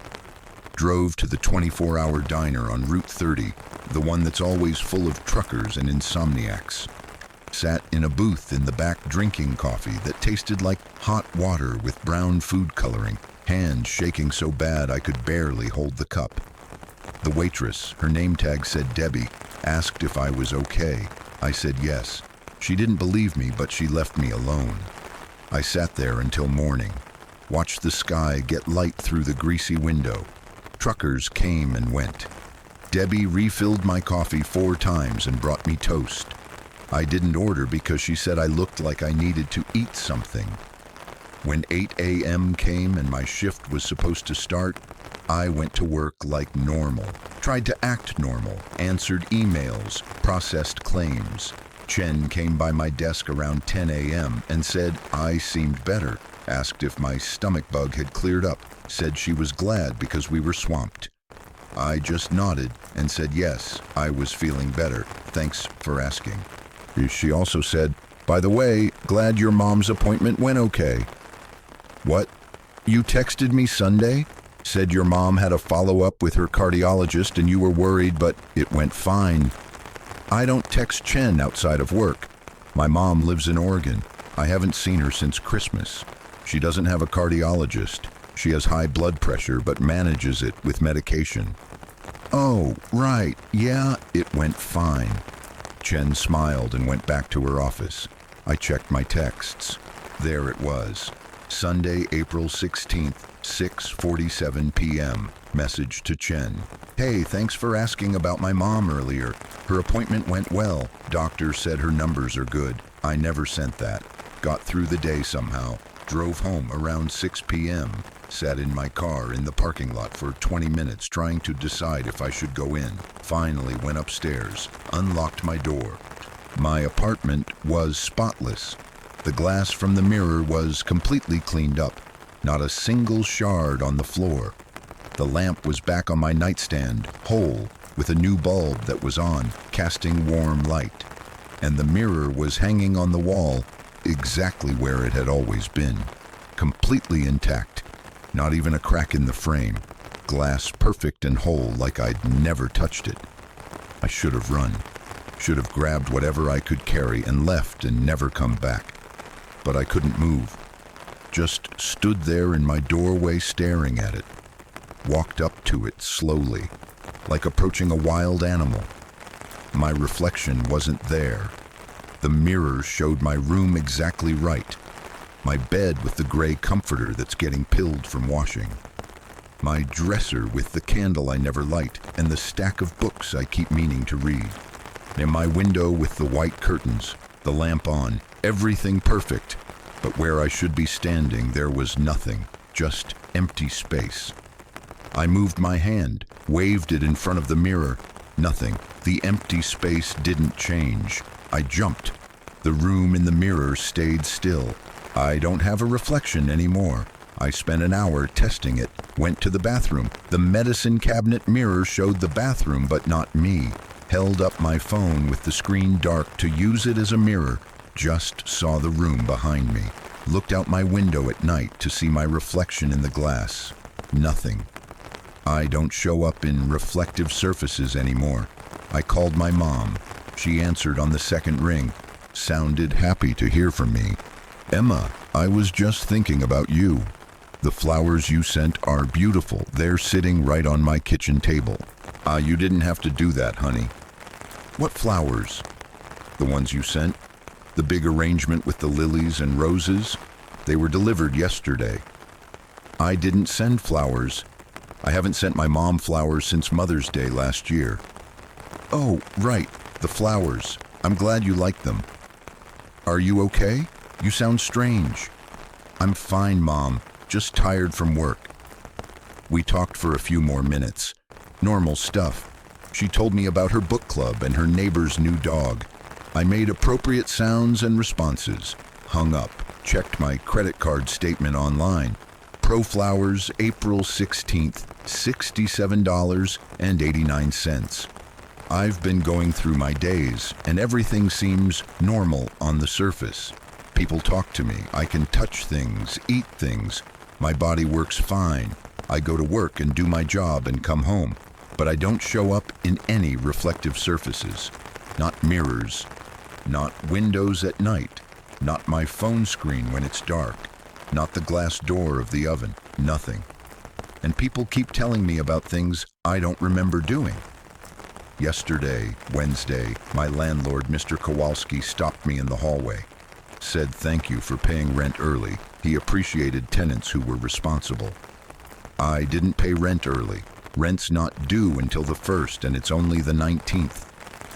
Drove to the 24-hour diner on Route 30, the one that's always full of truckers and insomniacs. Sat in a booth in the back drinking coffee that tasted like hot water with brown food coloring, hands shaking so bad I could barely hold the cup. The waitress, her name tag said Debbie, asked if I was okay. I said yes. She didn't believe me, but she left me alone. I sat there until morning, watched the sky get light through the greasy window. Truckers came and went. Debbie refilled my coffee 4 times and brought me toast. I didn't order because she said I looked like I needed to eat something. When 8 a.m. came and my shift was supposed to start, I went to work like normal, tried to act normal, answered emails, processed claims. Chen came by my desk around 10 a.m. and said I seemed better, asked if my stomach bug had cleared up, said she was glad because we were swamped. I just nodded and said yes, I was feeling better, thanks for asking. She also said, by the way, glad your mom's appointment went okay. What? You texted me Sunday? Said your mom had a follow-up with her cardiologist and you were worried, but it went fine. I don't text Chen outside of work. My mom lives in Oregon. I haven't seen her since Christmas. She doesn't have a cardiologist. She has high blood pressure but manages it with medication. Oh, right. Yeah, it went fine. Chen smiled and went back to her office. I checked my texts. There it was. Sunday, April 16th, 6:47 p.m. Message to Chen. Hey, thanks for asking about my mom earlier. Her appointment went well. Doctor said her numbers are good. I never sent that. Got through the day somehow. Drove home around 6 p.m. Sat in my car in the parking lot for 20 minutes trying to decide if I should go in. Finally went upstairs, unlocked my door. My apartment was spotless. The glass from the mirror was completely cleaned up. Not a single shard on the floor. The lamp was back on my nightstand, whole, with a new bulb that was on, casting warm light. And the mirror was hanging on the wall, exactly where it had always been. Completely intact. Not even a crack in the frame. Glass perfect and whole like I'd never touched it. I should have run. Should have grabbed whatever I could carry and left and never come back. But I couldn't move. Just stood there in my doorway staring at it. Walked up to it slowly, like approaching a wild animal. My reflection wasn't there. The mirror showed my room exactly right. My bed with the gray comforter that's getting pilled from washing. My dresser with the candle I never light and the stack of books I keep meaning to read. And my window with the white curtains, the lamp on, everything perfect. But where I should be standing, there was nothing, just empty space. I moved my hand, waved it in front of the mirror. Nothing. The empty space didn't change. I jumped. The room in the mirror stayed still. I don't have a reflection anymore. I spent an hour testing it, went to the bathroom. The medicine cabinet mirror showed the bathroom, but not me. Held up my phone with the screen dark to use it as a mirror. Just saw the room behind me. Looked out my window at night to see my reflection in the glass. Nothing. I don't show up in reflective surfaces anymore. I called my mom. She answered on the second ring. Sounded happy to hear from me. Emma, I was just thinking about you. The flowers you sent are beautiful. They're sitting right on my kitchen table. You didn't have to do that, honey. What flowers? The ones you sent? The big arrangement with the lilies and roses? They were delivered yesterday. I didn't send flowers. I haven't sent my mom flowers since Mother's Day last year. Oh, right, the flowers. I'm glad you like them. Are you okay? You sound strange. I'm fine, Mom. Just tired from work. We talked for a few more minutes. Normal stuff. She told me about her book club and her neighbor's new dog. I made appropriate sounds and responses. Hung up. Checked my credit card statement online. ProFlowers, April 16th, $67.89. I've been going through my days, and everything seems normal on the surface. People talk to me. I can touch things, eat things. My body works fine. I go to work and do my job and come home. But I don't show up in any reflective surfaces. Not mirrors. Not windows at night. Not my phone screen when it's dark. Not the glass door of the oven. Nothing. And people keep telling me about things I don't remember doing. Yesterday, Wednesday, my landlord, Mr. Kowalski, stopped me in the hallway. Said thank you for paying rent early. He appreciated tenants who were responsible. I didn't pay rent early. Rent's not due until the 1st and it's only the 19th.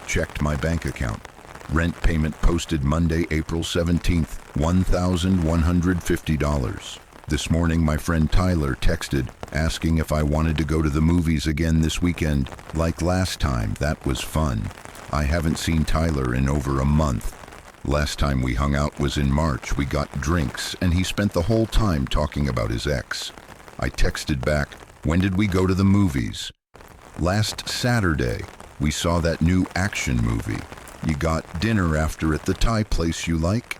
Checked my bank account. Rent payment posted Monday, April 17th, $1,150. This morning, my friend Tyler texted asking if I wanted to go to the movies again this weekend. Like last time, that was fun. I haven't seen Tyler in over a month. Last time we hung out was in March. We got drinks, and he spent the whole time talking about his ex. I texted back, when did we go to the movies? Last Saturday, we saw that new action movie. You got dinner after at the Thai place you like?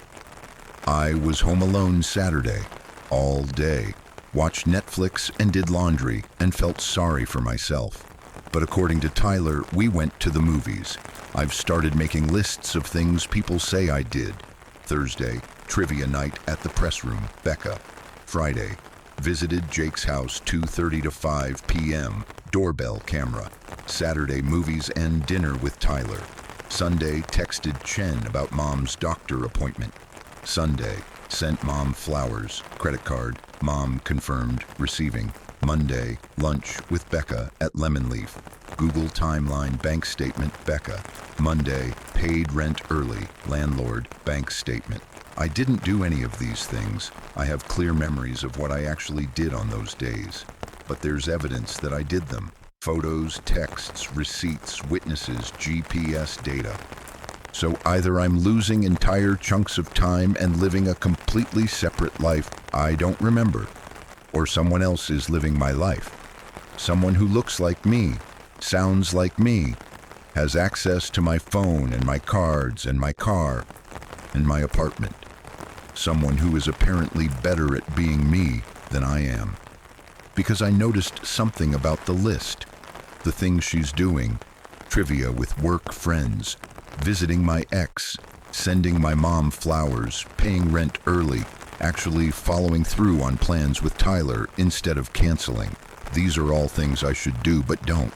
I was home alone Saturday, all day. Watched Netflix and did laundry and felt sorry for myself. But according to Tyler, we went to the movies. I've started making lists of things people say I did. Thursday, trivia night at the press room, Becca. Friday, visited Jake's house 2:30 to 5 p.m., doorbell camera. Saturday, movies and dinner with Tyler. Sunday, texted Chen about mom's doctor appointment. Sunday, sent mom flowers, credit card, mom confirmed receiving. Monday, lunch with Becca at Lemon Leaf. Google timeline, bank statement, Becca. Monday, paid rent early, landlord, bank statement. I didn't do any of these things. I have clear memories of what I actually did on those days. But there's evidence that I did them. Photos, texts, receipts, witnesses, GPS data. So either I'm losing entire chunks of time and living a completely separate life I don't remember, or someone else is living my life. Someone who looks like me, sounds like me, has access to my phone and my cards and my car and my apartment. Someone who is apparently better at being me than I am. Because I noticed something about the list. The things she's doing, trivia with work friends, visiting my ex, sending my mom flowers, paying rent early, actually following through on plans with Tyler instead of canceling. These are all things I should do but don't.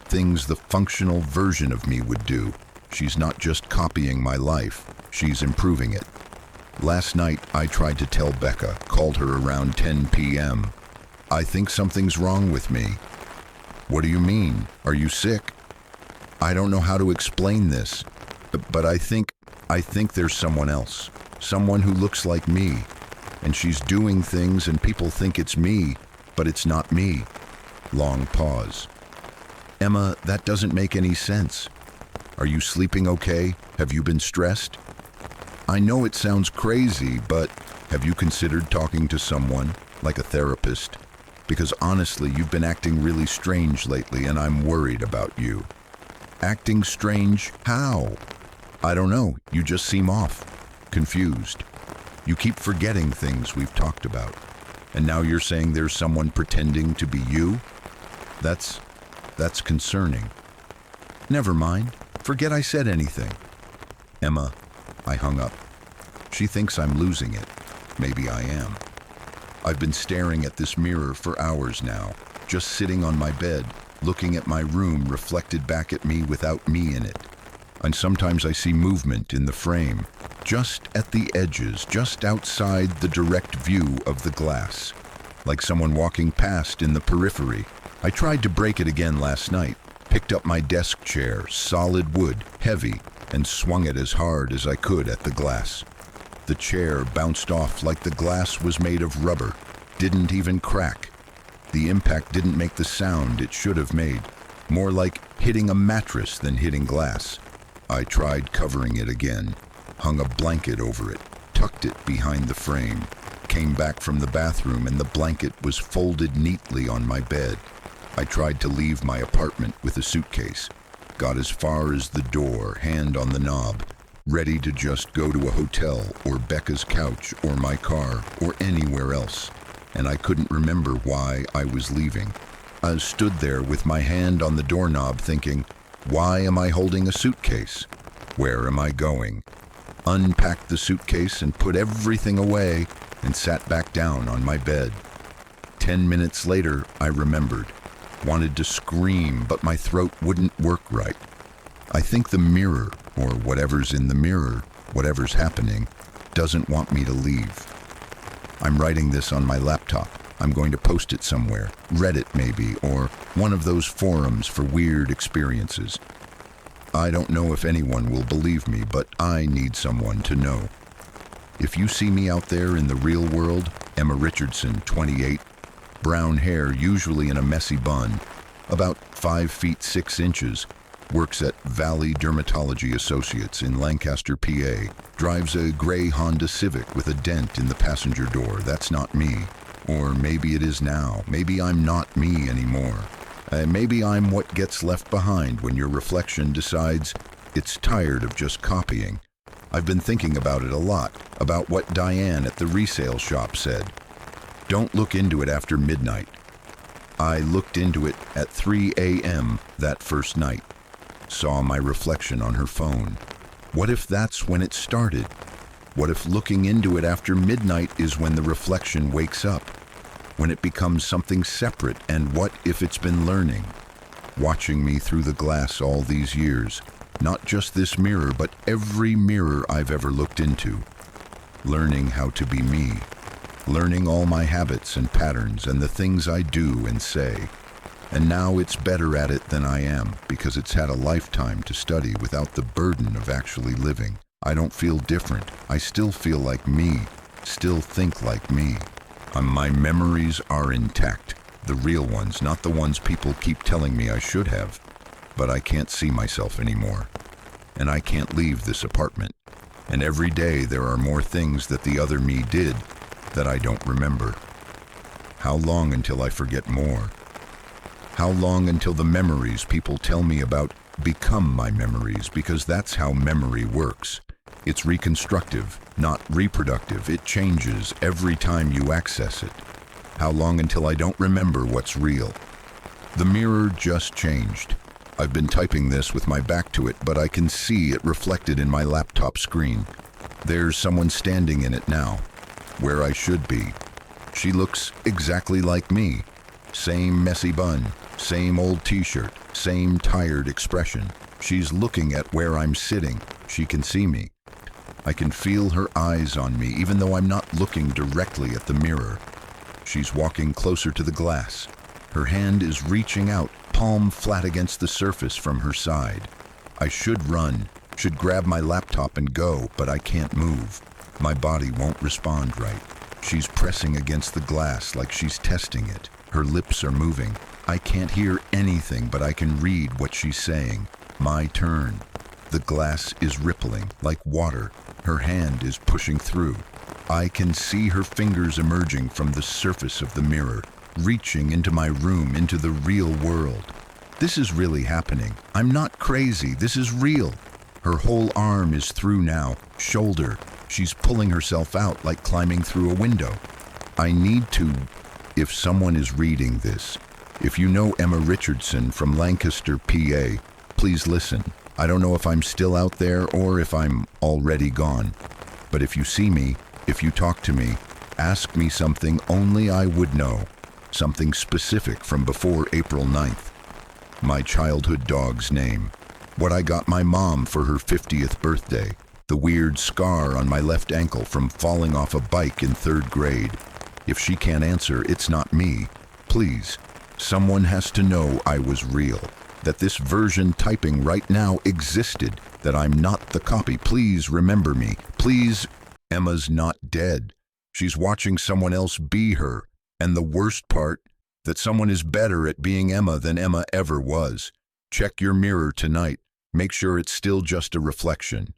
Things the functional version of me would do. She's not just copying my life, she's improving it. Last night, I tried to tell Becca, called her around 10 p.m. I think something's wrong with me. What do you mean? Are you sick? I don't know how to explain this, but I think there's someone else. Someone who looks like me. And she's doing things and people think it's me, but it's not me. Long pause. Emma, that doesn't make any sense. Are you sleeping okay? Have you been stressed? I know it sounds crazy, but have you considered talking to someone, like a therapist? Because honestly, you've been acting really strange lately and I'm worried about you. Acting strange? How? I don't know, you just seem off, confused. You keep forgetting things we've talked about. And now you're saying there's someone pretending to be you? That's concerning. Never mind, forget I said anything. Emma, I hung up. She thinks I'm losing it. Maybe I am. I've been staring at this mirror for hours now, just sitting on my bed, looking at my room reflected back at me without me in it. And sometimes I see movement in the frame, just at the edges, just outside the direct view of the glass, like someone walking past in the periphery. I tried to break it again last night, picked up my desk chair, solid wood, heavy, and swung it as hard as I could at the glass. The chair bounced off like the glass was made of rubber, didn't even crack. The impact didn't make the sound it should have made, more like hitting a mattress than hitting glass. I tried covering it again, hung a blanket over it, tucked it behind the frame, came back from the bathroom and the blanket was folded neatly on my bed. I tried to leave my apartment with a suitcase, got as far as the door, hand on the knob, ready to just go to a hotel or Becca's couch or my car or anywhere else, and I couldn't remember why I was leaving. I stood there with my hand on the doorknob thinking, why am I holding a suitcase? Where am I going? Unpacked the suitcase and put everything away and sat back down on my bed. 10 minutes later, I remembered. Wanted to scream, but my throat wouldn't work right. I think the mirror, or whatever's in the mirror, whatever's happening, doesn't want me to leave. I'm writing this on my laptop. I'm going to post it somewhere, Reddit maybe, or one of those forums for weird experiences. I don't know if anyone will believe me, but I need someone to know. If you see me out there in the real world, Emma Richardson, 28, brown hair, usually in a messy bun, about 5 feet 6 inches, works at Valley Dermatology Associates in Lancaster, PA, drives a gray Honda Civic with a dent in the passenger door. That's not me. Or maybe it is now. Maybe I'm not me anymore. Maybe I'm what gets left behind when your reflection decides it's tired of just copying. I've been thinking about it a lot, about what Diane at the resale shop said. Don't look into it after midnight. I looked into it at 3 a.m. that first night. Saw my reflection on her phone. What if that's when it started? What if looking into it after midnight is when the reflection wakes up? When it becomes something separate, and what if it's been learning? Watching me through the glass all these years, not just this mirror, but every mirror I've ever looked into. Learning how to be me. Learning all my habits and patterns and the things I do and say. And now it's better at it than I am, because it's had a lifetime to study without the burden of actually living. I don't feel different. I still feel like me, still think like me. My memories are intact, the real ones, not the ones people keep telling me I should have. But I can't see myself anymore. And I can't leave this apartment. And every day there are more things that the other me did that I don't remember. How long until I forget more? How long until the memories people tell me about become my memories, because that's how memory works. It's reconstructive, not reproductive. It changes every time you access it. How long until I don't remember what's real? The mirror just changed. I've been typing this with my back to it, but I can see it reflected in my laptop screen. There's someone standing in it now, where I should be. She looks exactly like me. Same messy bun, same old t-shirt, same tired expression. She's looking at where I'm sitting. She can see me. I can feel her eyes on me, even though I'm not looking directly at the mirror. She's walking closer to the glass. Her hand is reaching out, palm flat against the surface from her side. I should run, should grab my laptop and go, but I can't move. My body won't respond right. She's pressing against the glass like she's testing it. Her lips are moving. I can't hear anything, but I can read what she's saying. My turn. The glass is rippling like water. Her hand is pushing through. I can see her fingers emerging from the surface of the mirror, reaching into my room, into the real world. This is really happening. I'm not crazy. This is real. Her whole arm is through now, shoulder. She's pulling herself out like climbing through a window. I need to, if someone is reading this, if you know Emma Richardson from Lancaster, PA, please listen. I don't know if I'm still out there or if I'm already gone. But if you see me, if you talk to me, ask me something only I would know. Something specific from before April 9th. My childhood dog's name. What I got my mom for her 50th birthday. The weird scar on my left ankle from falling off a bike in 3rd grade. If she can't answer, it's not me. Please, someone has to know I was real. That this version typing right now existed, that I'm not the copy. Please remember me. Please, Emma's not dead. She's watching someone else be her. And the worst part, that someone is better at being Emma than Emma ever was. Check your mirror tonight. Make sure it's still just a reflection.